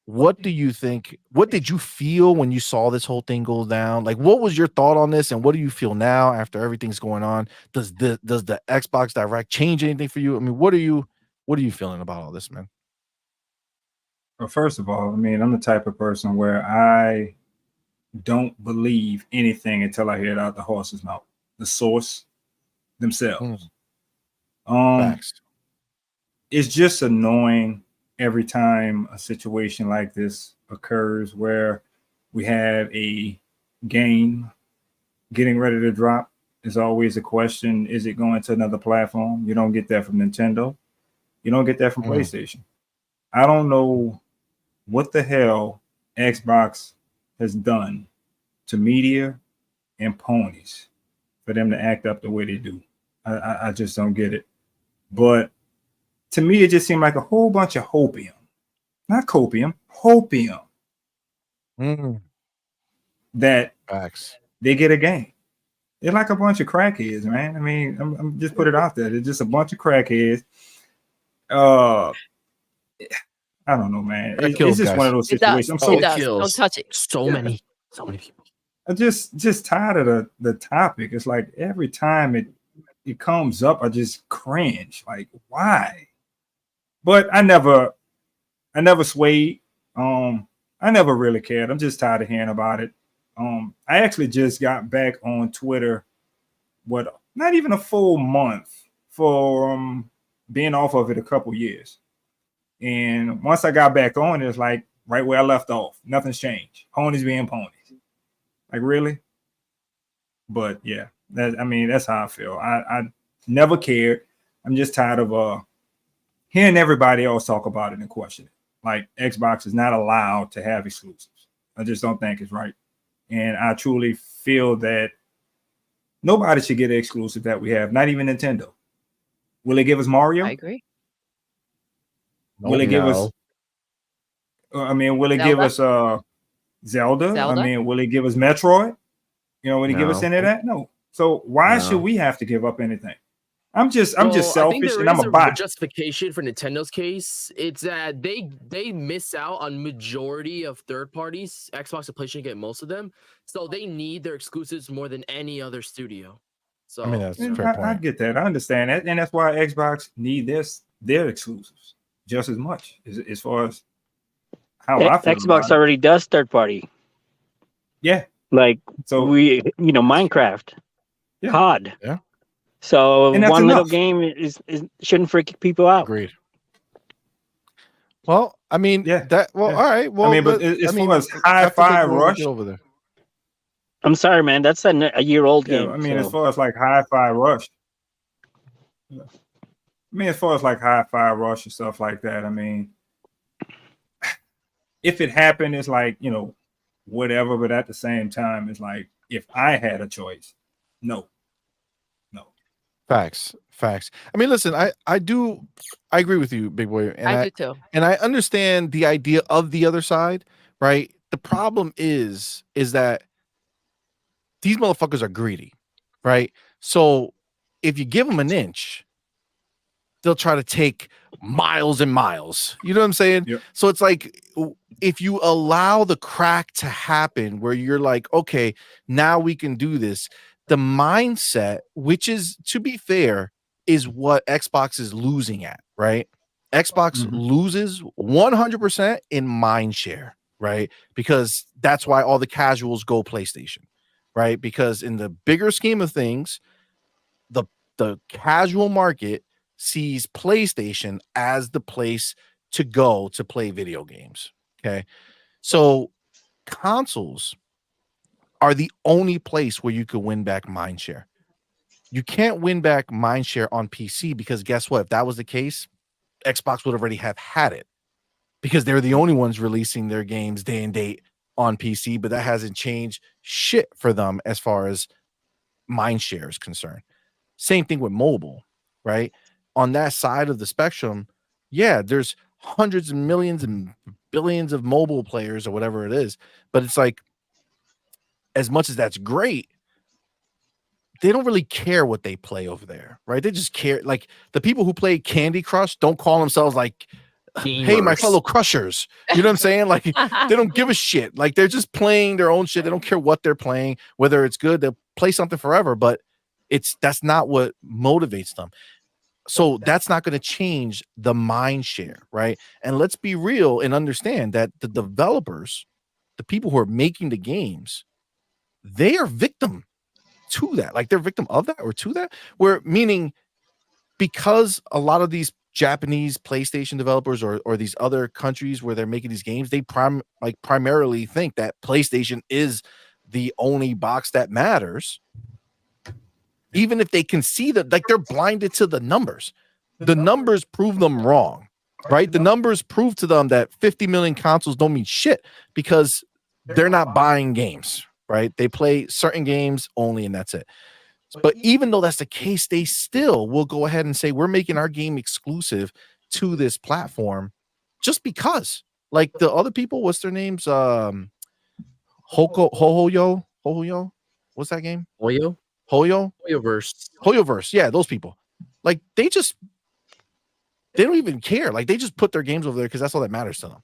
What do you think? What did you feel when you saw this whole thing go down? Like, what was your thought on this, and what do you feel now after everything's going on? Does the Xbox Direct change anything for you? I mean, what are you feeling about all this, man? Well, first of all, I mean, I'm the type of person where I don't believe anything until I hear it out the horse's mouth, the source themselves. Facts. It's just annoying every time a situation like this occurs where we have a game getting ready to drop. There's always a question, is it going to another platform? You don't get that from Nintendo. You don't get that from PlayStation. I don't know what the hell Xbox has done to media and ponies for them to act up the way they do. I just don't get it. But to me, it just seemed like a whole bunch of hopium. Not copium, hopium. That they get a game. They're like a bunch of crackheads, man. I mean, I'm just put it out there. They're just a bunch of crackheads. I don't know, man. It's just one of those situations. I'm so don't touch it. So many people. I'm just tired of the topic. It's like every time it comes up, I just cringe. Like, why? But I never swayed. I never really cared. I'm just tired of hearing about it. I actually just got back on Twitter, not even a full month for being off of it a couple years. And once I got back on, it's like right where I left off. Nothing's changed. Ponies being ponies. Like, really? But yeah, that's how I feel. I never cared. I'm just tired of hearing everybody else talk about it and question it. Like, Xbox is not allowed to have exclusives. I just don't think it's right. And I truly feel that nobody should get an exclusive that we have, not even Nintendo. Will it give us Mario? I agree. Will it give us? Will it give us Zelda? I mean, will it give us Metroid? Will it give us any of that? No. So why should we have to give up anything? I'm just selfish, and I'm a bot. Justification for Nintendo's case, it's that they miss out on majority of third parties. Xbox and PlayStation get most of them, so they need their exclusives more than any other studio. So I mean, that's a And fair point. I get that. I understand that, and that's why Xbox need their exclusives just as much as far as how I feel Xbox about it. already does third party. Yeah. Like So Minecraft, yeah. COD. Yeah. So And that's one little enough. game is shouldn't freak people out. Agreed. Well, I mean, Yeah. all right. Well, I mean, but as far as Hi-Fi Rush, over there. I'm sorry, man. That's a year-old yeah, game. I mean, so. as far as like Hi-Fi Rush, I mean, as far as like Hi-Fi Rush and stuff like that, I mean, if it happened, it's like, whatever. But at the same time, it's like, if I had a choice, no. Facts. I mean, listen, I agree with you, big boy, and I do too. And I understand the idea of the other side, right? The problem is that these motherfuckers are greedy, right? So if you give them an inch, they'll try to take miles and miles. You know what I'm saying? Yep. So it's like, if you allow the crack to happen where you're like, okay, now we can do this, the mindset, which is, to be fair, is what Xbox is losing at, right? Xbox loses 100% in mind share, right? Because that's why all the casuals go PlayStation, right? Because in the bigger scheme of things, the casual market sees PlayStation as the place to go to play video games. Okay. So consoles are the only place where you could win back mindshare. You can't win back mindshare on PC because guess what? If that was the case, Xbox would already have had it because they're the only ones releasing their games day and date on PC, but that hasn't changed shit for them as far as mindshare is concerned. Same thing with mobile, right? On that side of the spectrum, yeah, there's hundreds of millions and billions of mobile players or whatever it is, but it's like, as much as that's great, they don't really care what they play over there, right? They just care. Like the people who play Candy Crush don't call themselves like, hey, my fellow crushers. You know what I'm saying? Like they don't give a shit. Like they're just playing their own shit. They don't care what they're playing, whether it's good. They'll play something forever, but that's not what motivates them. So that's not going to change the mind share, right? And let's be real and understand that the developers, the people who are making the games, they are victim to that. Like they're victim of that or to that, where meaning because a lot of these Japanese PlayStation developers or these other countries where they're making these games, they primarily think that PlayStation is the only box that matters. Even if they can see that, like they're blinded to the numbers. The numbers prove them wrong, right? The numbers prove to them that 50 million consoles don't mean shit because they're not buying games, right? They play certain games only and that's it. But even though that's the case, they still will go ahead and say, we're making our game exclusive to this platform just because. Like the other people, what's their names? Hohoyo? What's that game? Hoyoverse. Yeah, those people. Like they don't even care. Like they just put their games over there because that's all that matters to them.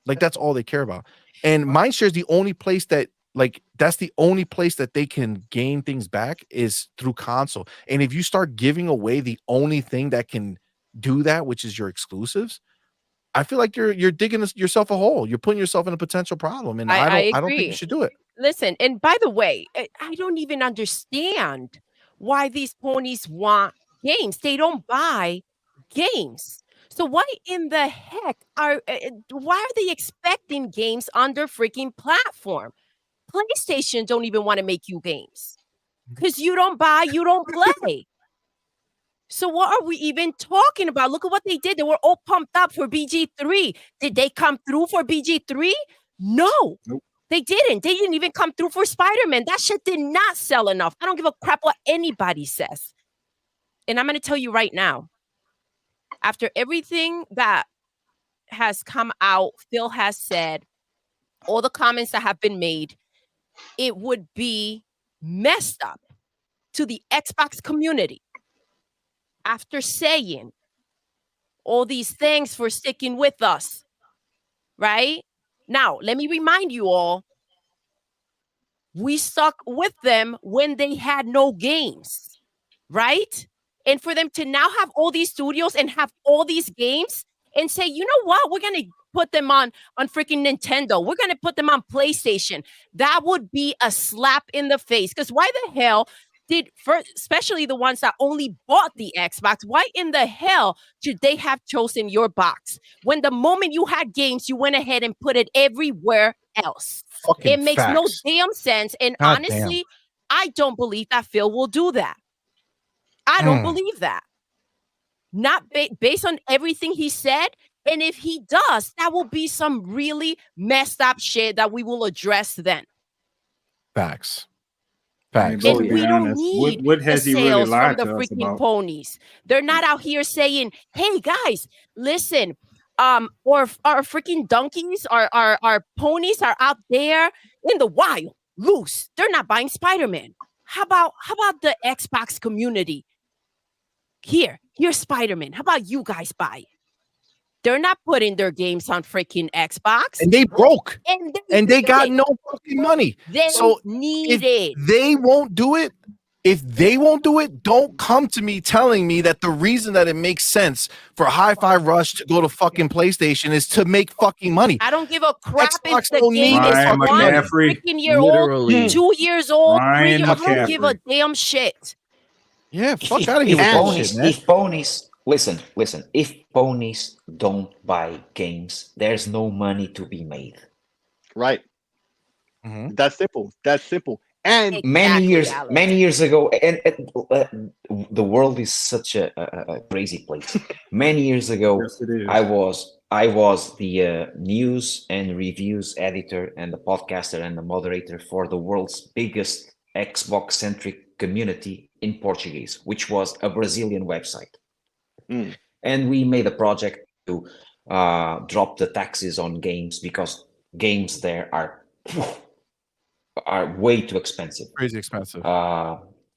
Like that's all they care about. And Mindshare is the only place that that's the only place that they can gain things back is through console. And if you start giving away the only thing that can do that, which is your exclusives, I feel like you're digging yourself a hole. You're putting yourself in a potential problem. And I don't think you should do it. Listen, and by the way, I don't even understand why these ponies want games. They don't buy games. So why in the heck why are they expecting games on their freaking platform? PlayStation don't even want to make you games because you don't buy, you don't play. So what are we even talking about? Look at what they did. They were all pumped up for BG3. Did they come through for BG3? No. Nope. They didn't. They didn't even come through for Spider-Man. That shit did not sell enough. I don't give a crap what anybody says. And I'm going to tell you right now, after everything that has come out, Phil has said, all the comments that have been made, it would be messed up to the Xbox community after saying all these things for sticking with us, right? Now, let me remind you all, we stuck with them when they had no games, right? And for them to now have all these studios and have all these games and say, you know what, we're gonna put them on freaking Nintendo. We're gonna put them on PlayStation. That would be a slap in the face. Because why the hell especially the ones that only bought the Xbox, why in the hell should they have chosen your box when the moment you had games, you went ahead and put it everywhere else? Fucking it makes facts. no damn sense. And God honestly, I don't believe that Phil will do that. I don't believe that. Not based on everything he said. And if he does, that will be some really messed up shit that we will address then. Facts. Hey, Facts. but And to be we don't honest, need what the has he really sales from lied the to us freaking about? ponies. They're not out here saying, hey guys, listen, or our freaking donkeys, our ponies are out there in the wild, loose. They're not buying Spider-Man. How about the Xbox community? Here's Spider-Man. How about you guys buy it? They're not putting their games on freaking Xbox. And they broke. And they got no fucking money. They So need if it. they won't do it, don't come to me telling me that the reason that it makes sense for Hi-Fi Rush to go to fucking PlayStation is to make fucking money. I don't give a crap Xbox if the don't game need is Ryan one McCaffrey. freaking year Literally. old, 2 years old, 3 Ryan years. I don't give a McCaffrey. damn shit. Yeah, fuck If, out of here if with that ponies, shit, man. if ponies, listen, if ponies don't buy games, there's no money to be made. Right. Mhm. That's simple. That's simple. And Many Exactly, years ago, and the world is such a crazy place. Many years ago, Yes, it is. I was the news and reviews editor and the podcaster and the moderator for the world's biggest Xbox-centric community in Portuguese, which was a Brazilian website. Mm. And we made a project to drop the taxes on games because games there are way too expensive. Crazy expensive.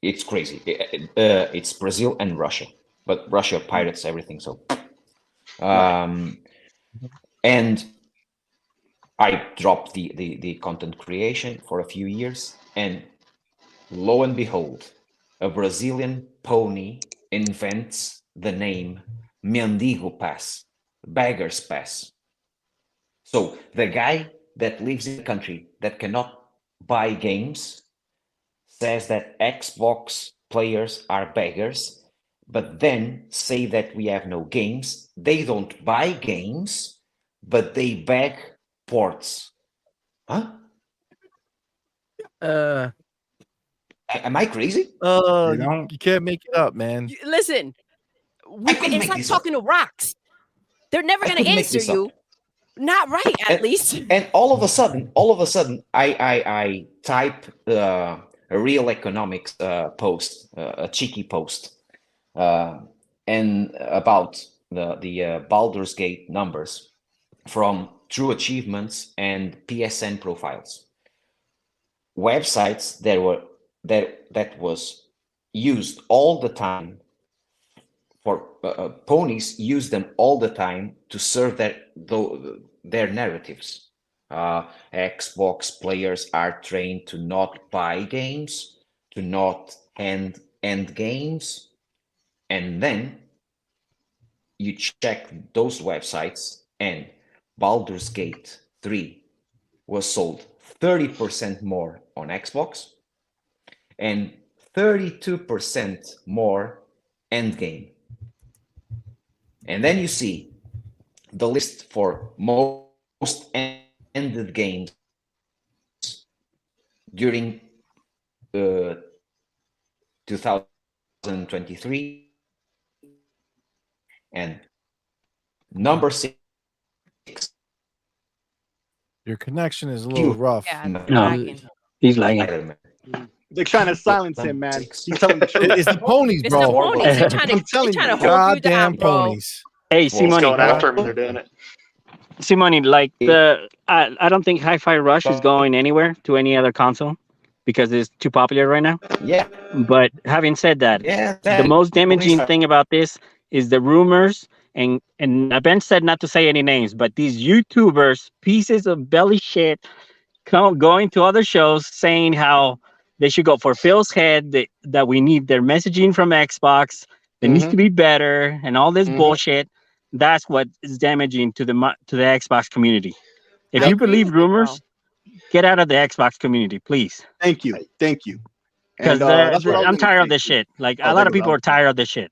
It's crazy. It's Brazil and Russia, but Russia pirates everything. So, and I dropped the content creation for a few years, and lo and behold, a Brazilian pony invents the name Mendigo Pass, Beggar's Pass. So the guy that lives in a country that cannot buy games says that Xbox players are beggars, but then say that we have no games. They don't buy games, but they beg ports. Huh? Am I crazy? You can't make it up, man. Listen, it's like talking to rocks. They're never going to answer you. Not right, at least. And all of a sudden, I type a real economics post, a cheeky post, and about the Baldur's Gate numbers from True Achievements and PSN profiles. Websites that was used all the time for ponies use them all the time to serve their narratives. Xbox players are trained to not buy games, to not end games, and then you check those websites, and Baldur's Gate 3 was sold 30% more on Xbox and 32% more endgame. And then you see the list for most ended games during 2023, and number 6. Your connection is a little rough. No, he's lagging. They're trying to silence him, man. He's telling the truth. It's the ponies, It's bro. the ponies. They're trying to hold you Goddamn down, bro. ponies. Hey, It's CMoney. going after him. They're doing it. CMoney, like I don't think Hi-Fi Rush is going anywhere to any other console because it's too popular right now. Yeah. But having said that, the most damaging thing about this is the rumors, and Ben said not to say any names, but these YouTubers, pieces of belly shit, going to other shows saying how they should go for Phil's head, that we need their messaging from Xbox, that needs to be better, and all this bullshit. That's what is damaging to the Xbox community. If you believe rumors, get out of the Xbox community, please. Thank you. Because I'm tired of this shit. Like a lot of people are tired of this shit.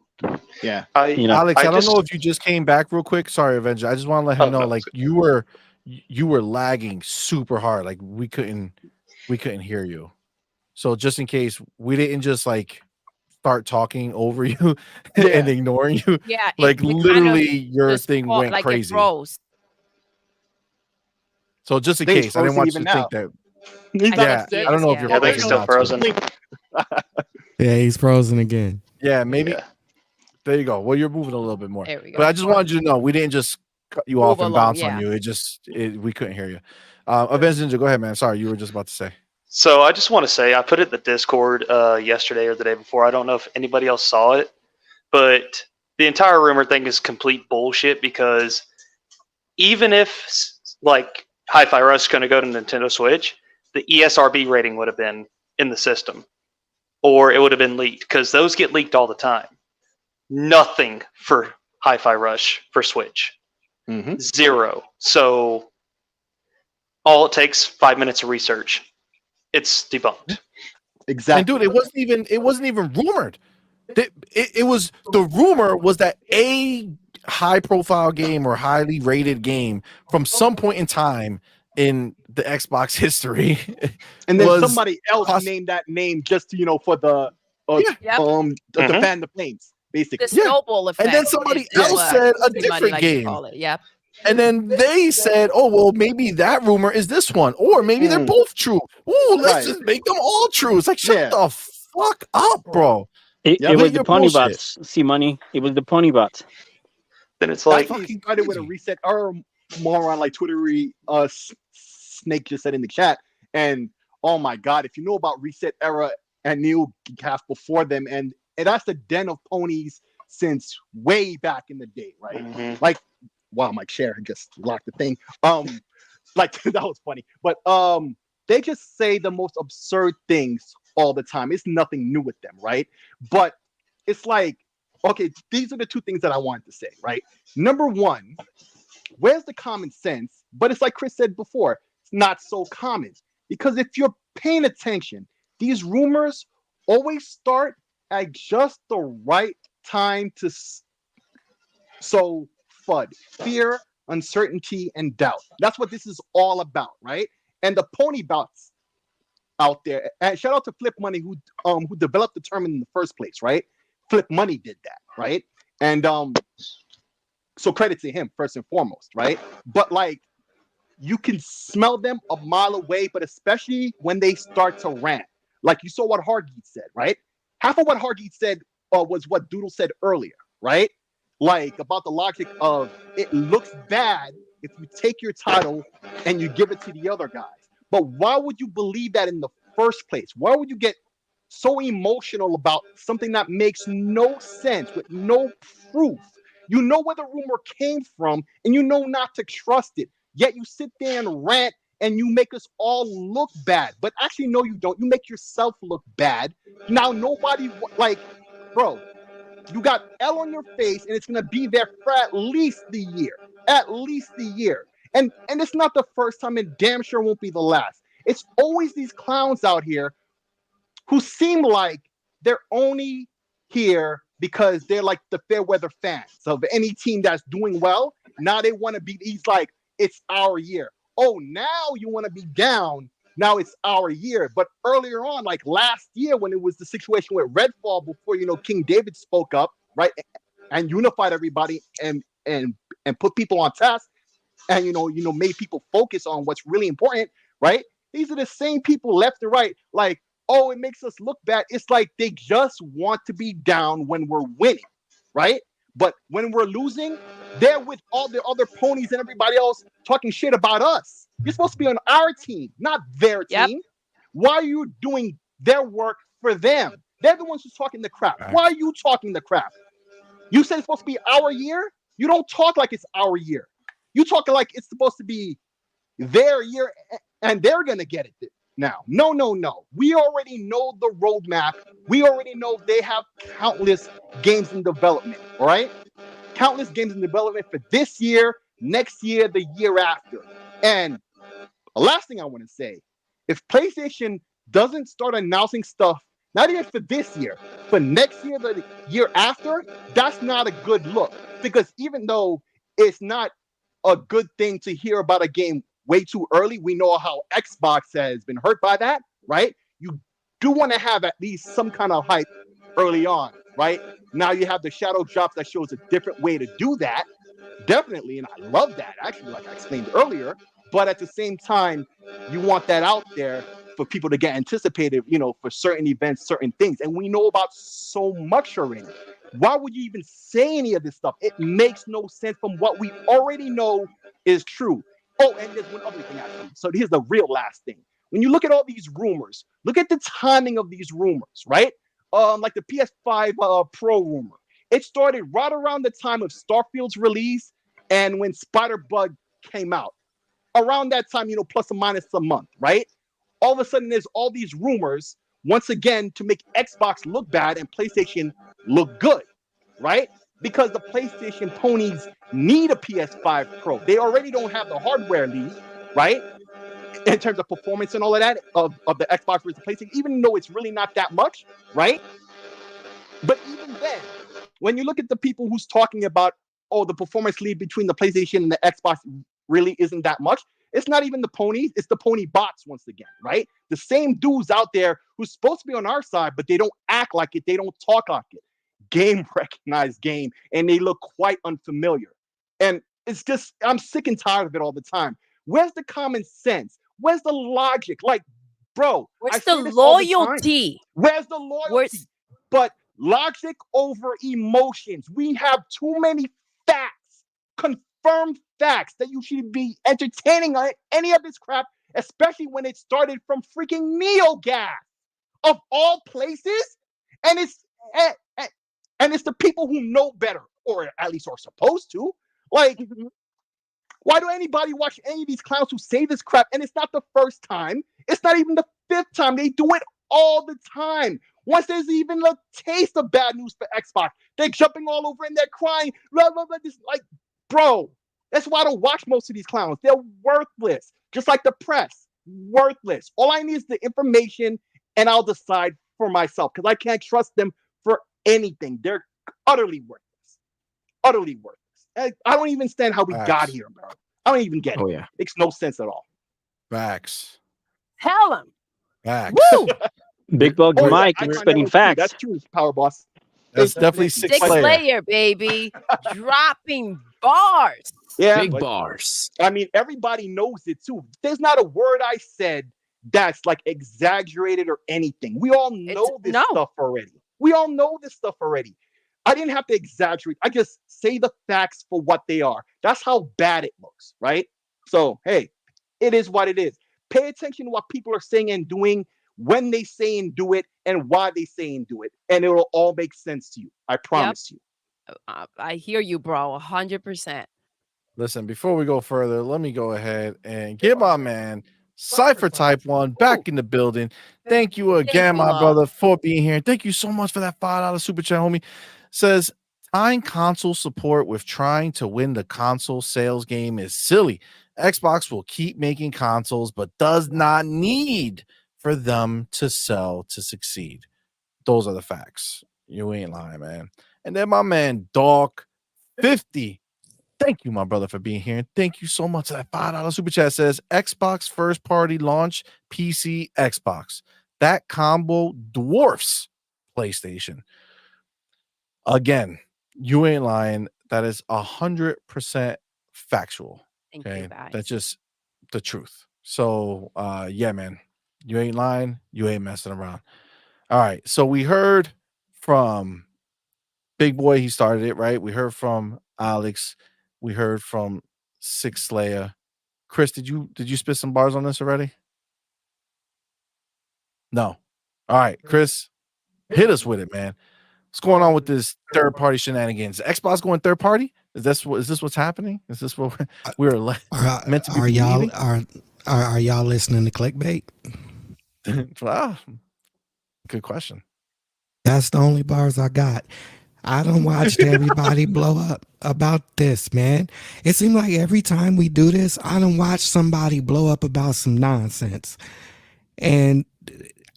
Yeah. Alex, I don't know if you just came back real quick. Sorry, Avenger. I just want to let him know, like you were lagging super hard. Like we couldn't hear you. So just in case we didn't just like start talking over you and ignoring you. Yeah. Like literally your thing went like crazy. It froze. So just in case, I didn't want you to think that. I don't know if you're I think still frozen. Yeah, he's frozen again. Yeah, maybe. Yeah. There you go. Well, you're moving a little bit more. There we go. But I just wanted you to know we didn't just cut you off and bounce on you. We couldn't hear you. Avenged Ninja, go ahead, man. Sorry, you were just about to say. So I just want to say I put it in the Discord yesterday or the day before. I don't know if anybody else saw it, but the entire rumor thing is complete bullshit because even if like Hi-Fi Rush is going to go to Nintendo Switch, the ESRB rating would have been in the system, or it would have been leaked because those get leaked all the time. Nothing for Hi-Fi Rush for Switch. 0. So all it takes 5 minutes of research. It's debunked. Exactly. And dude, it wasn't even rumored. It was, the rumor was that a high profile game or highly rated game from some point in time in the Xbox history. And then somebody else named that name just to, for the fan the flames, basically. The snowball effect. And then somebody else said a different game. Yep. And then they said, oh, well, maybe that rumor is this one. Or maybe they're both true. Ooh, let's just make them all true. It's like, shut the fuck up, bro. It was the Pony bots. CMoney. It was the Pony bots. Then it's like... He started with a reset. Or more on like Twittery Snake just said in the chat. And, oh my God, if you know about Reset Era and New Cast before them, and that's the den of ponies since way back in the day, right? Like, wow, Mike Share just locked the thing. Like that was funny. But they just say the most absurd things all the time. It's nothing new with them, right? But it's like, okay, these are the two things that I wanted to say, right? Number one, where's the common sense? But it's like Chris said before, it's not so common. Because if you're paying attention, these rumors always start at just the right time to sow FUD, fear, uncertainty, and doubt. That's what this is all about, right? And the pony bots out there, and shout out to Flip Money who developed the term in the first place, right? Flip Money did that, right? And so credit to him first and foremost, right? But like, you can smell them a mile away, but especially when they start to rant. Like you saw what Hargeet said, right? Half of what Hargeet said was what Doodle said earlier, right? Like about the logic of it looks bad if you take your title and you give it to the other guys. But why would you believe that in the first place? Why would you get so emotional about something that makes no sense with no proof? You know where the rumor came from and you know not to trust it. Yet you sit there and rant and you make us all look bad. But actually, no, you don't. You make yourself look bad. Now, nobody, like, bro, you got L on your face and it's going to be there for at least the year. At least the year. And it's not the first time and damn sure won't be the last. It's always these clowns out here who seem like they're only here because they're like the fair weather fans of any team that's doing well. Now they want to be, he's like, it's our year. Oh, now you want to be down. Now it's our year. But earlier on, like last year, when it was the situation with Redfall, before King David spoke up, right, and unified everybody and put people on task, and made people focus on what's really important, right? These are the same people left and right, like, oh, it makes us look bad. It's like they just want to be down when we're winning, right? But when we're losing, they're with all the other ponies and everybody else talking shit about us. You're supposed to be on our team, not their team. Why are you doing their work for them? They're the ones who's talking the crap. Why are you talking the crap? You said it's supposed to be our year. You don't talk like it's our year. You talk like it's supposed to be their year and they're going to get it now. No. We already know the roadmap. We already know they have countless games in development, all right? Countless games in development for this year, next year, the year after. And the last thing I want to say, if PlayStation doesn't start announcing stuff, not even for this year, for next year, the year after, that's not a good look. Because even though it's not a good thing to hear about a game way too early, we know how Xbox has been hurt by that, right? You do want to have at least some kind of hype early on, right? Now you have the shadow drops that shows a different way to do that. Definitely, and I love that, actually, like I explained earlier. But at the same time, you want that out there for people to get anticipated, for certain events, certain things. And we know about so much already. Why would you even say any of this stuff? It makes no sense from what we already know is true. Oh, and there's one other thing, actually. So here's the real last thing. When you look at all these rumors, look at the timing of these rumors, right? Like the PS5 Pro rumor. It started right around the time of Starfield's release and when Spider-Bug came out. Around that time, plus or minus a month, right? All of a sudden, there's all these rumors, once again, to make Xbox look bad and PlayStation look good, right? Because the PlayStation ponies need a PS5 Pro. They already don't have the hardware lead, right? In terms of performance and all of that, of the Xbox versus PlayStation, even though it's really not that much, right? But even then, when you look at the people who's talking about, the performance lead between the PlayStation and the Xbox really isn't that much. It's not even the ponies, it's the pony bots once again, right? The same dudes out there who's supposed to be on our side, but they don't act like it, they don't talk like it. Game recognized game, and they look quite unfamiliar. And it's just, I'm sick and tired of it all the time. Where's the common sense? Where's the logic? Like, bro, where's the loyalty? Where's the loyalty? But logic over emotions. We have too many facts, confirmed facts, that you should be entertaining on any of this crap, especially when it started from freaking NeoGaf of all places, and it's the people who know better, or at least are supposed to. Like, why do anybody watch any of these clowns who say this crap? And it's not the first time. It's not even the fifth time. They do it all the time. Once there's even a taste of bad news for Xbox, they're jumping all over and they're crying. Blah, blah, blah. This, like, bro, that's why I don't watch most of these clowns. They're worthless. Just like the press. Worthless. All I need is the information, and I'll decide for myself, because I can't trust them for anything. They're utterly worthless. Utterly worthless. I don't even understand how we got here, bro. I don't even get it. Yeah. Makes no sense at all. Facts. Tell them. Facts. Woo! Big Bug Mike spitting facts. That's true, Power Boss. That's definitely Six Slayer, baby. Dropping bars. Yeah, big bars. I mean, everybody knows it too. There's not a word I said that's like exaggerated or anything. We all know this stuff already. We all know this stuff already. I didn't have to exaggerate. I just say the facts for what they are. That's how bad it looks, right? So, hey, it is what it is. Pay attention to what people are saying and doing, when they say and do it, and why they say and do it, and it will all make sense to you. I promise you. I hear you, bro. 100%. Listen, before we go further, let me go ahead and get my man Cypher Type 1 back in the building. Thank you again, my brother, for being here. Thank you so much for that $5 super chat, homie. Says, tying console support with trying to win the console sales game is silly. Xbox will keep making consoles, but does not need for them to sell to succeed. Those are the facts. You ain't lying, man. And then my man, Dog50. Thank you, my brother, for being here. And thank you so much. That $5 super chat says Xbox first party launch PC Xbox. That combo dwarfs PlayStation. Again, you ain't lying. That is 100% factual. Okay, that's just the truth. So, yeah, man, you ain't lying. You ain't messing around. All right. So we heard from Big Boy. He started it, right? We heard from Alex. We heard from Six Slayer. Chris, did you spit some bars on this already? No. All right, Chris, hit us with it, man. What's going on with this third party shenanigans? Xbox going third party? Is this what's happening? Is this what we're meant to be? Are y'all listening to clickbait? Wow, good question. That's the only bars I got. I done watched everybody blow up about this, man. It seems like every time we do this, I done watch somebody blow up about some nonsense. And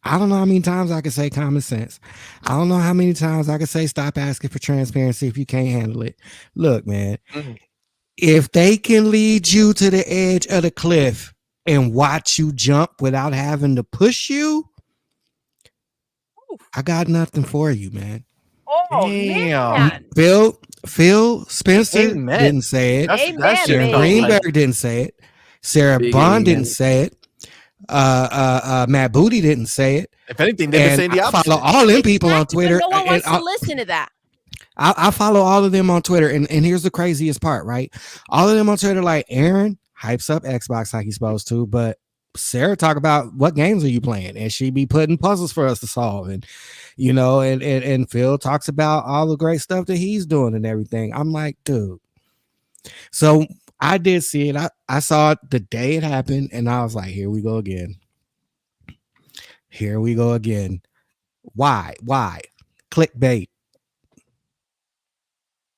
I don't know how many times I can say common sense. I don't know how many times I can say stop asking for transparency if you can't handle it. Look, man, if they can lead you to the edge of the cliff and watch you jump without having to push you, I got nothing for you, man. Oh man. Phil Spencer Amen. didn't say it. Amen, Sharon baby. Greenberg didn't say it. Sarah Big Bond amen. didn't say it. Matt Booty didn't say it. If anything, they've been saying the I opposite. follow all them people on Exactly, Twitter. but no one and wants to listen to that. I follow all of them on Twitter, and here's the craziest part, right? All of them on Twitter, like Aaron hypes up Xbox like he's supposed to, but Sarah talk about what games are you playing, and she be putting puzzles for us to solve, and you know, and Phil talks about all the great stuff that he's doing and everything. I'm like, dude. So I did see it. I saw it the day it happened, and I was like, here we go again. Here we go again. Why? Clickbait.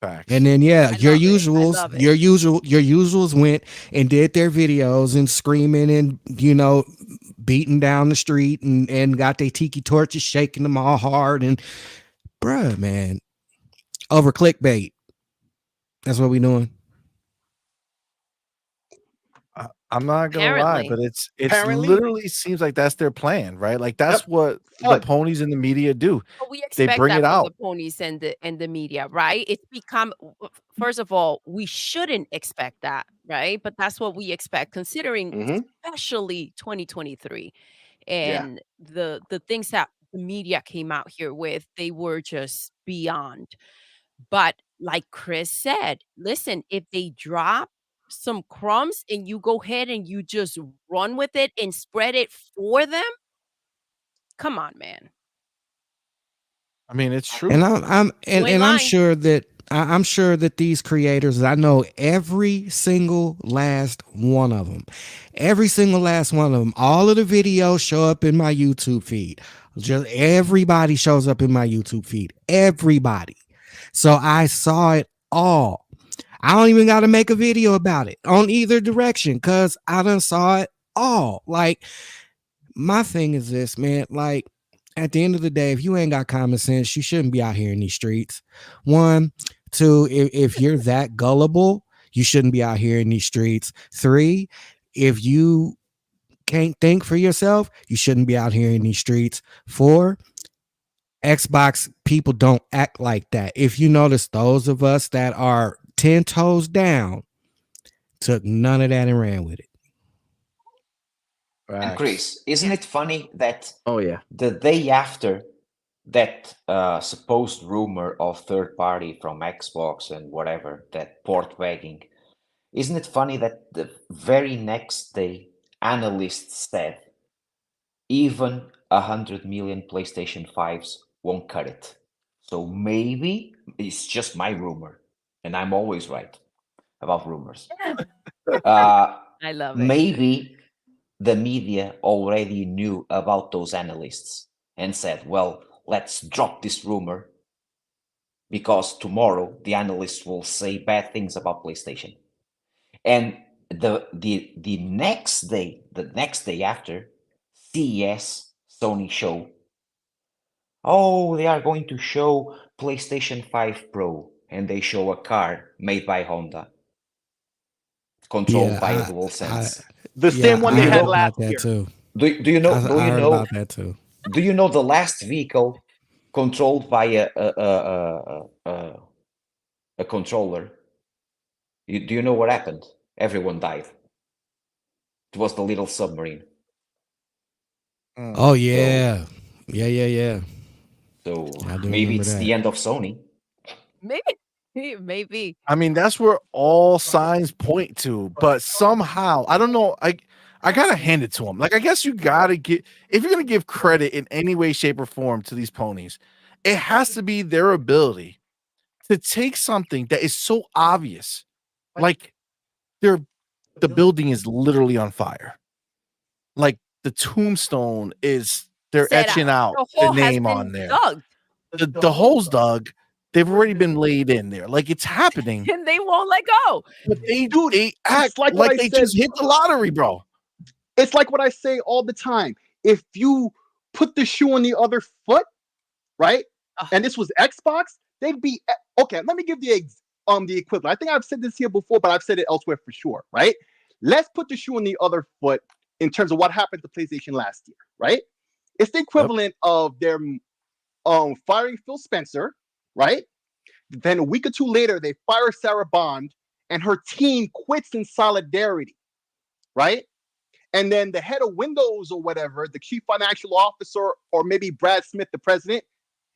Facts. And then your love it. usuals went and did their videos and screaming and beating down the street and got their tiki torches shaking them all hard and bruh, man, over clickbait. That's what we doing. I'm not gonna lie, but it's Apparently. literally seems like that's their plan, right? Like that's what the ponies in the media do. But we They expect bring that it from out. the ponies and the media, right? It's become first of all, we shouldn't expect that, right? But that's what we expect, considering especially 2023 and the things that the media came out here with, they were just beyond. But like Chris said, listen, if they drop some crumbs and you go ahead and you just run with it and spread it for them, come on, man. I mean, it's true. And I'm sure that these creators, I know every single last one of them. Every single last one of them. All of the videos show up in my YouTube feed. Just everybody shows up in my YouTube feed. Everybody. So I saw it all. I don't even got to make a video about it on either direction because I done saw it all. Like, my thing is this, man. Like, at the end of the day, if you ain't got common sense, you shouldn't be out here in these streets. 1, 2, if you're that gullible, you shouldn't be out here in these streets. 3, if you can't think for yourself, you shouldn't be out here in these streets. 4, Xbox people don't act like that. If you notice, those of us that are 10 toes down took none of that and ran with it. And Chris, isn't it funny that yeah, the day after that supposed rumor of third party from Xbox and whatever, that port wagging, isn't it funny that the very next day analysts said even 100 million PlayStation 5s won't cut it. So maybe it's just my rumor, and I'm always right about rumors. I love it. Maybe the media already knew about those analysts and said, well, let's drop this rumor because tomorrow the analysts will say bad things about PlayStation. And the next day after, CES, Sony show, oh, they are going to show PlayStation 5 Pro, and they show a car made by Honda, controlled by a DualSense. The same one they had last year. Too. Do you know? I heard about that too. Do you know the last vehicle controlled by a controller? Do you know what happened? Everyone died. It was the little submarine. Oh yeah, yeah. So maybe it's the end of Sony. Maybe. I mean, that's where all signs point to, but somehow I don't know. I gotta hand it to them. Like, I guess you gotta get, if you're gonna give credit in any way, shape, or form to these ponies, it has to be their ability to take something that is so obvious, like the building is literally on fire. like the tombstone is they're Said, etching out the the hole has name been on there. dug, The hole's dug. They've already been laid in there. Like it's happening. and they won't let go. But Dude, they act it's like what I they said. just hit the lottery, bro. It's like what I say all the time. If you put the shoe on the other foot, right? And this was Xbox, they'd be okay. Let me give the equivalent. I think I've said this here before, but I've said it elsewhere for sure, right? Let's put the shoe on the other foot in terms of what happened to PlayStation last year, right? It's the equivalent of them firing Phil Spencer, right? Then a week or two later, they fire Sarah Bond, and her team quits in solidarity, right? And then the head of Windows or whatever, the chief financial officer, or maybe Brad Smith, the president,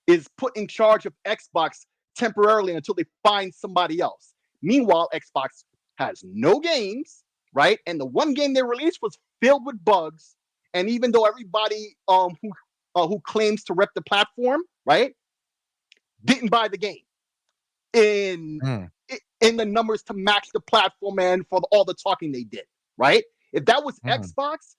is put in charge of Xbox temporarily until they find somebody else. Meanwhile, Xbox has no games, right? And the one game they released was filled with bugs. And even though everybody who claims to rep the platform, right, didn't buy the game in the numbers to match the platform and for all the talking they did, right? If that was Xbox,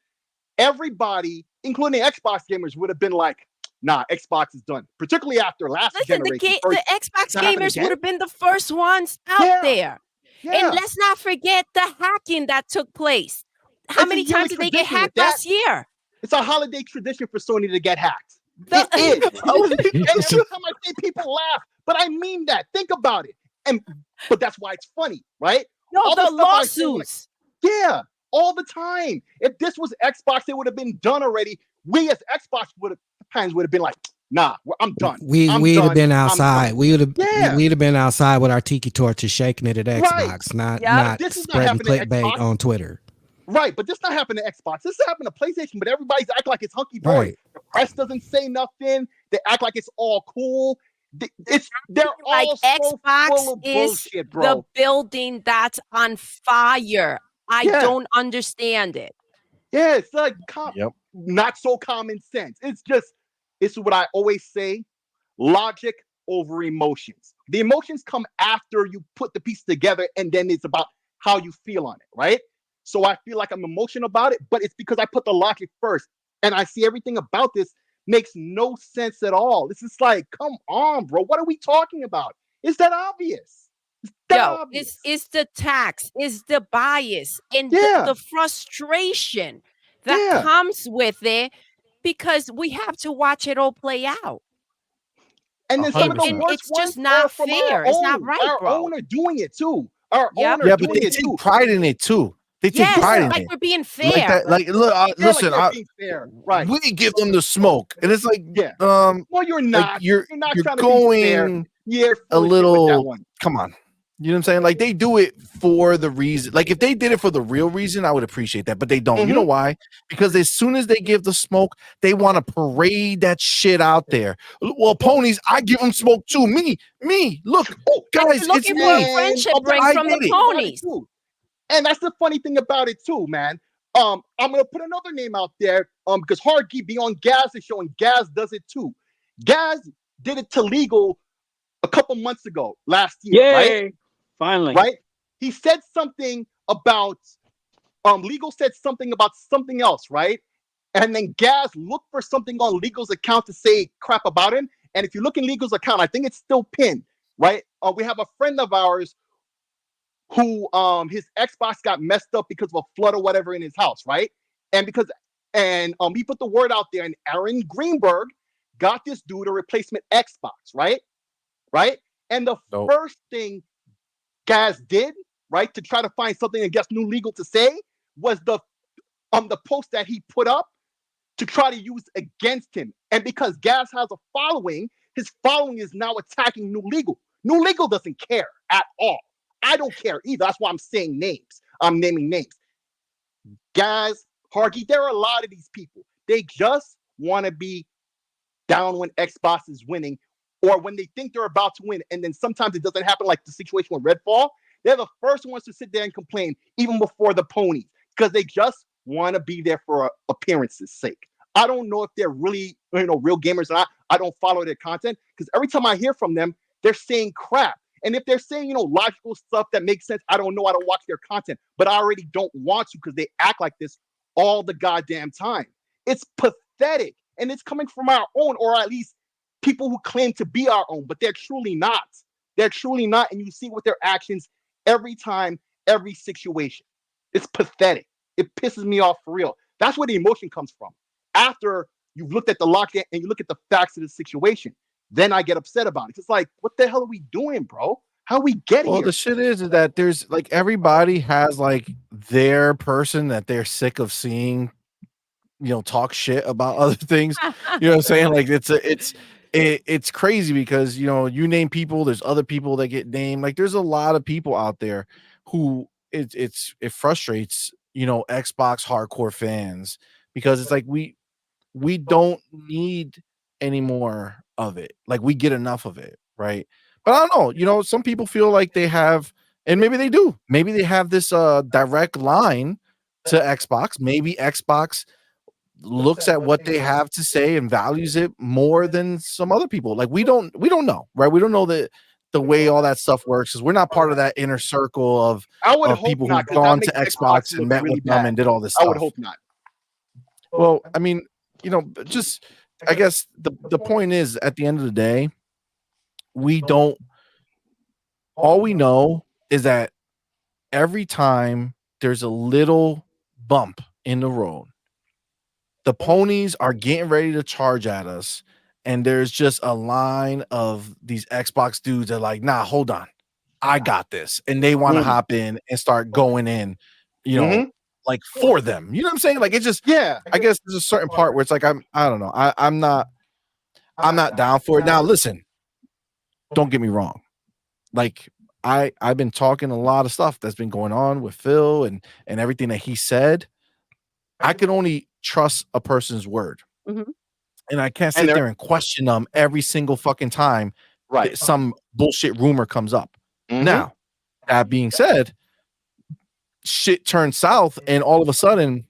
everybody, including Xbox gamers, would have been like, nah, Xbox is done. Particularly after last generation. The Xbox gamers would have been the first ones out there. Yeah. And let's not forget the hacking that took place. How many times did they get hacked last year? It's a holiday tradition for Sony to get hacked. It is. And every time I say people laugh, but I mean that. Think about it. But that's why it's funny, right? No, all the lawsuits. Yeah, all the time. If this was Xbox, it would have been done already. We as Xbox fans would have been like, nah, I'm done. We'd have been outside. We'd have been outside with our tiki torches shaking it at Xbox, not spreading clickbait on Twitter. Right, but this not happening to Xbox. This happened to PlayStation, but everybody's act like it's hunky dory. Right. The press doesn't say nothing. They act like it's all cool. They're like all so Xbox full of is bullshit, bro. the building that's on fire. I don't understand it. Yeah, it's like not so common sense. It's what I always say: logic over emotions. The emotions come after you put the piece together, and then it's about how you feel on it, right? So I feel like I'm emotional about it, but it's because I put the logic first, and I see everything about this makes no sense at all. This is like, come on, bro. What are we talking about? Is that obvious? It's the tax, it's the bias, and the frustration that comes with it because we have to watch it all play out. And then some of the worst it's just not fair. It's not right, our bro. Our owner doing it too. Our owner but doing they it take too. pride in it too. They take pride in it. We're being fair. Like look, listen, like being fair. Right. We give them the smoke, and it's like, well, you're not. Like you're trying going to be fair. You're a little. Come on, you know what I'm saying? Like they do it for the reason. Like if they did it for the real reason, I would appreciate that, but they don't. You know why? Because as soon as they give the smoke, they want to parade that shit out there. Well, Ponies, I give them smoke too. Me. Look, guys, it's looking for a friendship break from the Ponies. And that's the funny thing about it too, man. I'm gonna put another name out there. Because Hardgeek be on Gaz's show, and Gaz does it too. Gaz did it to Legal a couple months ago, last year. Yay! Right? Finally. Right? He said something about Legal said something about something else, right? And then Gaz looked for something on Legal's account to say crap about him. And if you look in Legal's account, I think it's still pinned, right? We have a friend of ours who his Xbox got messed up because of a flood or whatever in his house, right? And he put the word out there, and Aaron Greenberg got this dude a replacement Xbox, right? And the first thing Gaz did, right, to try to find something against New Legal to say was the post that he put up to try to use against him. And because Gaz has a following, his following is now attacking New Legal. New Legal doesn't care at all. I don't care either. That's why I'm saying names. I'm naming names. Guys, Hargy, there are a lot of these people. They just want to be down when Xbox is winning, or when they think they're about to win. And then sometimes it doesn't happen, like the situation with Redfall. They're the first ones to sit there and complain, even before the Ponies, because they just want to be there for appearance's sake. I don't know if they're really, real gamers or not. I don't follow their content, because every time I hear from them, they're saying crap. And if they're saying, logical stuff that makes sense, I don't know. I don't watch their content, but I already don't want to, because they act like this all the goddamn time. It's pathetic. And it's coming from our own, or at least people who claim to be our own, but they're truly not. They're truly not. And you see with their actions every time, every situation. It's pathetic. It pisses me off for real. That's where the emotion comes from. After you've looked at the lockdown and you look at the facts of the situation, then I get upset about it. It's like, what the hell are we doing, bro? How we get Well, here? the shit is that there's like everybody has like their person that they're sick of seeing, talk shit about other things. You know what I'm saying? Like it's crazy because you name people, there's other people that get named. Like there's a lot of people out there who it frustrates, Xbox hardcore fans because it's like we don't need any more of it. Like we get enough of it, right? But I don't know, some people feel like they have, and maybe they do. Maybe they have this direct line to Xbox. Maybe Xbox looks at what they have to say and values it more than some other people. Like we don't know, right? We don't know the way all that stuff works because we're not part of that inner circle of people who've gone to Xbox and met with them and did all this stuff. I would hope not. Well, I mean, just I guess the point is at the end of the day, all we know is that every time there's a little bump in the road, the ponies are getting ready to charge at us, and there's just a line of these Xbox dudes that are like, nah, hold on, I got this, and they want to hop in and start going in, like for them. You know what I'm saying? Like it's just, I guess there's a certain part where it's like I don't know, I'm not down for it. Now listen, don't get me wrong, like I've been talking a lot of stuff that's been going on with Phil and everything that he said. I can only trust a person's word. And I can't sit there and question them every single fucking time some bullshit rumor comes up. Now, that being said, shit turns south and all of a sudden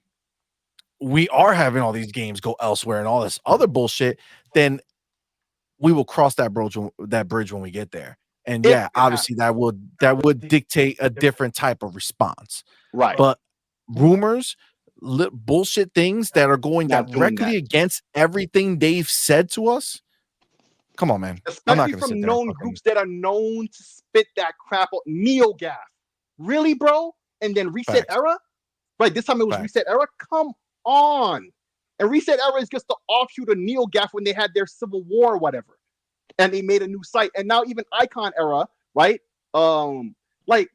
we are having all these games go elsewhere and all this other bullshit, then we will cross that bridge when we get there. And obviously that would dictate a different type of response. Right. But rumors, bullshit things that are going directly against everything they've said to us. Come on, man. Especially from known groups that are known to spit that crap out. NeoGaf. Really, bro? And then Reset Era? Right, this time it was Reset Era? Come on. And Reset Era is just the offshoot of NeoGaf when they had their Civil War or whatever. And they made a new site. And now even Icon Era, right? Like,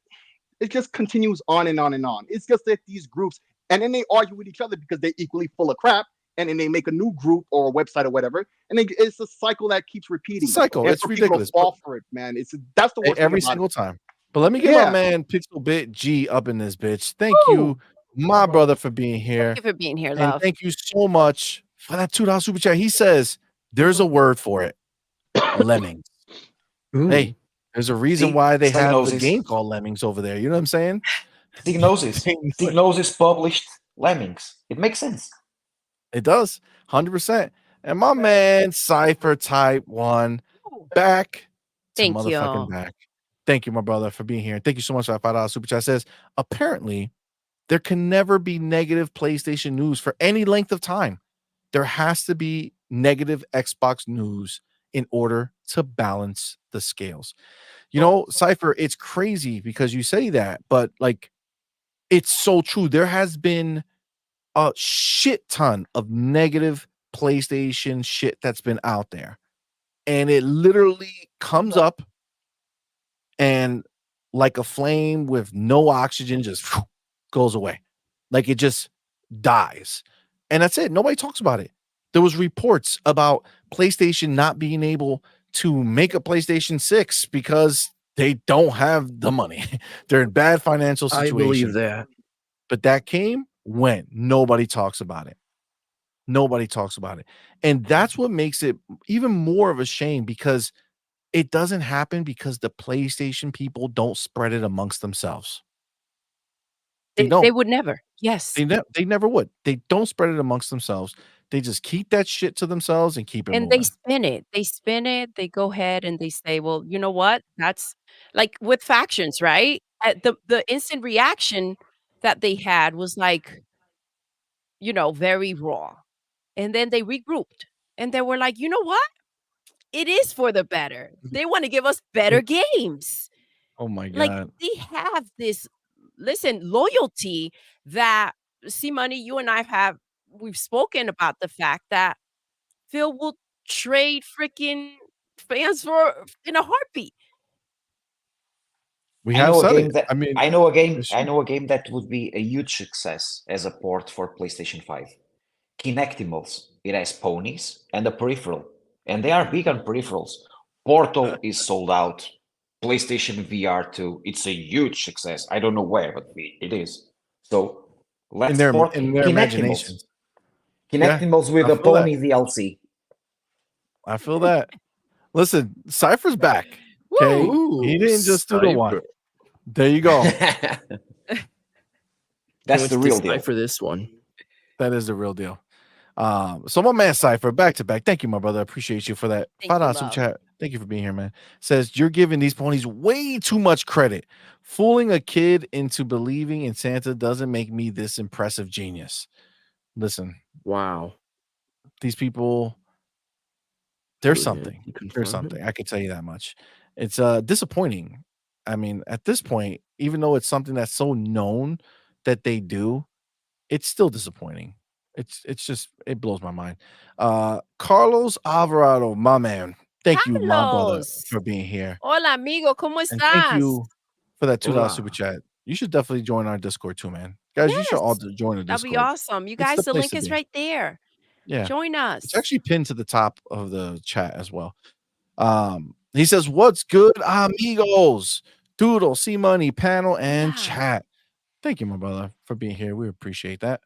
it just continues on and on and on. It's just that these groups, and then they argue with each other because they're equally full of crap. And then they make a new group or a website or whatever, and it's a cycle that keeps repeating. It's ridiculous. Fall for it, man. That's the worst every single time. But let me get my man Pixel Bit G up in this bitch. Thank you, my brother, for being here. Thank you for being here, and love. Thank you so much for that $2 super chat. He says there's a word for it: lemmings. Hey, there's a reason why they have the game called Lemmings over there. You know what I'm saying? Diagnosis published Lemmings. It makes sense. It does, 100%. And my man Cypher Type 1 back. Thank you. Back. Thank you, my brother, for being here. Thank you so much for that $5 super chat. Says apparently there can never be negative PlayStation news for any length of time. There has to be negative Xbox news in order to balance the scales. Cypher, it's crazy because you say that, but like it's so true. There has been a shit ton of negative PlayStation shit that's been out there, and it literally comes up and like a flame with no oxygen just goes away, like it just dies, and that's it. Nobody talks about it. There was reports about PlayStation not being able to make a PlayStation 6 because they don't have the money. They're in bad financial situation. I believe that. But that came when nobody talks about it. Nobody talks about it. And that's what makes it even more of a shame, because it doesn't happen because the PlayStation people don't spread it amongst themselves. They would never. Yes. They never would. They don't spread it amongst themselves. They just keep that shit to themselves and keep it And moving. they spin it. They spin it. They go ahead and they say, well, you know what? That's like with factions, right? The instant reaction that they had was like, very raw. And then they regrouped and they were like, you know what? It is for the better. They want to give us better games. Oh my Like god. they have this loyalty that CMoney, you and we've spoken about the fact that Phil will trade freaking fans in a heartbeat. We have said it. That, I mean, I know a game that would be a huge success as a port for PlayStation 5. Kinectimals. It has Ponies and a peripheral, and they are big on peripherals. Portal is sold out. PlayStation VR 2, it's a huge success. I don't know where, but it is. So let's port in their imagination. Kinectimals with a Pony DLC. I feel that. Listen, Cypher's back. Okay, he didn't just do the one. There you go. That's the real deal for this one. That is the real deal. So my man Cypher, back to back. Thank you, my brother. I appreciate you for that. $5 super chat. Thank you for being here, man. Says you're giving these ponies way too much credit. Fooling a kid into believing in Santa doesn't make me this impressive genius. Listen. Wow. These people, there's something. There's something. I can tell you that much. It's disappointing. I mean, at this point, even though it's something that's so known that they do, it's still disappointing. It's just, it blows my mind. Carlos Alvarado, my man. Thank you, my brother, for being here. Hola, amigo. ¿Cómo estás? And thank you for that $2 super chat. You should definitely join our Discord too, man. Guys, you should all join the Discord. That'd be awesome. You guys, the link is right there. Yeah. Join us. It's actually pinned to the top of the chat as well. He says, what's good, amigos? Doodle, CMoney, panel, and chat. Thank you, my brother, for being here. We appreciate that.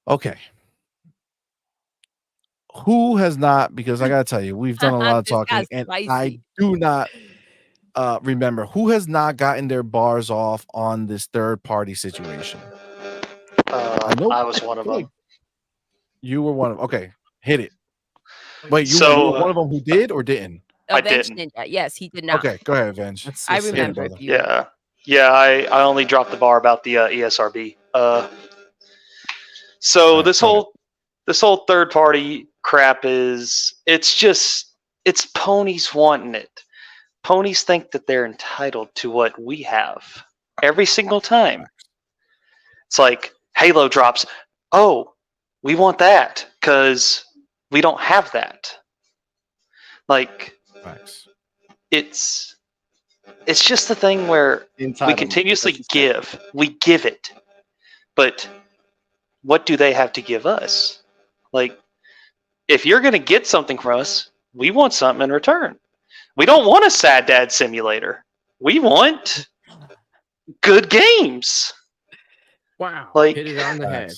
Okay. Who has not, because I got to tell you, we've done a lot of talking, and I do not remember who has not gotten their bars off on this third-party situation. I was one of them. You were one of them. Okay, hit it. Wait, you were one of them who did or didn't? I didn't. Ninja. Yes, he did not. Okay, go ahead, Venge. I remember. Yeah. I only dropped the bar about the ESRB. So this whole third party crap it's ponies wanting it. Ponies think that they're entitled to what we have every single time. It's like Halo drops. Oh, we want that because we don't have that. Like, it's just the thing where we continuously give. We give it. But what do they have to give us? Like, if you're going to get something from us, we want something in return. We don't want a sad dad simulator. We want good games. Wow. Like, hit it on the head.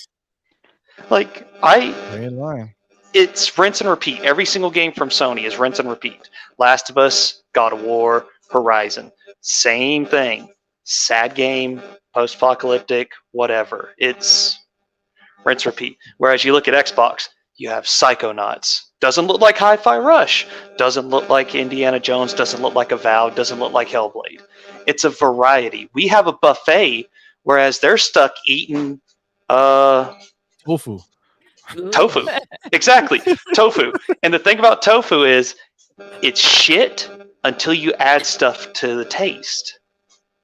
Like, it's rinse and repeat. Every single game from Sony is rinse and repeat. Last of Us, God of War, Horizon. Same thing. Sad game, post-apocalyptic, whatever. It's rinse, repeat. Whereas you look at Xbox, you have Psychonauts. Doesn't look like Hi-Fi Rush. Doesn't look like Indiana Jones. Doesn't look like Avowed. Doesn't look like Hellblade. It's a variety. We have a buffet, whereas they're stuck eating tofu. Tofu. Exactly. Tofu. And the thing about tofu is it's shit until you add stuff to the taste.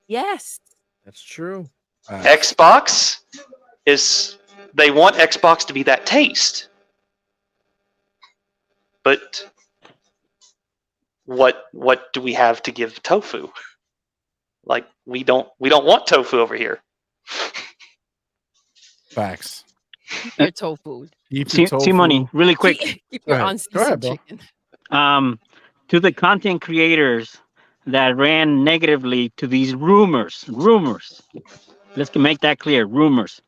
Yes. That's true. Xbox they want Xbox to be that taste. But what do we have to give tofu? Like, we don't want tofu over here. Facts. Keep your tofu. CMoney, really quick. Keep your unseasoned chicken. To the content creators that ran negatively to these rumors. Let's make that clear. Rumors.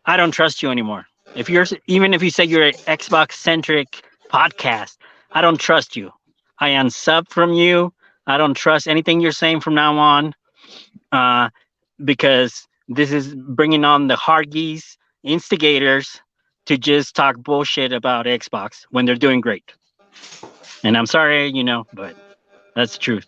I don't trust you anymore. Even if you say you're an Xbox centric podcast, I don't trust you. I unsub from you. I don't trust anything you're saying from now on, because this is bringing on the Hargies, instigators, to just talk bullshit about Xbox when they're doing great. And I'm sorry, but that's the truth.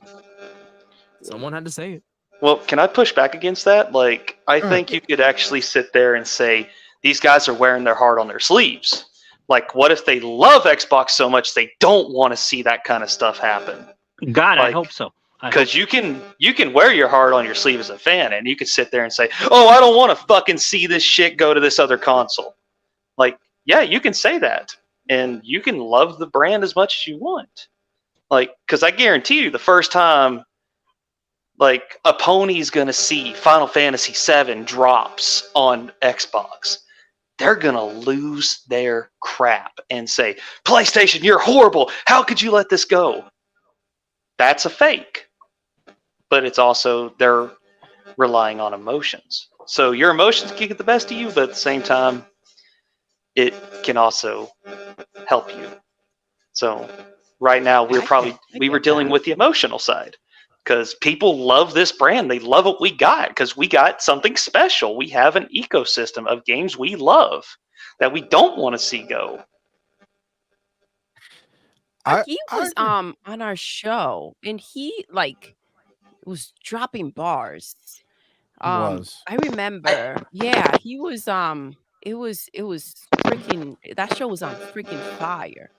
Someone had to say it. Well, can I push back against that? Like, I think you could actually sit there and say these guys are wearing their heart on their sleeves. Like, what if they love Xbox so much they don't want to see that kind of stuff happen? God, Like, I hope so. Because you can wear your heart on your sleeve as a fan, and you can sit there and say, "Oh, I don't want to fucking see this shit go to this other console." Like, yeah, you can say that, and you can love the brand as much as you want. Like, because I guarantee you, the first time, like, a Pony's gonna see Final Fantasy VII drops on Xbox, they're gonna lose their crap and say, "PlayStation, you're horrible. How could you let this go?" That's a fake. But it's also they're relying on emotions. So your emotions can get the best of you, but at the same time, it can also help you. So right now we were dealing with the emotional side because people love this brand. They love what we got because we got something special. We have an ecosystem of games we love that we don't want to see go. He was on our show and he like was dropping bars. I remember. Yeah, he was it was freaking that show was on freaking fire.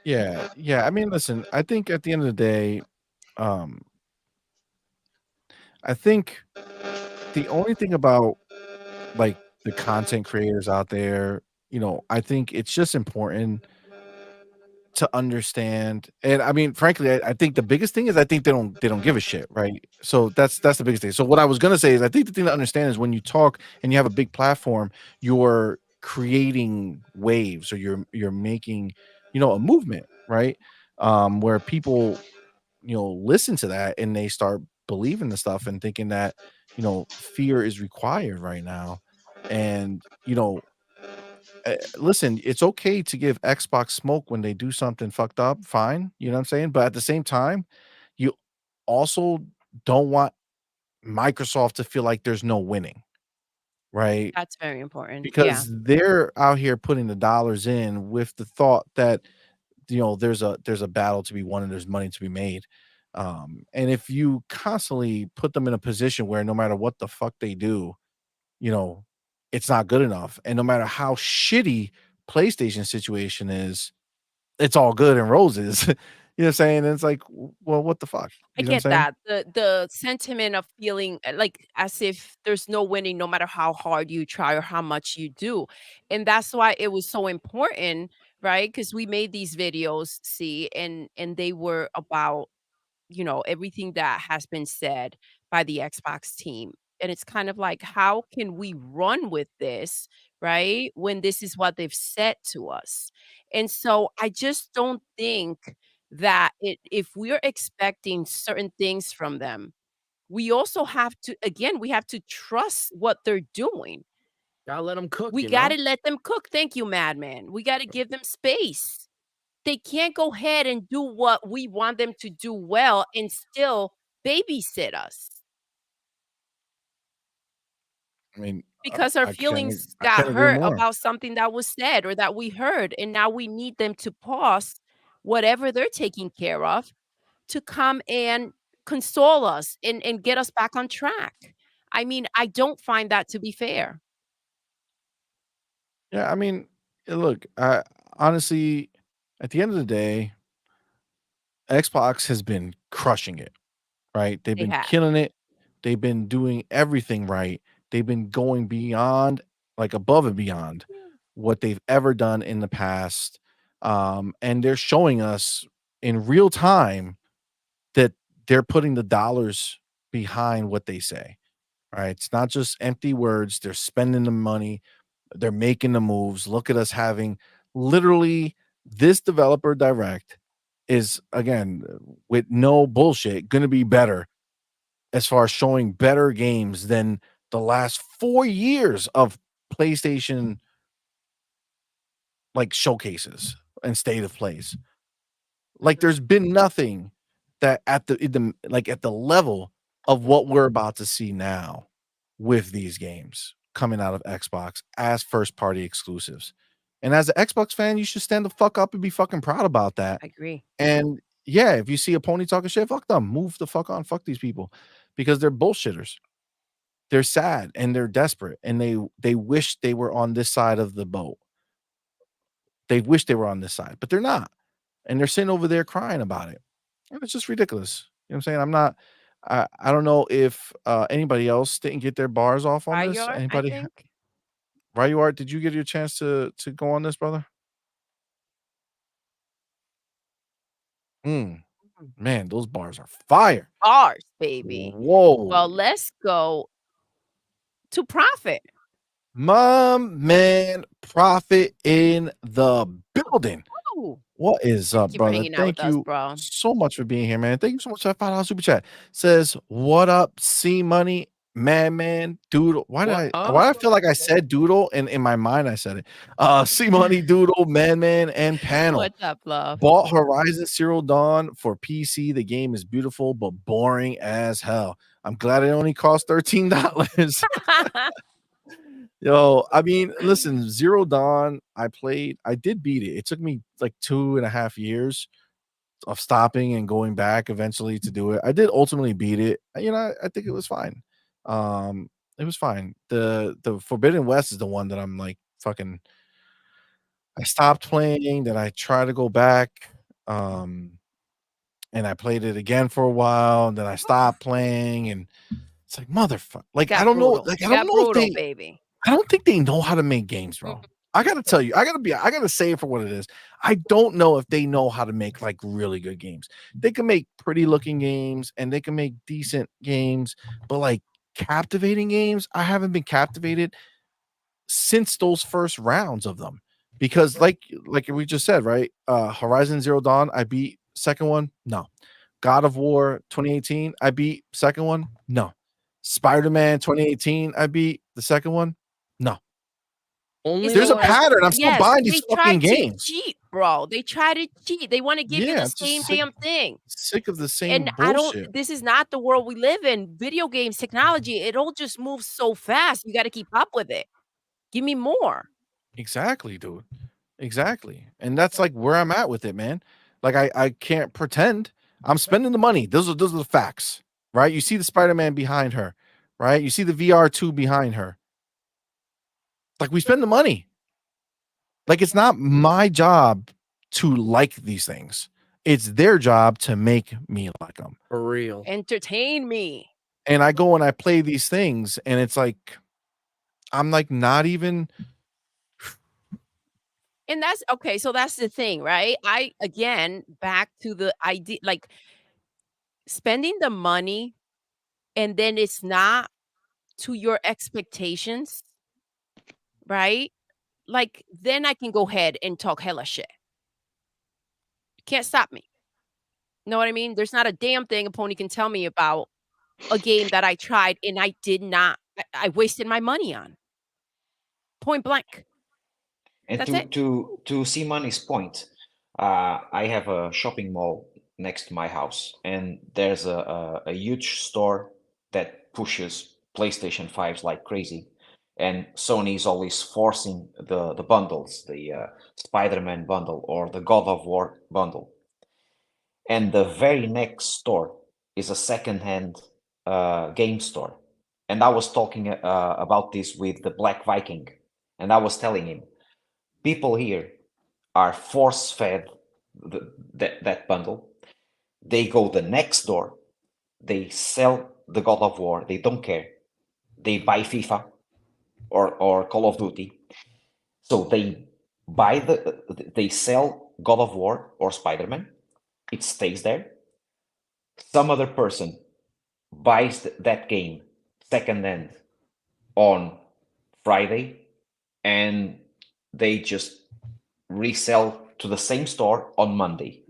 Yeah. I mean, listen, I think at the end of the day, I think the only thing about like the content creators out there, I think it's just important to understand. And I mean, frankly, I think the biggest thing is I think they don't give a shit, right? So that's the biggest thing. So what I was gonna say is I think the thing to understand is when you talk and you have a big platform, you're creating waves or you're making, a movement, right? Where people, listen to that and they start believing the stuff and thinking that, fear is required right now. And, listen, it's okay to give Xbox smoke when they do something fucked up, fine, you know what I'm saying? But at the same time, you also don't want Microsoft to feel like there's no winning, right? That's very important. Yeah. Because they're out here putting the dollars in with the thought that there's a battle to be won and there's money to be made. And if you constantly put them in a position where no matter what the fuck they do, it's not good enough. And no matter how shitty PlayStation situation is, it's all good and roses. You know what I'm saying? And it's like, well, what the fuck? I You know what I'm get saying? that. The sentiment of feeling like as if there's no winning no matter how hard you try or how much you do. And that's why it was so important, right? Because we made these videos, see, and they were about everything that has been said by the Xbox team. And it's kind of like, how can we run with this, right? When this is what they've said to us. And so I just don't think that if we're expecting certain things from them, we also have to, again, we have to trust what they're doing. Gotta let them cook. We gotta let them cook. Thank you, Madman. We gotta give them space. They can't go ahead and do what we want them to do well and still babysit us. I mean, because our feelings got hurt about something that was said or that we heard, and now we need them to pause whatever they're taking care of to come and console us and get us back on track. I mean, I don't find that to be fair. Yeah, I mean, look, honestly, at the end of the day, Xbox has been crushing it, right? They've They been have. killing it. They've been doing everything right. They've been going beyond, like above and beyond what they've ever done in the past. And they're showing us in real time that they're putting the dollars behind what they say. Right? It's not just empty words. They're spending the money. They're making the moves. Look at us having literally this developer direct is again with no bullshit going to be better as far as showing better games than the last 4 years of PlayStation like showcases and state of plays. Like there's been nothing that at the level of what we're about to see now with these games coming out of Xbox as first party exclusives. And as an Xbox fan, you should stand the fuck up and be fucking proud about that. I agree. And yeah, if you see a pony talking shit, fuck them. Move the fuck on. Fuck these people because they're bullshitters. they're sad and they're desperate and they wish they were on this side of the boat. They wish they were on this side, but they're not. And they're sitting over there crying about it. And it's just ridiculous. You know what I'm saying? I'm not I don't know if anybody else didn't get their bars off on this. Ryard, I Anybody? think. Ryard, did you get your chance to go on this, brother? Man, those bars are fire. Bars, baby. Whoa. Well, let's go to Prophet. Man, Prophet in the building. Ooh. What is up, you for brother? hanging out Thank with us, you bro. so much for being here, man. Thank you so much for that $5 super chat. Says, what up, CMoney, Madman, Doodle. Why did I feel like I said Doodle and in my mind I said it. CMoney, Doodle, Madman, and Panel. What's up, love? Bought Horizon Zero Dawn for PC. The game is beautiful but boring as hell. I'm glad it only cost $13. Yo, I mean, listen, Zero Dawn, I did beat it. It took me like 2.5 years of stopping and going back eventually to do it. I did ultimately beat it. You know, I think it was fine. It was fine. The Forbidden West is the one that I'm like fucking I stopped playing, then I tried to go back. And I played it again for a while, and then I stopped playing, and it's like motherfucker. Like I don't know, like I don't know if they baby. I don't think they know how to make games, bro. I gotta tell you, I gotta say it for what it is. I don't know if they know how to make like really good games. They can make pretty looking games and they can make decent games, but like captivating games, I haven't been captivated since those first rounds of them. Because like we just said, right? Horizon Zero Dawn, I beat second one, no. God of War 2018, I beat second one, no. Spider-Man 2018, I beat the second one. No. There's a pattern. I'm still buying these fucking games. Cheat, bro. They try to cheat. They want to give you the same damn thing. Sick of the same and bullshit. This is not the world we live in. Video games, technology, it all just moves so fast. You got to keep up with it. Give me more. Exactly, dude. Exactly. And that's like where I'm at with it, man. Like I can't pretend. I'm spending the money. Those are the facts, right? You see the Spider-Man behind her, right? You see the VR2 behind her. Like we spend the money. Like it's not my job to like these things. It's their job to make me like them. For real. Entertain me. And I go and I play these things and it's like I'm like not even. And that's okay. So that's the thing, right? Again, back to the idea, like spending the money and then it's not to your expectations, right? Like, then I can go ahead and talk hella shit. You can't stop me. Know what I mean? There's not a damn thing a pony can tell me about a game that I tried and I did not, I wasted my money on. Point blank. And That's to CMoney's point, I have a shopping mall next to my house, and there's a huge store that pushes PlayStation 5s like crazy. And Sony is always forcing the bundles, the Spider-Man bundle or the God of War bundle. And the very next store is a second-hand game store. And I was talking about this with the Black Viking, and I was telling him, people here are force-fed that bundle. They go the next door, they sell the God of War, they don't care. They buy FIFA or Call of Duty. So they they sell God of War or Spider-Man. It stays there. Some other person buys that game second-hand on Friday, and they just resell to the same store on Monday.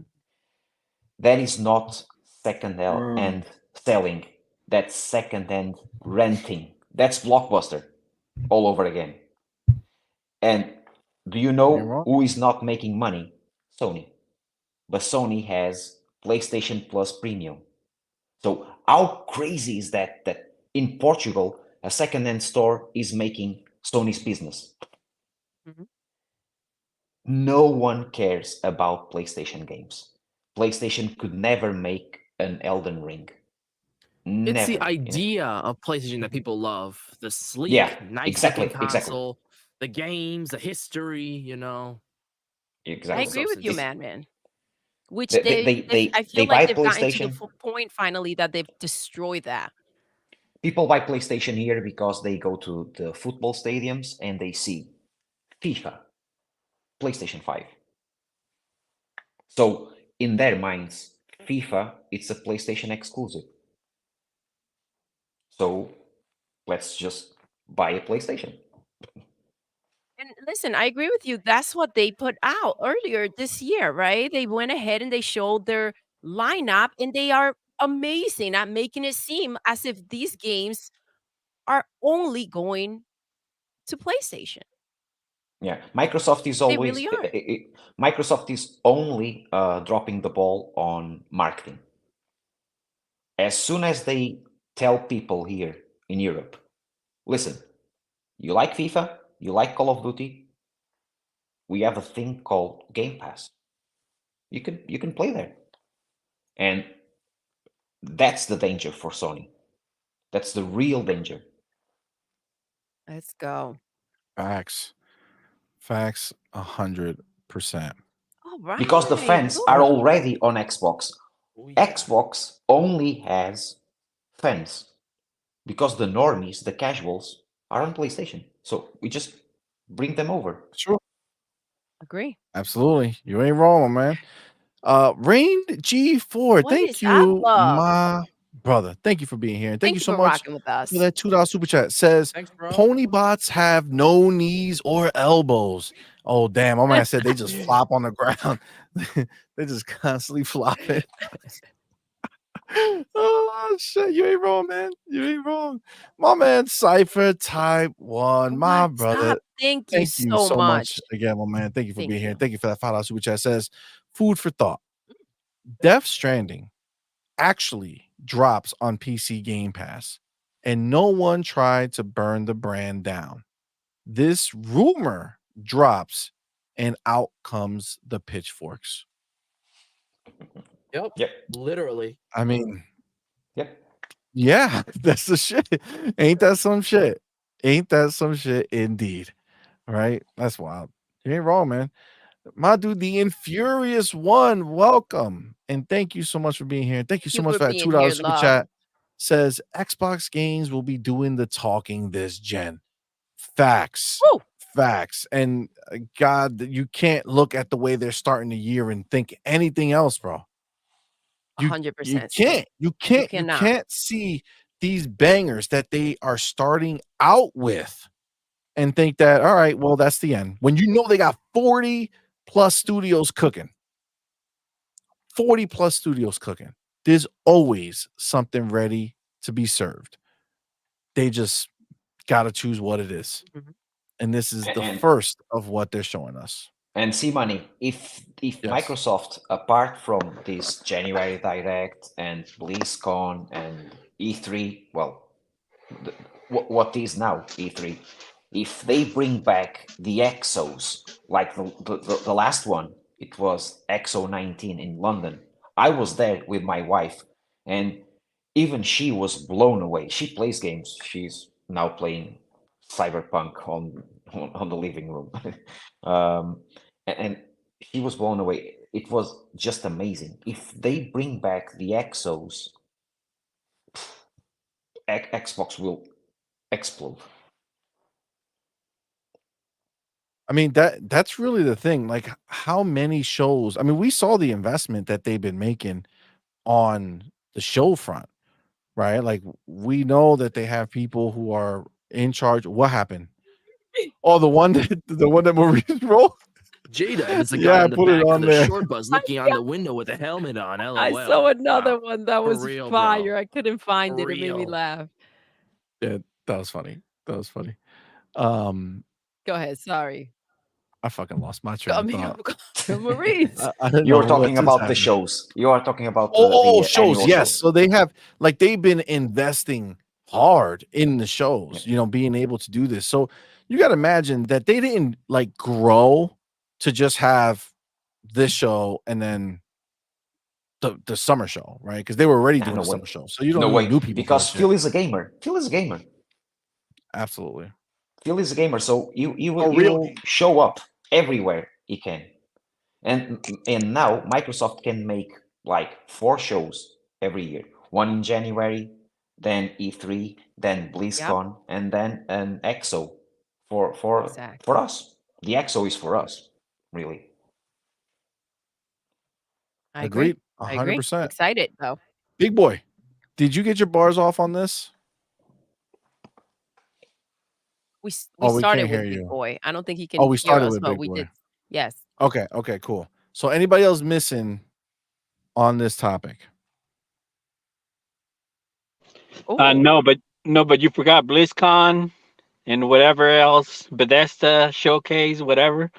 That is not second-hand selling. That's second-hand renting. That's Blockbuster all over again. And do you know who is not making money? Sony. But Sony has PlayStation Plus Premium. So how crazy is that in Portugal, a second-hand store is making Sony's business? Mm-hmm. No one cares about PlayStation games. PlayStation could never make an Elden Ring. It's the Never. idea of PlayStation that people love. The sleek, nice looking console, the games, the history, you know. Exactly. I agree with you, Madman. Which They I feel buy like they've gotten to the PlayStation. point finally that they've destroyed that. People buy PlayStation here because they go to the football stadiums and they see FIFA, PlayStation 5. So in their minds, FIFA, it's a PlayStation exclusive. So let's just buy a PlayStation. And listen, I agree with you. That's what they put out earlier this year, right? They went ahead and they showed their lineup, and they are amazing at making it seem as if these games are only going to PlayStation. Yeah, Microsoft is They always really are. Microsoft is only dropping the ball on marketing. As soon as they tell people here in Europe, listen, you like FIFA, you like Call of Duty, we have a thing called Game Pass. You can play there, and that's the danger for Sony. That's the real danger. Let's go. Facts. 100%. All right. Because the fans are already on Xbox. Oh, yeah. Xbox only has fans because the normies, the casuals, are on PlayStation. So we just bring them over. Sure. Agree. Absolutely. You ain't wrong, man. Rain G4, What thank is up, you, love? my brother. Thank you for being here. And thank you so for much rocking with us. for that $2 super chat. Says Thanks, bro. pony bots have no knees or elbows. Oh, damn. My man said they just flop on the ground. They just constantly flopping. Oh shit, you ain't wrong, man. You ain't wrong. My man Cypher Type 1, my What's brother. up? Thank you so so much much. again, my man. Thank you for Thank being here. you. Thank you for that $5 super chat. Says food for thought. Death Stranding actually drops on PC Game Pass, and no one tried to burn the brand down. This rumor drops, and out comes the pitchforks. Yep. Literally. I mean, yep. Yeah, that's the shit. Ain't that some shit? Ain't that some shit indeed? Right? That's wild. You ain't wrong, man. My dude, the Infurious One, welcome. And thank you so much for being here. Thank you so much for that being $2 here, super love. chat. Says Xbox games will be doing the talking this gen. Facts. Woo! Facts. And God, you can't look at the way they're starting the year and think anything else, bro. 100%. You can't see these bangers that they are starting out with and think that, all right, well, that's the end. When you know they got 40 plus studios cooking. 40 plus studios cooking. There's always something ready to be served. They just got to choose what it is. Mm-hmm. And this is the first of what they're showing us. And CMoney, if Yes. Microsoft, apart from this January Direct and BlizzCon and E3, well, what is now E3, if they bring back the Exos, like the last one, it was Exo 19 in London. I was there with my wife, and even she was blown away. She plays games. She's now playing Cyberpunk on the living room. And she was blown away. It was just amazing. If they bring back the Exos, Xbox will explode. I mean, that's really the thing. Like, how many shows? I mean, we saw the investment that they've been making on the show front, right? Like, we know that they have people who are in charge. What happened? Oh, the one that Maurice rolled. Jada is the guy in the put back it of on the there. short bus looking on the window with a helmet on. LOL. I saw another one that For was real, fire. bro. I couldn't find For it. It made me real. laugh. Yeah, that was funny. Go ahead. Sorry. I fucking lost my train of thought. Maurice. You're talking about the shows. You are talking about the shows. Yes. So they have, like, they've been investing hard in the shows, you know, being able to do this. So you got to imagine that they didn't like grow to just have this show and then the summer show, right? Because they were already doing no the way. summer show, so you don't No need way. new people. Because Phil is a gamer. Phil is a gamer. Absolutely. Phil is a gamer, so you A will real show up everywhere he can. And now Microsoft can make like 4 shows every year. One in January, then E3, then BlizzCon, and then an EXO for us. The EXO is for us, really. I agree. Agreed. 100%. Excited though. Big boy, did you get your bars off on this? We We started can't hear with Big you. Boy. I don't think he can we hear started us, with but Big we Boy. did. Yes. Okay, cool. So anybody else missing on this topic? No, but you forgot BlizzCon and whatever else, Bethesda showcase, whatever.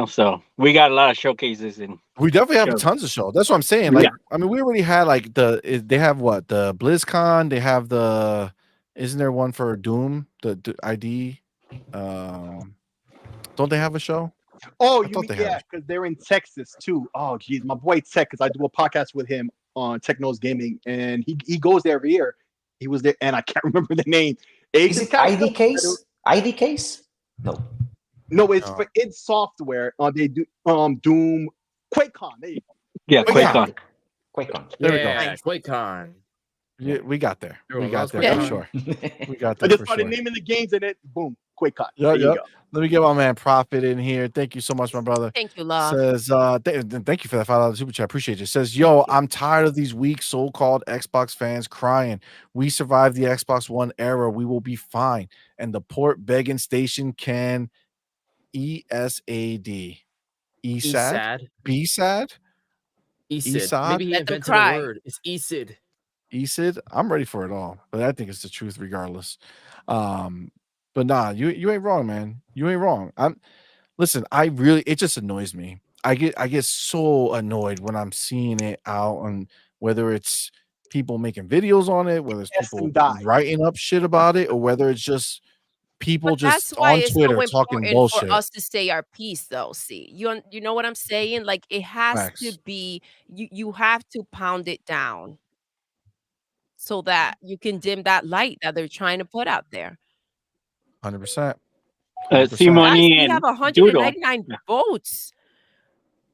So we got a lot of showcases in. We definitely have shows. tons of shows. That's what I'm saying. Like, I mean, we already had like they have what, the BlizzCon. They have isn't there one for Doom? The ID. Don't they have a show? Oh, you mean because they're in Texas too. Oh, geez, my boy Tech, because I do a podcast with him on Technos Gaming, and he goes there every year. He was there, and I can't remember the name. Is it ID Case? ID Case? No, it's for id Software. They do Doom, QuakeCon. There you go. Yeah, QuakeCon. There we go. QuakeCon. Yeah, we got there. We got there for sure. We got I there just for started sure. naming the games in it. Boom, QuakeCon. Yep. Let me get my man Profit in here. Thank you so much, my brother. Thank you, love. Says, thank you for that $5 super chat. Appreciate you. Says, yo, I'm tired of these weak so-called Xbox fans crying. We survived the Xbox One era. We will be fine. And the port begging station can ESAD. ESAD? BSAD? ESID. Maybe he invented a word. It's ESID. ESID. I'm ready for it all, but I think it's the truth regardless. But nah, you ain't wrong, man. You ain't wrong. Listen, it just annoys me. I get so annoyed when I'm seeing it out, and whether it's people making videos on it, whether it's people writing up shit about it, or whether it's just people just on Twitter talking bullshit. For us to say our piece, though. See, you know what I'm saying? Like, it has to be. You have to pound it down so that you can dim that light that they're trying to put out there. 100%. CMoney we have 199 votes.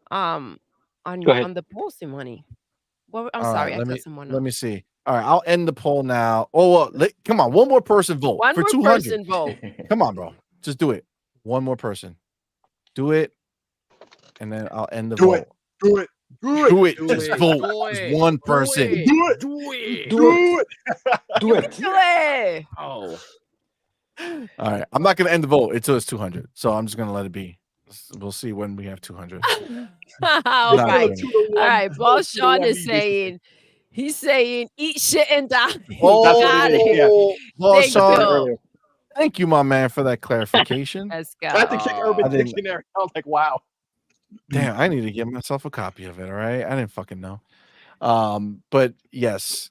On the poll, CMoney. Well, I'm sorry, I cut someone off. Let me see. All right, I'll end the poll now. Oh, well, come on, one more person vote for 200. Person vote. Come on, bro, just do it. One more person, do it, and then I'll end the vote. Do it. Just vote. Just one person. Do it. Oh. All right, I'm not gonna end the vote until it's 200. So I'm just gonna let it be. We'll see when we have 200. All right. Boss Sean is saying, he's saying, eat shit and die. Boss Sean. Thank you, my man, for that clarification. Let's go. I had to check Urban Dictionary. I was like, wow. Damn, I need to get myself a copy of it. All right, I didn't fucking know. But yes,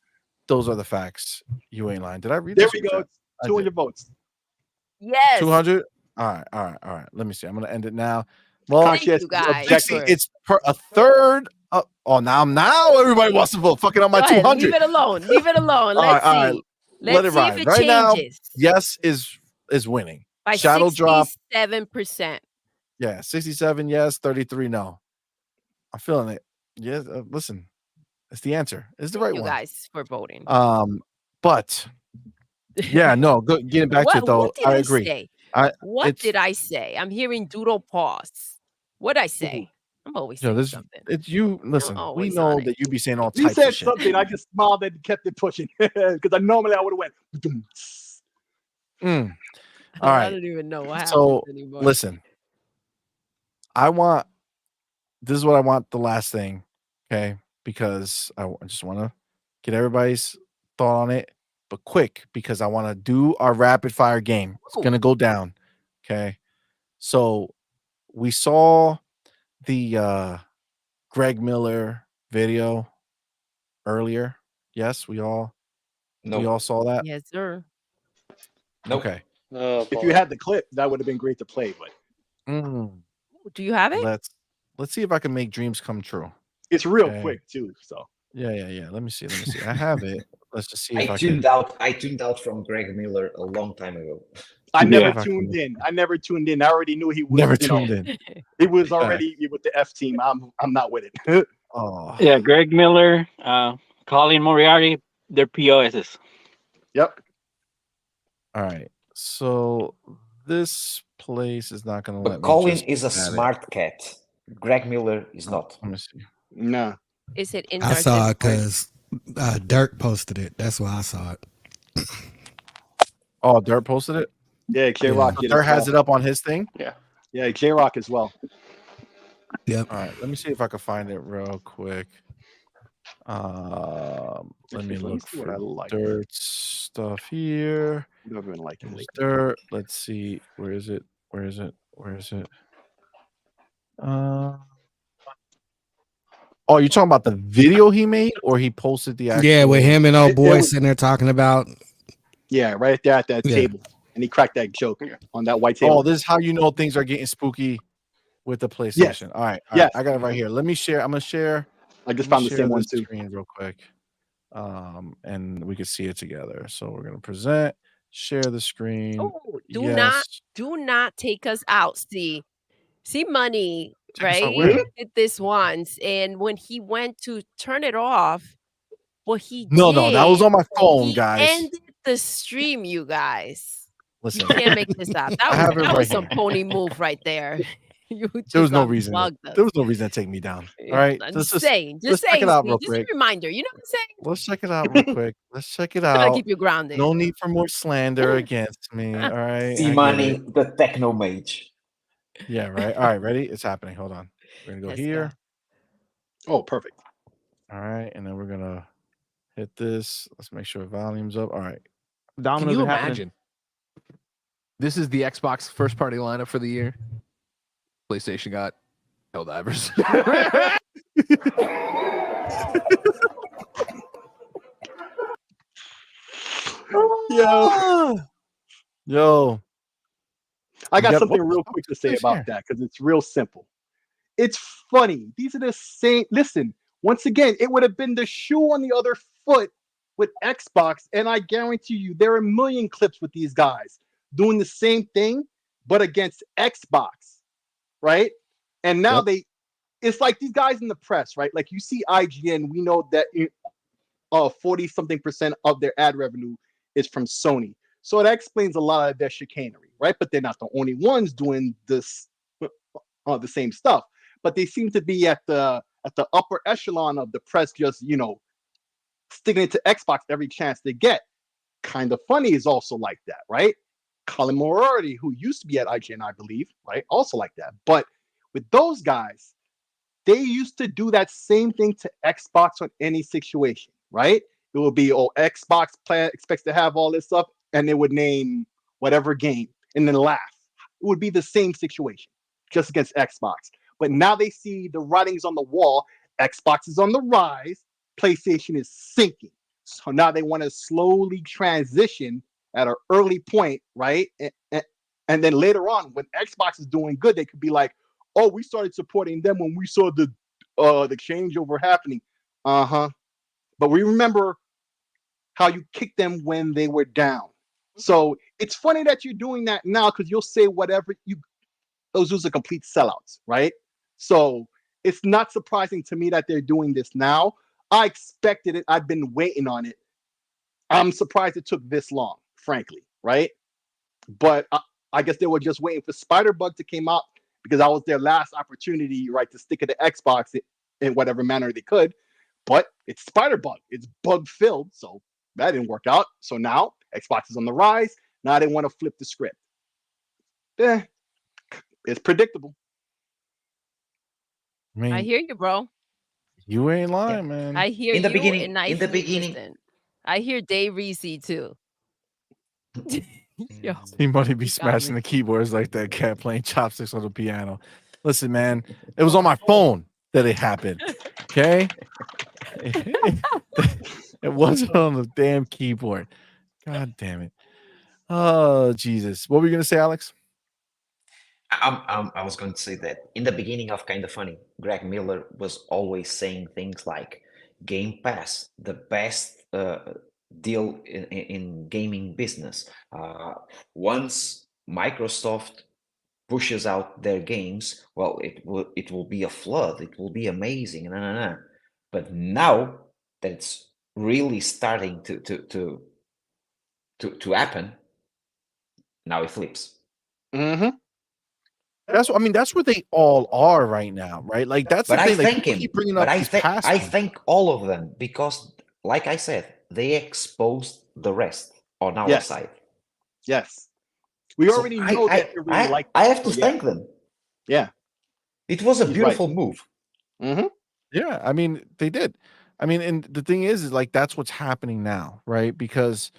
those are the facts. You ain't lying. Did I read? There we go. 200 votes. Yes. 200. All right. Let me see. I'm gonna end it now. Well, thank you guys. It's per a third. Now everybody wants to vote. Fucking on my 200. Leave it alone. Let's see. Right. Let's see if it right changes. Now, yes is winning. By Shadow drop 67%. Yeah, 67 yes, 33 no. I'm feeling it. Yes, listen, it's the answer. It's the right one. You guys for voting. But yeah, no. Getting back to it though, I agree. What did I say? I'm hearing Doodle pause. What did I say? I'm always saying something. It's you. Listen, we know that you be saying all types of shit. You said something. I just smiled and kept it pushing because normally I would have went. All right. I don't even know what so anymore. Listen, this is what I want. The last thing, okay? Because I just want to get everybody's thought on it, but quick because I want to do our rapid fire game. It's gonna go down, okay? So we saw the Greg Miller video earlier. Yes, we all saw that. Yes, sir. Okay. If you had the clip, that would have been great to play. But do you have it? Let's see if I can make dreams come true. It's real quick too. So yeah. Let me see. I have it. Let's just see if I tuned out from Greg Miller a long time ago. I never tuned in. I already knew he was never tuned in. He was already with the F team. I'm not with it. Oh yeah, Greg Miller, Colin Moriarty, they're POSs. Yep. All right. So this place is not going to let But me. Colin just is a add smart cat. Greg Miller is not. Let me see. No. Is it in I saw it because Dirk posted it. That's why I saw it. Oh, Dirt posted it. Yeah, J Rock. So Dirt has it up on his thing. Yeah, J Rock as well. Yep. All right. Let me see if I can find it real quick. Let me look see what for I like. Dirt stuff here. Never been like him. There's Dirt. Let's see. Where is it? Oh, you're talking about the video he made, or he posted the actual? Yeah, with him and old boy sitting there talking about. Yeah, right there at that table, and he cracked that joke on that white table. Oh, this is how you know things are getting spooky with the PlayStation. Yes. All right. Yes. I got it right here. Let me share. I'm gonna share. I just found the same one too. Screen real quick, and we can see it together. So we're gonna present, share the screen. Oh, do not take us out. See money, right? Did this once, and when he went to turn it off, what he did, No, that was on my phone, guys. Ended the stream, you guys. Listen, you can't make this up. That was some pony move right there. There was no reason. There was no reason to take me down. All right, I'm just saying. Let's check it out real Just quick. a reminder. You know what I'm saying? Let's check it out real quick. Let's check it Gotta out. keep you grounded. No need for more slander against me. All right. CMoney, the techno mage. Yeah, right. All right, ready? It's happening. Hold on. We're gonna go here. Oh, perfect. All right, and then we're gonna hit this. Let's make sure volume's up. All right. Can you imagine? This is the Xbox first party lineup for the year. PlayStation got Helldivers. Yo. I got something real quick to say about that because it's real simple. It's funny. These are the same. Listen, once again, it would have been the shoe on the other foot with Xbox, and I guarantee you there are a million clips with these guys doing the same thing, but against Xbox, right? And now it's like these guys in the press, right? Like you see IGN, we know that 40-something% of their ad revenue is from Sony. So that explains a lot of their chicanery, right? But they're not the only ones doing this, the same stuff. But they seem to be at the upper echelon of the press, just sticking it to Xbox every chance they get. Kind of Funny is also like that, right? Colin Moriarty, who used to be at IGN, I believe, right? Also like that. But with those guys, they used to do that same thing to Xbox on any situation, right? It would be, Xbox plan expects to have all this stuff, and they would name whatever game and then laugh. It would be the same situation, just against Xbox. But now they see the writings on the wall. Xbox is on the rise. PlayStation is sinking. So now they want to slowly transition at an early point, right? And then later on, when Xbox is doing good, they could be like, "Oh, we started supporting them when we saw the changeover happening." But we remember how you kicked them when they were down. So it's funny that you're doing that now because you'll say whatever those are complete sellouts, right? So it's not surprising to me that they're doing this now. I expected it. I've been waiting on it. I'm surprised it took this long, frankly, right? But I guess they were just waiting for Spider-Bug to come out because that was their last opportunity, right, to stick it to Xbox in whatever manner they could. But it's Spider-Bug. It's bug-filled, so that didn't work out. So now Xbox is on the rise. Now they want to flip the script. It's predictable. I mean, I hear you, bro. You ain't lying, man. I hear in the you, beginning. and I hear Dave Reese too. Yo, he might be smashing the keyboards like that cat playing chopsticks on the piano. Listen, man, it was on my phone that it happened. Okay, it wasn't on the damn keyboard. God damn it! Oh Jesus, what were you gonna say, Alex? I was going to say that in the beginning of Kind of Funny, Greg Miller was always saying things like Game Pass, the best deal in gaming business. Once Microsoft pushes out their games, well, it will be a flood. It will be amazing. Nah, nah, nah. But now that it's really starting to happen, now it flips. Mm-hmm. That's what I mean. That's where they all are right now, right? Like that's But the I thing. Like thank people him. keep bringing But up these past I ones. thank all of them because, like I said, they exposed the rest on our Yes. side. Yes. We So already know that they really like I them, have to so yeah. thank them. Yeah. It was a He's beautiful move. Mm-hmm. Yeah, I mean they did. I mean, and the thing is like that's what's happening now, right? Because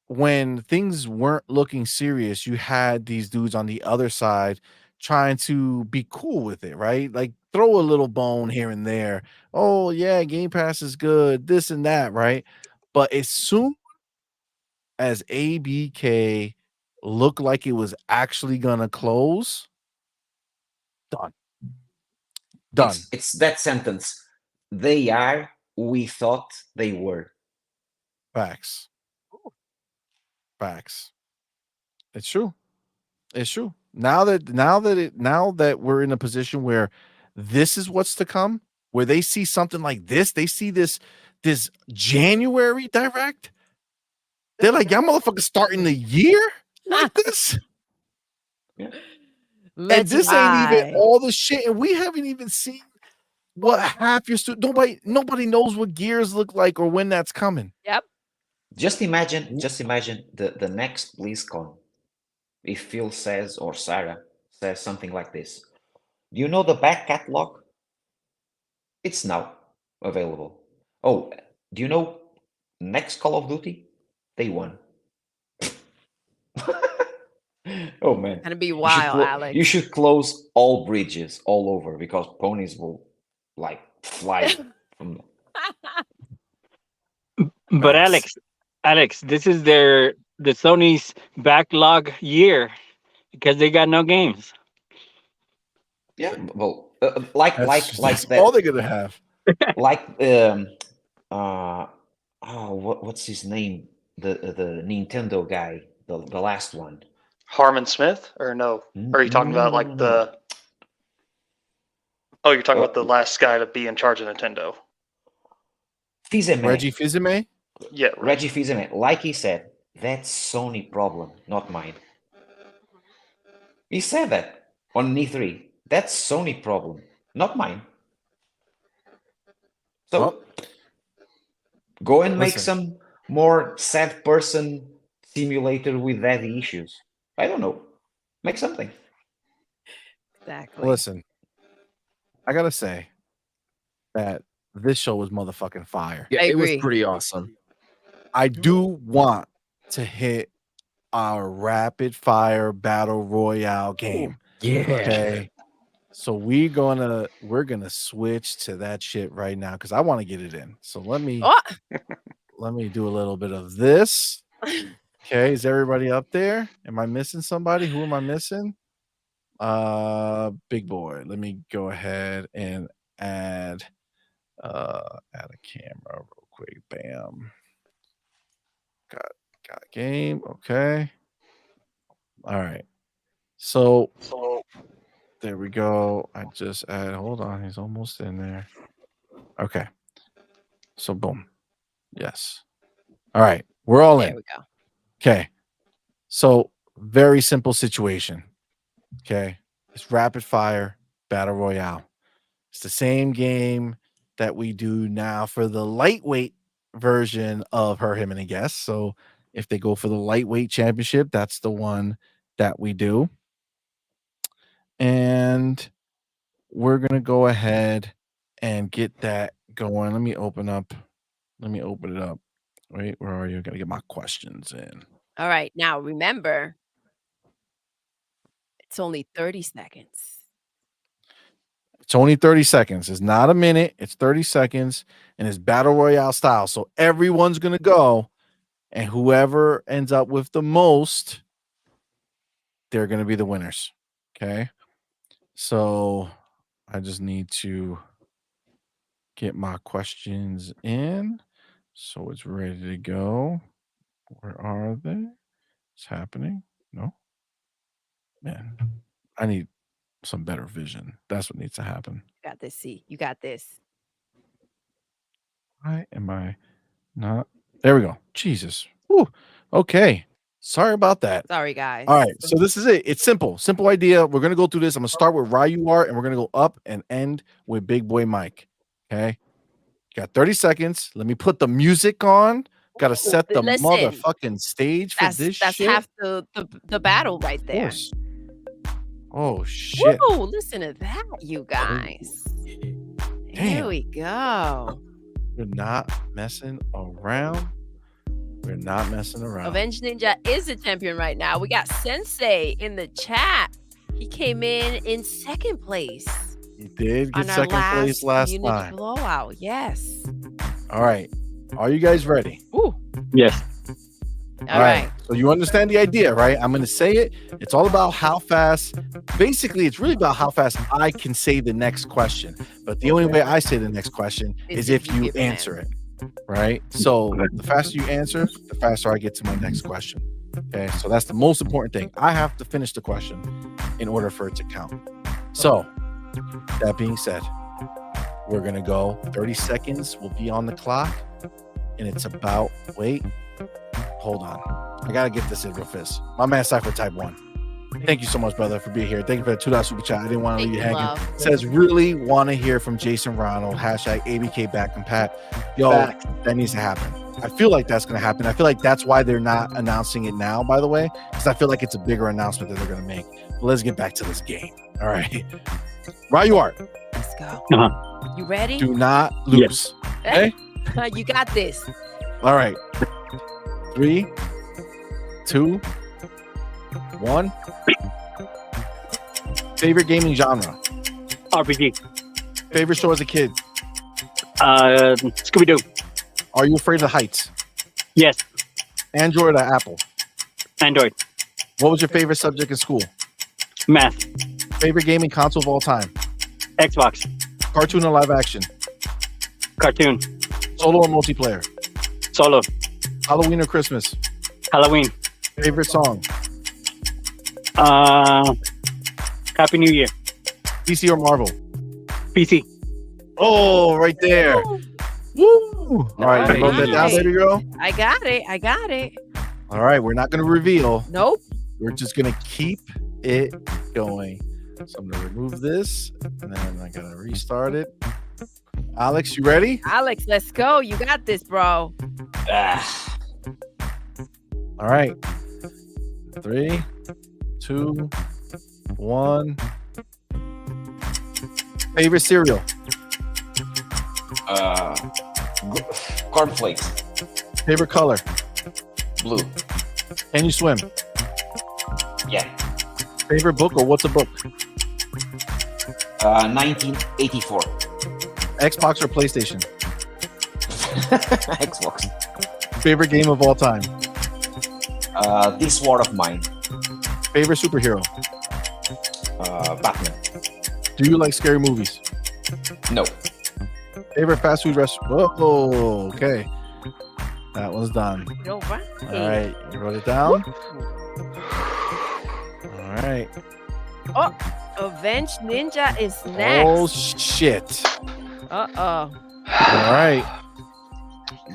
when things weren't looking serious, you had these dudes on the other side trying to be cool with it, right? Like throw a little bone here and there. Oh yeah, Game Pass is good, this and that, right? But as soon as ABK looked like it was actually gonna close, done. Done. It's that sentence. They are who we thought they were. Facts. Facts. It's true. It's true. Now that we're in a position where this is what's to come, where they see something like this, they see this January direct. They're like, y'all motherfuckers starting the year like this? Let's and this ain't even ride. all the shit, and we haven't even seen what half your nobody knows what gears look like or when that's coming. Yep. Just imagine the next BlizzCon. If Phil says or Sarah says something like this. Do you know the back catalog? It's now available. Oh, do you know next Call of Duty? They won. Oh man. Gonna be wild, Alex. You should close all bridges all over because ponies will like fly from But Facts. Alex, this is the Sony's backlog year because they got no games. Yeah, well, like That's that. all they're gonna have. Like what's his name? The Nintendo guy, the last one. Harmon Smith, or no? Or are you talking about like the? Oh, you're talking about the last guy to be in charge of Nintendo. Fizeme. Reggie Fils-Aimé? Yeah, Reggie Fils-Aimé. Like he said, that's Sony problem, not mine. He said that on E3. That's Sony problem, not mine. So go and make some more sad person simulator with daddy issues. I don't know. Make something. Exactly. Listen, I gotta say that this show was motherfucking fire. Yeah, I it was agree. pretty awesome. I do want to hit our rapid fire battle royale game. Yeah. Okay. So we're gonna switch to that shit right now because I want to get it in. So let me do a little bit of this. Okay, is everybody up there? Am I missing somebody? Who am I missing? Big boy. Let me go ahead and add a camera real quick. Bam. Got game. Okay. All right. So there we go. I just hold on, he's almost in there. Okay. So boom. Yes. All right. We're all in. There we go. Okay. So very simple situation. Okay. It's rapid fire battle royale. It's the same game that we do now for the lightweight version of Her, Him, and a Guest. So if they go for the lightweight championship, that's the one that we do. And we're going to go ahead and get that going. Let me open it up. Wait, where are you? I got to get my questions in. All right. Now remember, it's only 30 seconds. It's only 30 seconds. It's not a minute. It's 30 seconds and it's battle royale style. So everyone's going to go and whoever ends up with the most, they're going to be the winners. Okay. So I just need to get my questions in. So it's ready to go. Where are they? It's happening. No. Man, I need some better vision. That's what needs to happen. You got this, C. You got this. Why am I not? There we go. Jesus. Whew. Okay. Sorry about that. Sorry, guys. All right. So this is it. It's simple. Simple idea. We're going to go through this. I'm going to start with Ryu Art and we're going to go up and end with Big Boy Mike. Okay. Got 30 seconds. Let me put the music on. Got to set the Listen, motherfucking stage for this that's shit. half the battle right there. Oh, shit. Whoa, listen to that, you guys. Here Damn. we go. We're not messing around. We're not messing around. Avenged Ninja is the champion right now. We got Sensei in the chat. He came in second place. He did get on our second place last community time. blowout. Yes. All right. Are you guys ready? Ooh. Yes. All right. So you understand the idea, right? I'm going to say it. It's all about how fast. Basically, it's really about how fast I can say the next question. But the only way I say the next question is if you give an answer it, right? So the faster you answer, the faster I get to my next question. Okay. So that's the most important thing. I have to finish the question in order for it to count. So that being said, we're going to go 30 seconds will be on the clock. And it's about, wait, hold on. I got to get this in real fast. My man Cypher Type 1. Thank you so much, brother, for being here. Thank you for the $2 super chat. I didn't want to leave you hanging. Love. Says, really want to hear from Jason Ronald. Hashtag ABK back and Pat. Yo, that needs to happen. I feel like that's going to happen. I feel like that's why they're not announcing it now, by the way, because I feel like it's a bigger announcement that they're going to make. But let's get back to this game. All right. Ryu Art. Let's go. Uh-huh. You ready? Do not lose. Yes. Okay? You got this. All right. 3, 2, 1. Favorite gaming genre? RPG. Favorite show as a kid? Scooby-Doo. Are you afraid of heights? Yes. Android or Apple? Android. What was your favorite subject in school? Math. Favorite gaming console of all time? Xbox. Cartoon or live action? Cartoon. Solo or multiplayer? Solo. Halloween or Christmas? Halloween. Favorite song? Happy New Year. PC or Marvel? PC. Oh, right there. Woo! All right, you wrote that down, baby girl? I got it. All right, we're not going to reveal. Nope. We're just going to keep it going. So I'm going to remove this, and then I got to restart it. Alex, you ready? Alex, let's go. You got this, bro. All right. 3, 2, 1. Favorite cereal? Cornflakes. Favorite color? Blue. Can you swim? Yeah. Favorite book or what's a book? 1984. Xbox or PlayStation? Xbox. Favorite game of all time? This War of Mine. Favorite superhero? Batman. Do you like scary movies? No. Favorite fast food restaurant? Oh, okay. That one's done. All right. All right, you wrote it down? All right. Oh, Avenged Ninja is next. Oh, shit. Uh-oh. All right.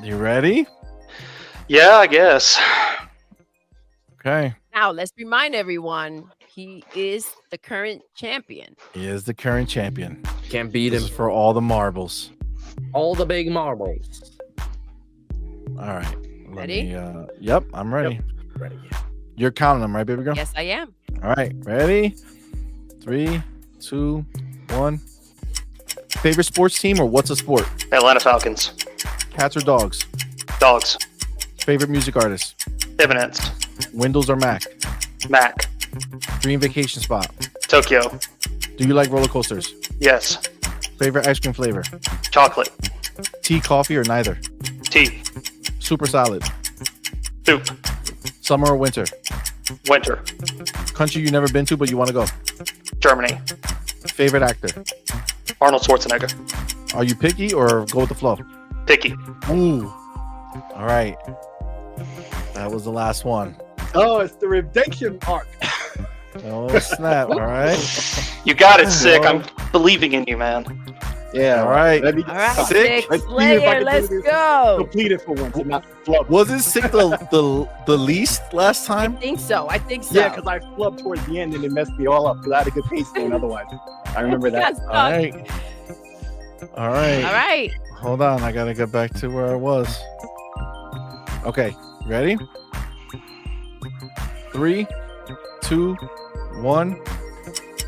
You ready? Yeah, I guess. Okay. Now, let's remind everyone, he is the current champion. He is the current champion. Can't beat This him. is for all the marbles. All the big marbles. All right. Ready? Yep, I'm ready. Ready. You're counting them, right, baby girl? Yes, I am. All right. Ready? 3, 2, 1. Favorite sports team or what's a sport? Atlanta Falcons. Cats or dogs? Dogs. Favorite music artist? Eminence. Windows or Mac? Mac. Dream vacation spot? Tokyo. Do you like roller coasters? Yes. Favorite ice cream flavor? Chocolate. Tea, coffee, or neither? Tea. Super salad? Soup. Summer or winter? Winter. Country you never been to but you want to go? Germany. Favorite actor? Arnold Schwarzenegger. Are you picky or go with the flow? Picky. Ooh. All right. That was the last one. Oh, it's the redemption arc. Oh, snap. All right. You got it, Sick. I'm believing in you, man. Yeah. All right. Let me All right, Sick. Sick Slayer, let's go. Complete it for once and not flub. Was it Sick the least last time? I think so. Yeah, because I flubbed towards the end and it messed me all up because I had a good pace going otherwise. I remember that. All right. All right. All right. Hold on. I got to get back to where I was. Okay. Ready? 3, 2, 1.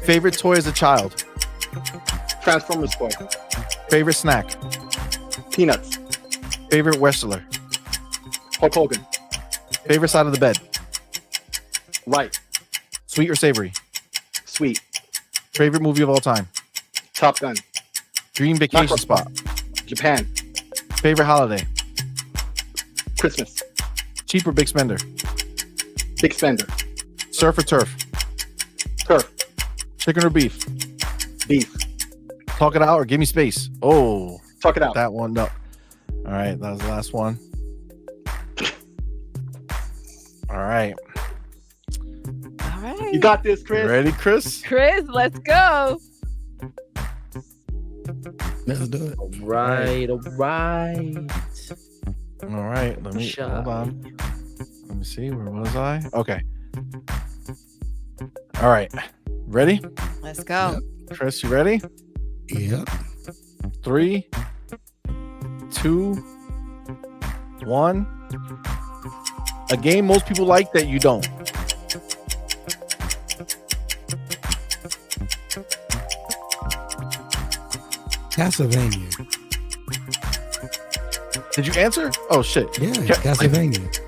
Favorite toy as a child? Transformers toy. Favorite snack? Peanuts. Favorite wrestler? Hulk Hogan. Favorite side of the bed? Right. Sweet or savory? Sweet. Favorite movie of all time? Top Gun. Dream vacation spot? Japan. Favorite holiday? Christmas. Cheap or big spender? Big spender. Surf or turf? Turf. Chicken or beef? Beef. Talk it out or give me space? Oh. Talk it out. That one, no. All right, that was the last one. All right. All right. You got this, Chris. Ready, Chris? Chris, let's go. Let's do it. All right. All right. Let me hold on. Let me see. Where was I? Okay. All right. Ready? Let's go. Chris, you ready? Yep. 3, 2, 1. A game most people like that you don't. Castlevania. Did you answer? Oh shit. Yeah, Castlevania.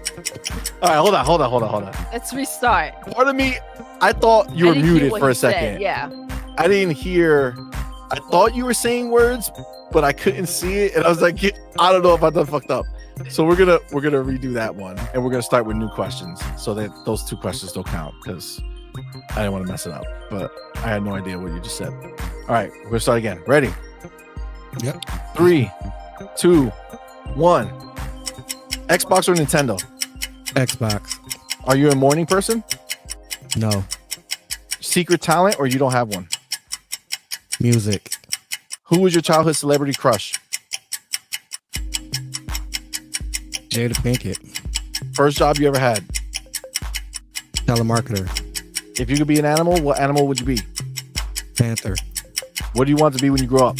All right, hold on. Let's restart. Part of me, I thought you I were didn't hear muted what for he a second. said, yeah. I didn't hear. I thought you were saying words, but I couldn't see it, and I was like, I don't know if I done fucked up. So we're gonna redo that one, and we're gonna start with new questions, so that those 2 questions don't count because I didn't want to mess it up. But I had no idea what you just said. All right, we're gonna start again. Ready? Yep. 3, 2, 1. Xbox or Nintendo? Xbox. Are you a morning person? No. Secret talent or you don't have one? Music. Who was your childhood celebrity crush? Jada Pinkett. First job you ever had? Telemarketer. If you could be an animal, what animal would you be? Panther. What do you want to be when you grow up?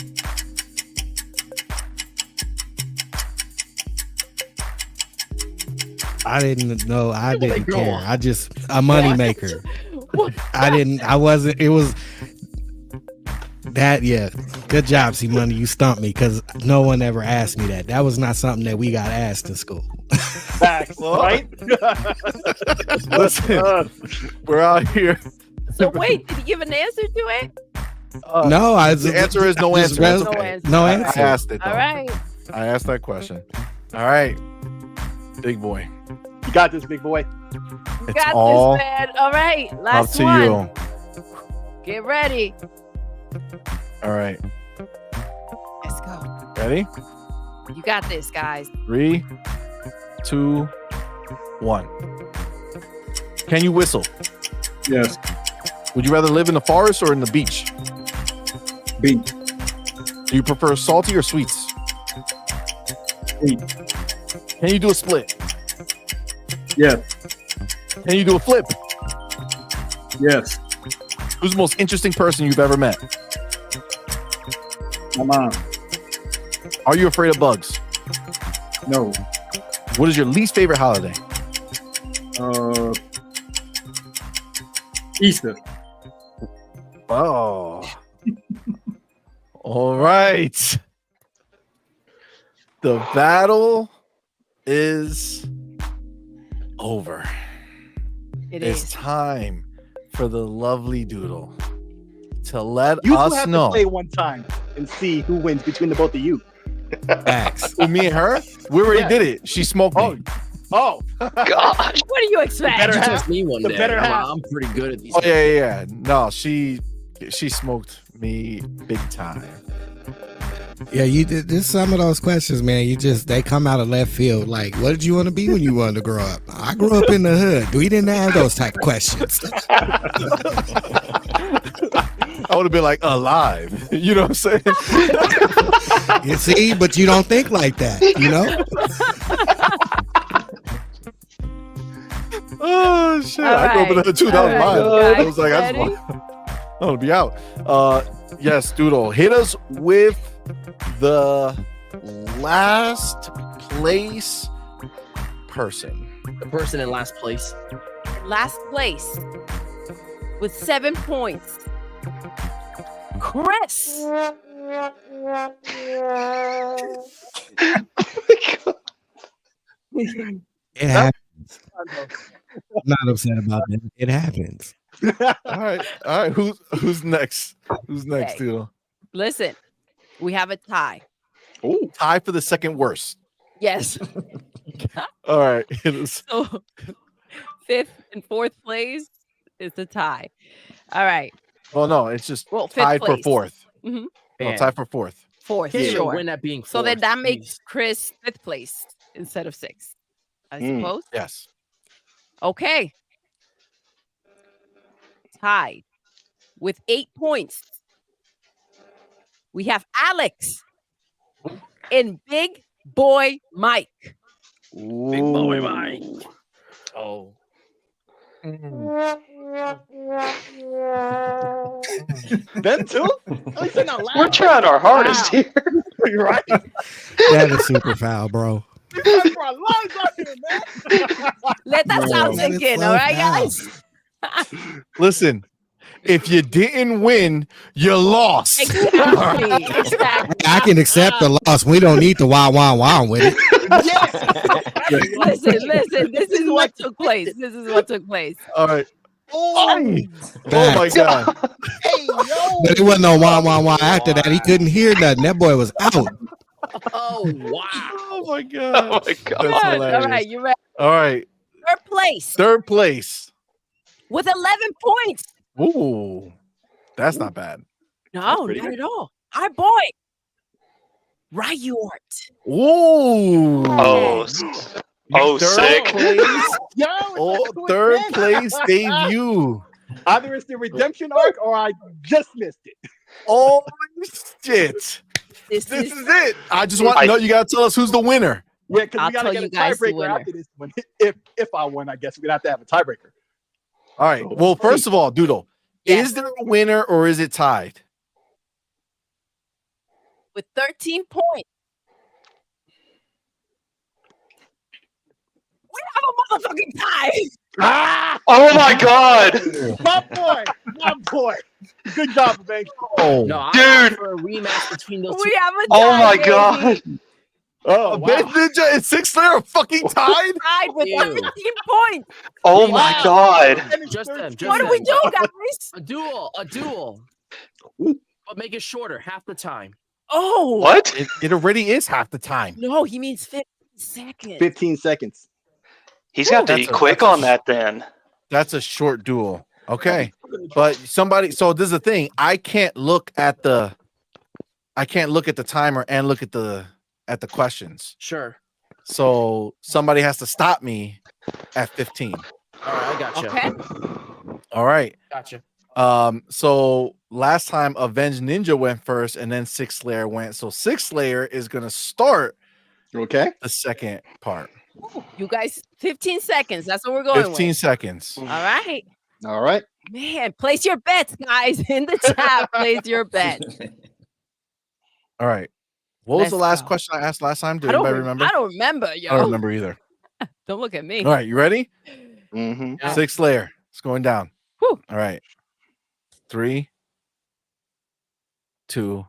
I didn't know. I didn't care. I just a money maker. I wasn't. It was that. Yeah. Good job, CMoney. You stumped me because no one ever asked me that. That was not something that we got asked in school. Facts, right? Listen, we're out here. So wait, did he give an answer to it? No, the answer is no answer. That's okay. No answer. I asked it. Though. All right. I asked that question. All right, big boy. You got this, big boy. You It's got all this, man. All right, Up last to one. you. Get ready. All right, Let's go. ready? You got this, guys. 3, 2, 1. Can you whistle? Yes. Would you rather live in the forest or in the beach? Beach. Do you prefer salty or sweets? Sweet. Can you do a split? Yes. Can you do a flip? Yes. Who's the most interesting person you've ever met? My mom. Are you afraid of bugs? No. What is your least favorite holiday? Easter. Oh. All right. The battle is over. It's time for the lovely Doodle to let You us have know. to play one time and see who wins between the both of you. Facts. With me and her, we already did it. She smoked me. Oh, Gosh. What do you expect? better You half. test me one The day. better half. I'm pretty good at these. Oh yeah. No, she She smoked me big time. Yeah, you did. There's some of those questions, man. They come out of left field. Like, what did you want to be when you wanted to grow up? I grew up in the hood. We didn't have those type of questions. I would have been like alive. You know what I'm saying? You see, but you don't think like that, you know? Oh shit! All I grew up in the hood too. That was mine. I was like, I want to be out. Yes, Doodle, hit us with the last place person. The person in last place. Last place with 7 points. Chris. It happens. I'm not upset about that. It happens. All right. Who's next? Who's next, Okay. Doodle? Listen, we have a tie. Oh, tie for the second worst. Yes. All right. Hit us. So 5th and 4th place is the tie. All right. Well, no, it's just Well, 5th tied for place. fourth. Mhm. No, Man. tied for fourth. 4th, Can't even sure. win at being So then fourth. that makes Jeez. Chris 5th place instead of 6th, I suppose. Yes. Okay. Tied with 8 points. We have Alex and Big Boy Mike. Big boy Mike. Oh. Ben too? At least they're not loud. We're trying our hardest here. You're right. That is super foul, bro. We fight for our lives out here, man. Let that sound That sink is in, so all right, foul. guys? Listen, if you didn't win, you lost. Exactly. Exactly. I can accept the loss. We don't need to wow with it. Listen. This is what took place. All right. Oh, Oh my god. hey, yo. But it wasn't no wah after that. He couldn't hear nothing. That boy was out. Oh wow. Oh my god. Oh my god. That's All hilarious. right, you ready? All right. 3rd place Third place. with 11 points. Ooh. That's not bad. No, pretty not good. at all. Our boy, Ryort. Ooh. Oh, Third sick. place. Yo, Oh, third place debut. Either it's the redemption arc or I just missed it. Oh shit. This This is is it. I just want to know, you gotta tell us who's the winner. Yeah, because I'll we gotta tell get you a guys the tiebreaker winner. after this one. If I win, I guess we'd have to have a tiebreaker. All right. Well, first of all, Doodle, Yes. is there a winner or is it tied? with 13 points. We have a motherfucking tie. Ah, Oh my god. my boy. Good job, man. Oh, No, I'm Dude. for a rematch between those two. We have a tie. Oh my baby. god. oh, wow. Ben Ninja and Six Slayer are fucking tied. Tied with Ew. 13 points. Oh my Wow. god. Just them. Just What do them. we do, guys? A duel. But make it shorter, half the time. Oh. What? It already is half the time. No, he means 15 seconds. 15 seconds. He's got to be quick on that then. That's a short duel. Okay. But somebody, so this is the thing. I can't look at the timer and look at the questions. Sure. So somebody has to stop me at 15. All right, I gotcha. Okay. All right. Gotcha. So last time Avenged Ninja went first and then Six Slayer went. So Six Slayer is gonna start Okay. the second part. You guys, 15 seconds. That's what we're going 15 with. seconds. All right. All right. Man, place your bets, guys, in the chat. Place your bets. All right. What was Let's the last go. question I asked last time? Did I don't, anybody remember? I don't remember, yo. I don't remember either. Don't look at me. All right, you ready? Mm-hmm. Yeah. Six Slayer. It's going down. Whew. All right. 3, 2,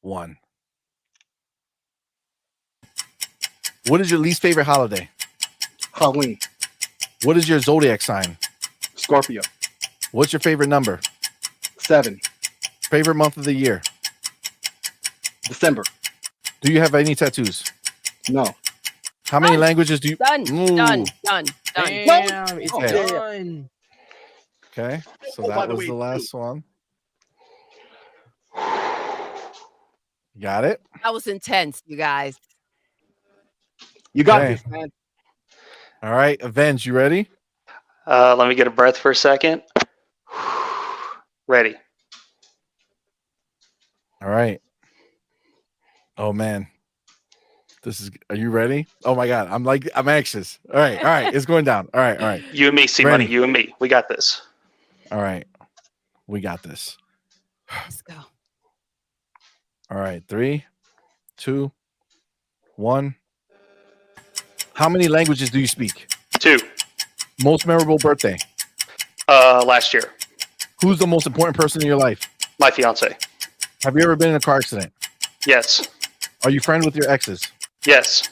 1. What is your least favorite holiday? Halloween. What is your zodiac sign? Scorpio. What's your favorite number? 7. Favorite month of the year? December. Do you have any tattoos? No. How many Done. languages do you? Done. Ooh. Done. Damn, it's Okay. done. Okay, so by that the was way, the too. last one. Got it? That was intense, you guys. You got Okay. this, man. All right, Avenge, you ready? Let me get a breath for a second. Ready. All right. Oh man. Are you ready? Oh my god, I'm anxious. All right, it's going down. All right. You and me, CMoney. Ready. You and me. We got this. All right. We got this. Let's go. All right, 3, 2, 1. How many languages do you speak? 2. Most memorable birthday? Last year. Who's the most important person in your life? My fiance. Have you ever been in a car accident? Yes. Are you friends with your exes? Yes.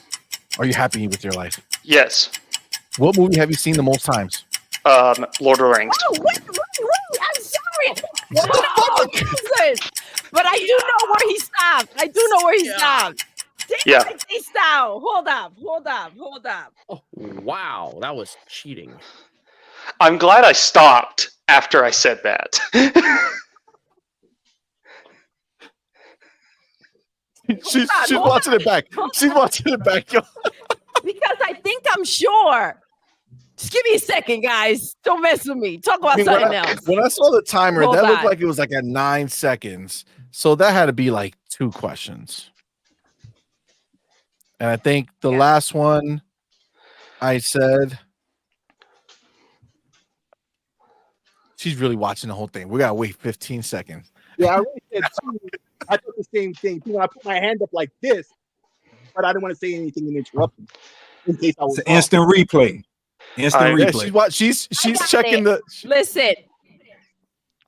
Are you happy with your life? Yes. What movie have you seen the most times? Lord of the Rings. Oh, wait, I'm sorry. What the fuck? But I do know where he stopped. Yeah. Stay down. Hold up. Oh, wow, that was cheating. I'm glad I stopped after I said that. She's watching it back. She's watching it back. Yo. Because I think I'm sure. Just give me a second, guys. Don't mess with me. Talk about something else. When I saw the timer, Hold that looked on. like it was like at 9 seconds. So that had to be like 2 questions. And I think the last one I said, she's really watching the whole thing. We got to wait 15 seconds. Yeah, I really said too. I thought the same thing. When I put my hand up like this, but I didn't want to say anything and interrupt him in case I was It's an instant replay. Instant Yeah, replay. she's got checking it. the. Listen,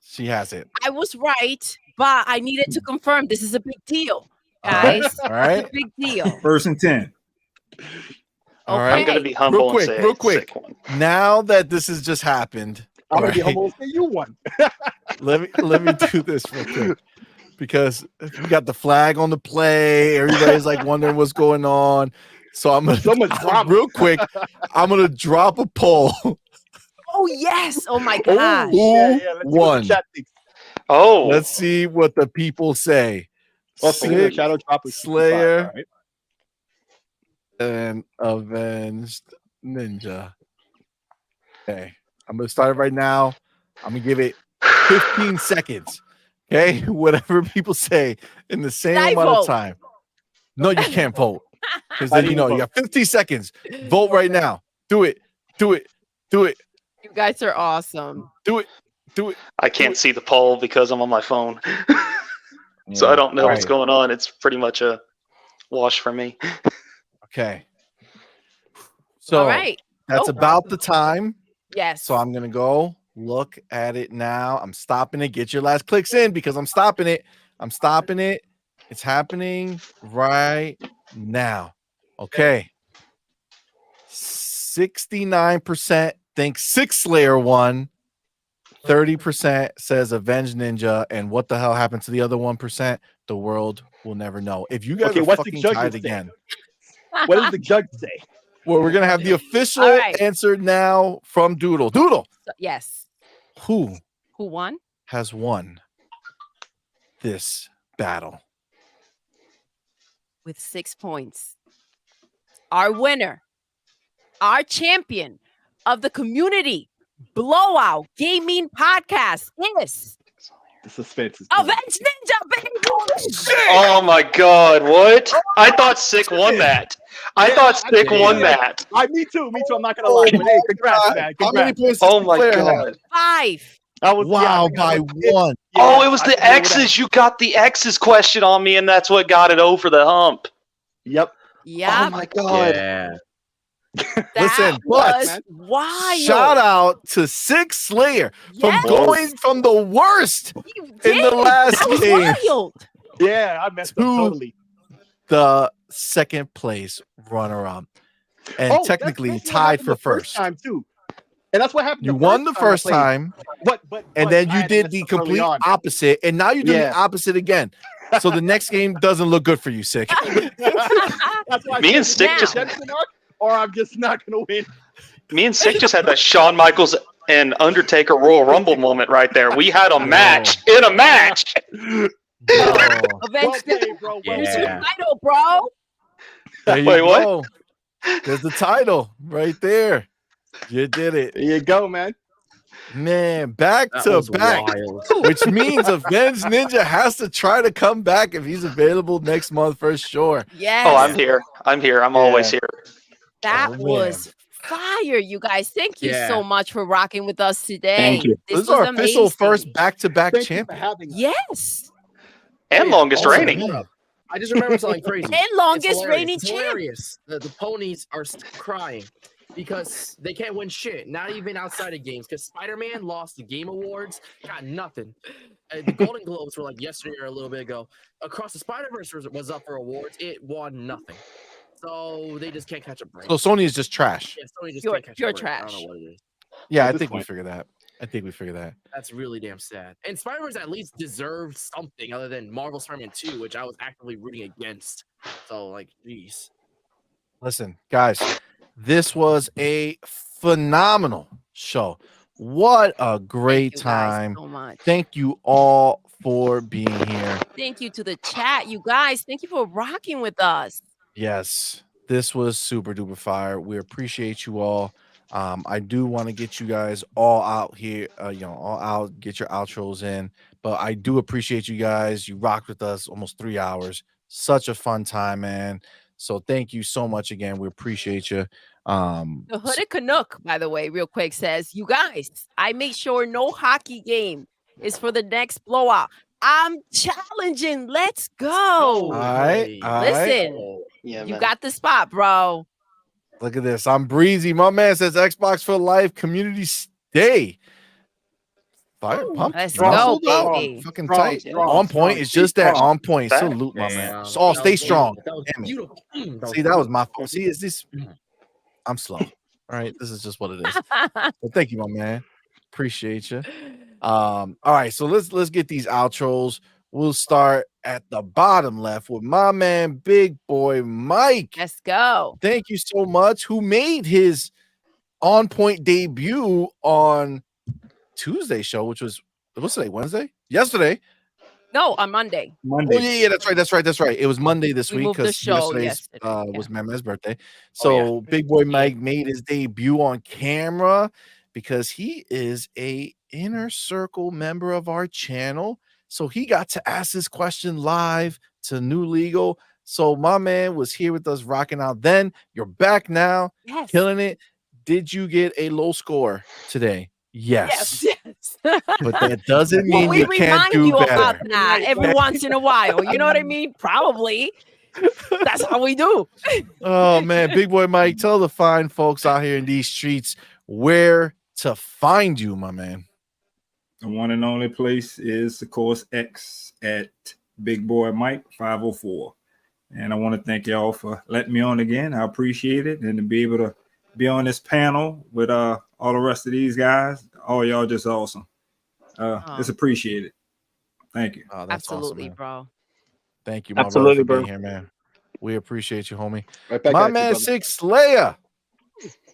She has it. I was right, but I needed to confirm this is a big deal, guys. All right. It's a big deal. First and 10. All Okay. right. I'm going to be humble and say Real it's a quick. sick one. Now that this has just happened, I'm gonna be right, humble and say you won. let me do this real quick because we got the flag on the play. Everybody's like wondering what's going on. So I'm So much gonna drama. real quick. I'm gonna drop a poll. Oh yes! Oh my gosh! Who Let's see what won? the chat thinks. Oh. Let's see what the people say. Well, speaking of Sick Shadow Drop is Slayer. 65, right? And Avenged Ninja. Okay, I'm gonna start it right now. I'm gonna give it 15 seconds. Okay, whatever people say in the same I amount vote. of time. No, you can't vote because I then you didn't know you vote. got 50 seconds. Vote right now. Do it. Do it. Do it. You guys are awesome. Do it. Do it. I can't see the poll because I'm on my phone. So I don't know what's Right. going on. It's pretty much a wash for me. Okay. So All right. that's Oh. about the time. Yes. So I'm gonna go look at it now. I'm stopping it. Get your last clicks in because I'm stopping it. I'm stopping it. It's happening right now. Okay. 69% think Six Slayer won. 30% says Avenged Ninja. And what the hell happened to the other 1%? The world will never know. If you guys Okay, are what's the fucking judges tied say? again. What does the judge say? Well, we're gonna have the official All right. answer now from Doodle. Doodle, Yes. who Who won? has won this battle? With 6 points. Our winner, our champion of the community Blowout Gaming Podcast is The suspense is Avenged Ninja, baby. Oh my god, what? I thought Sick won that. I thought Sick won that. Me too. I'm not gonna lie. But hey, congrats, man. How many Congrats. points does Oh my Sinclair have? god. 5. I was, Wow, yeah, by I was- one. yeah, Oh, it was I the figured it would X's. You got the X's question on me, and that's what got it over the hump. Yep. Yeah. Oh my god. Yeah. Listen, but was wild. shout out to Six Slayer from Yes. going from the worst You in the did. last That was game wild. Yeah, I messed up Two. totally. the second place runner-up, and Oh, technically that's what tied happened for the first. time too. And that's what happened. You won the first I played. time, but and then you did the complete opposite, and now you're doing the Yeah. opposite again. So the next game doesn't look good for you, Sick. That's why I Me said and Stick it's just- redemption arc, or I'm just not gonna win. Me and Sick just had that Shawn Michaels an Undertaker Royal Rumble moment right there. We had a match in a match. Avenged played, bro. Well Here's your Yeah. title, bro. There you Wait, go. There's the title right there. You did it. There you go, man. Man, back That to was back, wild. which means Avenged Ninja has to try to come back if he's available next month for sure. Yes. Oh, I'm here. I'm always here. That Oh, man. was fire, you guys. Thank you Yeah. so much for rocking with us today. Thank you. This is was our official amazing. first back-to-back Thank you for champion. having us. Yes. And longest Also, reigning. hold up. I just remember something crazy. And It's longest hilarious. reigning It's champ. hilarious. The ponies are crying because they can't win shit, not even outside of games. Because Spider-Man lost the Game Awards, got nothing. The Golden Globes were like yesterday or a little bit ago. Across the Spider-Verse was up for awards. It won nothing. So they just can't catch a break. So Sony is just trash. Yeah, Sony just Pure- can't catch pure a break. I don't trash. know what it is. Yeah, At I this think we point. figured that. I think we figured that. That's really damn sad. And Spider-Verse at least deserved something other than Marvel Spider-Man 2, which I was actively rooting against. So, like, jeez. Listen, guys, this was a phenomenal show. What a great Thank you guys time. so much. Thank you all for being here. Thank you to the chat, you guys. Thank you for rocking with us. Yes, this was super duper fire. We appreciate you all. I do want to get you guys all out here, all out, get your outros in. But I do appreciate you guys. You rocked with us almost 3 hours. Such a fun time, man. So thank you so much again. We appreciate you. The Hooded Canuck, by the way, real quick says, you guys, I make sure no hockey game is for the next blowout. I'm challenging. Let's go. All right. Listen, Yeah, you man. got the spot, bro. Look at this. I'm breezy. My man says Xbox for life. Community stay. Fire pump. Let's Y'all go, sold out. baby. Fucking Strong, tight. strong, On point. strong. It's just that Strong. on point. Back. Salute, my man. Damn. Oh, That stay was strong. beautiful. That was Damn it. beautiful. See, that was my fault. See, is this? I'm slow. All right, this is just what it is. But thank you, my man. Appreciate you. All right, so let's get these outros. We'll start at the bottom left with my man, Big Boy Mike. Let's go. Thank you so much. Who made his On Point debut on Tuesday show, which was what's today? Wednesday? Yesterday. No, on Monday. Oh yeah, that's right. It was Monday this We week moved the because show yesterday's yesterday, was Mama's birthday. Oh, So Big Boy Mike made his debut on camera because he is a inner circle member of our channel. So he got to ask this question live to New Legal. So my man was here with us rocking out. Then you're back now, Yes. killing it. Did you get a low score today? Yes. Yes. But that doesn't Well, mean we you can't remind do you better. about that every once in a while. You know what I mean? Probably. That's how we do. Oh man, Big Boy Mike, tell the fine folks out here in these streets where to find you, my man. The one and only place is, of course, X at Big Boy Mike 504. And I want to thank y'all for letting me on again. I appreciate it. And to be able to be on this panel with all the rest of these guys, all y'all just awesome. It's appreciated. Thank you. Oh, that's Absolutely, awesome, bro. Thank you, my Absolutely, brother, for bro. being here, man. We appreciate you, homie. Right back My at you, man, brother. Six Leia,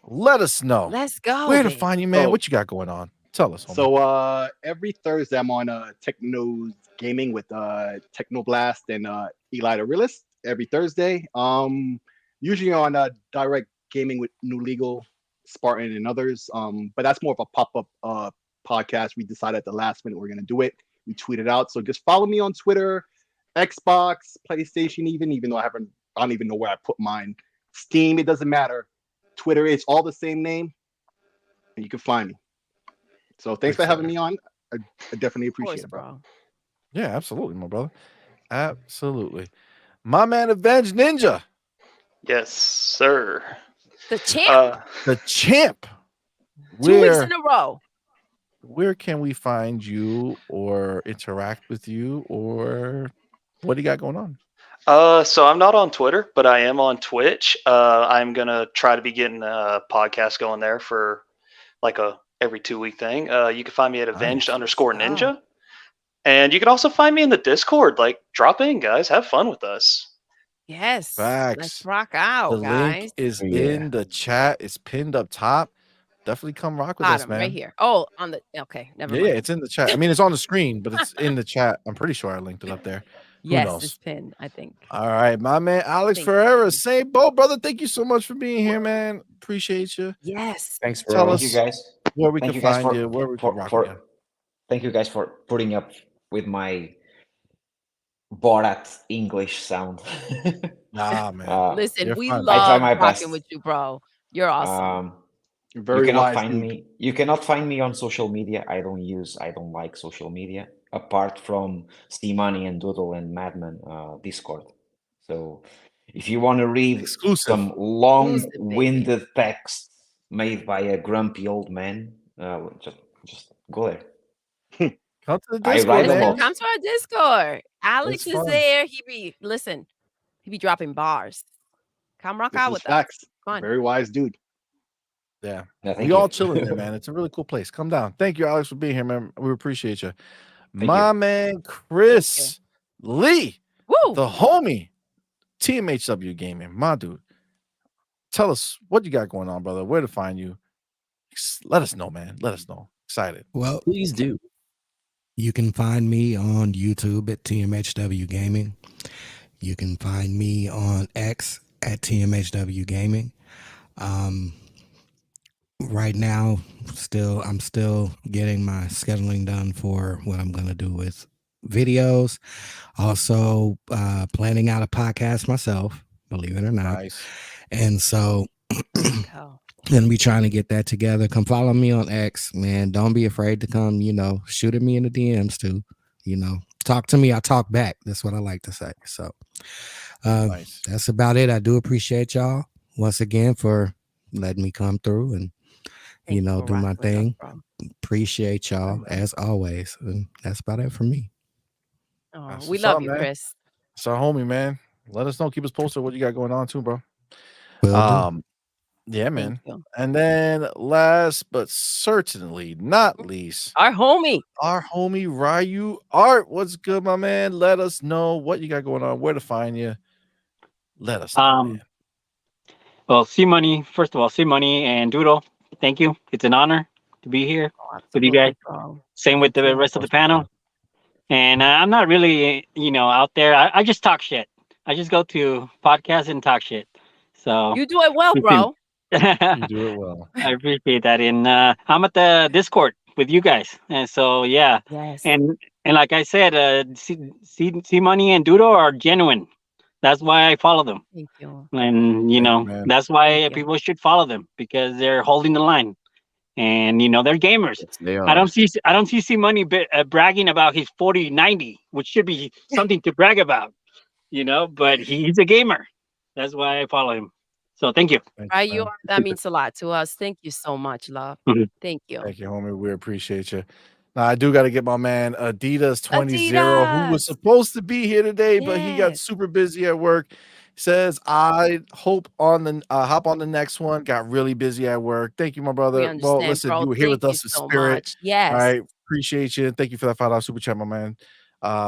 let us know Let's go. where to babe. find you, man. So- What you got going on? Tell us, homie. So every Thursday I'm on Techno's Gaming with Technoblast and Eli the Realist every Thursday. Usually on Direct Gaming with New Legal, Spartan, and others. But that's more of a pop-up podcast. We decided at the last minute we're gonna do it. We tweeted out. So just follow me on Twitter, Xbox, PlayStation, even though I don't even know where I put mine. Steam, it doesn't matter. Twitter, it's all the same name, and you can find me. So thanks for having me on. I definitely Of course, appreciate it, bro. bro. Yeah, absolutely, my brother. Absolutely. My man, Avenged Ninja, Yes, sir. The champ. the champ. 2 weeks in a row. Where can we find you or interact with you, or what do you got going on? So I'm not on Twitter, but I am on Twitch. I'm gonna try to be getting a podcast going there for like a every 2-week thing. You can find me at Avenged_Ninja. And you can also find me in the Discord. Like, drop in, guys. Have fun with us. Yes. Facts. Let's rock out, The guys. link is Yeah. in the chat. It's pinned up top. definitely come rock with us, Bottom, man. right here. Oh, on the okay, never Yeah, mind. it's in the chat. I mean, it's on the screen, but it's in the chat. I'm pretty sure I linked it up there. Who Yes, knows? it's pinned, I think. All right, my man Alex Thank Ferreira, same boat, brother. Thank you so much for being here, man. Appreciate you. Yes. Thanks, bro. Tell Thank you us guys. where we Thank can you guys find you, where we can rock with you. Thank you guys for putting up with my Borat English sound. Nah, man. Listen, we I try love my rocking best. with you, bro. You're awesome. Very you cannot wise, find dude. me. You cannot find me on social media. I don't like social media apart from CMoney and Doodle and MADMAN Discord. So if you want to read some long-winded text made by a grumpy old man, just go there. Come to the I Discord, write a Listen, lot. come to our Discord. Alex It's is fun. there. He be dropping bars. Come rock This out is with facts. us. Fun. Very wise, dude. Yeah. thank We you. all chilling there, man. It's a really cool place. Come down. Thank you, Alex, for being here, man. We appreciate you. Thank My you. man Chris Lee, Woo! the homie, TMHW Gaming, my dude. Tell us what you got going on, brother. Where to find you? Let us know, man. Let us know. Excited. Well, Please do. you can find me on YouTube at TMHW Gaming. You can find me on X at TMHW Gaming. Right now, I'm still getting my scheduling done for what I'm gonna do with videos. Also, planning out a podcast myself, believe it or not. Nice. And so, gonna be trying to get that together. Come follow me on X, man. Don't be afraid to come. Shoot at me in the DMs too. Talk to me. I talk back. That's what I like to say. So, Nice. that's about it. I do appreciate y'all once again for letting me come through and do my thing. Appreciate y'all as always. And that's about it for me. Oh, we love you, Chris. It's our homie, man. Let us know. Keep us posted what you got going on too, bro. Will do. Yeah, man. And then last but certainly not least, our homie Ryu Art. What's good, my man? Let us know what you got going on, where to find you. Let us know, man. Well, CMoney, first of all, CMoney and Doodle, thank you. It's an honor to be here with you guys. Same with the rest of the panel. And I'm not really, out there. I just talk shit. I just go to podcasts and talk shit. So you do it well, bro. You do it well. I appreciate that. And I'm at the Discord with you guys. And so, yeah. Yes. And like I said, CMoney and Doodle are genuine. That's why I follow them. Thank you. And, that's why people should follow them because they're holding the line. And, they're gamers. Yes, they are. I don't see CMoney bragging about his 4090, which should be something to brag about, but he's a gamer. That's why I follow him. So thank you. Right, that means a lot to us. Thank you so much, love. Thank you. Thank you, homie. We appreciate you. Now, I do got to get my man Adidas 20, who was supposed to be here today, but he got super busy at work. Says I hope hop on the next one. Got really busy at work. Thank you, my brother. Well, listen, you were here with us in spirit. Yes. All right. Appreciate you. Thank you for that $5 super chat, my man.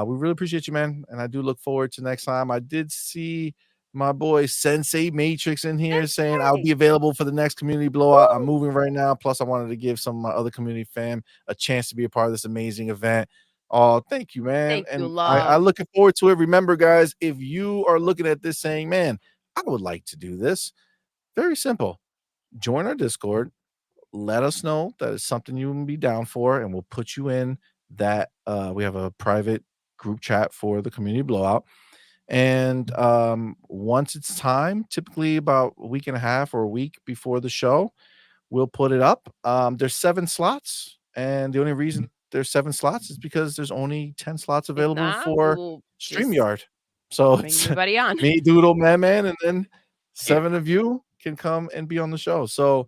We really appreciate you, man. And I do look forward to next time. I did see my boy Sensei Matrix in here saying I'll be available for the next community blowout. I'm moving right now. Plus, I wanted to give some of my other community fam a chance to be a part of this amazing event. Oh, thank you, man. Thank you, and love. I'm looking forward to it. Remember, guys, if you are looking at this saying, man, I would like to do this, very simple. Join our Discord. Let us know that it's something you will be down for, and we'll put you in that. We have a private group chat for the community blowout. And once it's time, typically about a week and a half or a week before the show, we'll put it up. There's 7 slots, and the only reason there's 7 slots is because there's only 10 slots available for StreamYard. So it's everybody on. me, Doodle, MADMAN, and then 7 of you can come and be on the show. So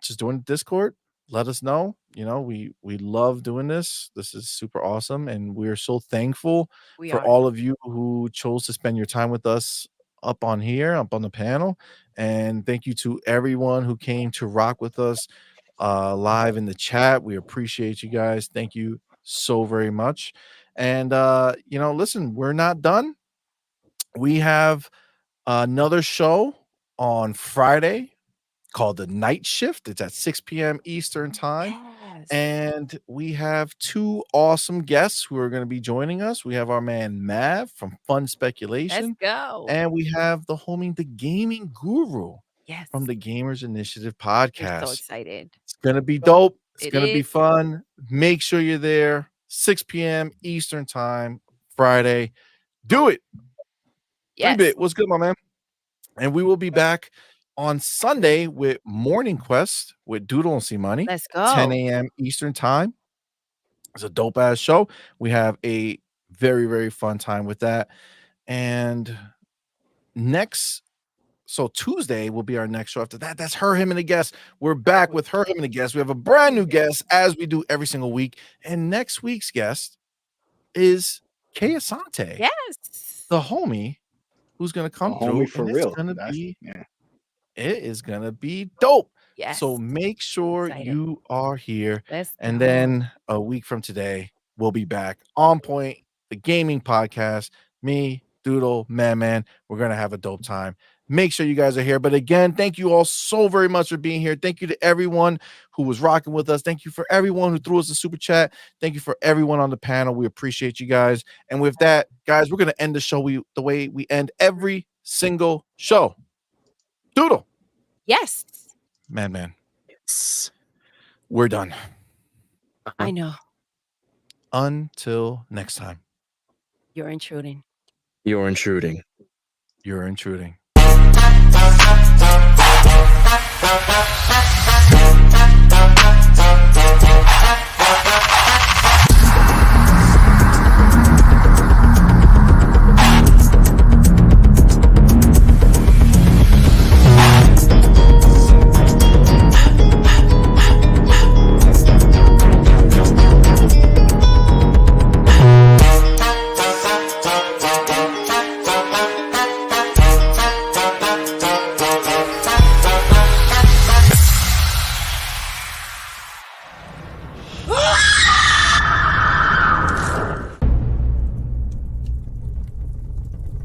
just doing Discord. Let us know. We love doing this. This is super awesome, and we're so thankful for all of you who chose to spend your time with us up on the panel. And thank you to everyone who came to rock with us live in the chat. We appreciate you guys. Thank you so very much. And listen, we're not done. We have another show on Friday called The Night Shift. It's at 6 p.m. Eastern Time. Yes. And we have two awesome guests who are going to be joining us. We have our man Mav from Fun Let's Speculation. go. And we have the homie, the gaming guru Yes. from the Gamers Initiative We're so podcast. excited. It's going to be dope. It's It going to be is. fun. Make sure you're there. 6 p.m. Eastern Time, Friday. Do it. Yes. 3-Bit, what's good, my man? And we will be back on Sunday with Morning Quest with Doodle and CMoney. Let's go. 10 a.m. Eastern Time. It's a dope ass show. We have a very, very fun time with that. And so Tuesday will be our next show. After that, that's Her, Him, and a Guest. We're back with Her, Him, and a Guest. We have a brand new guest, as we do every single week. And next week's guest is Kay Asante, Yes. the homie who's going to come A through. homie for and real. It's gonna That's- be, yeah. it is going to be dope. Yes. So make sure Excited. you are here. Let's And go. then a week from today, we'll be back on point, the gaming podcast. Me, Doodle, MADMAN. We're going to have a dope time. Make sure you guys are here. But again, thank you all so very much for being here. Thank you to everyone who was rocking with us. Thank you for everyone who threw us a super chat. Thank you for everyone on the panel. We appreciate you guys. And with that, guys, we're going to end the show the way we end every single show. Doodle. Yes. MADMAN. We're done. I know. Until next time. You're intruding. You're intruding. You're intruding.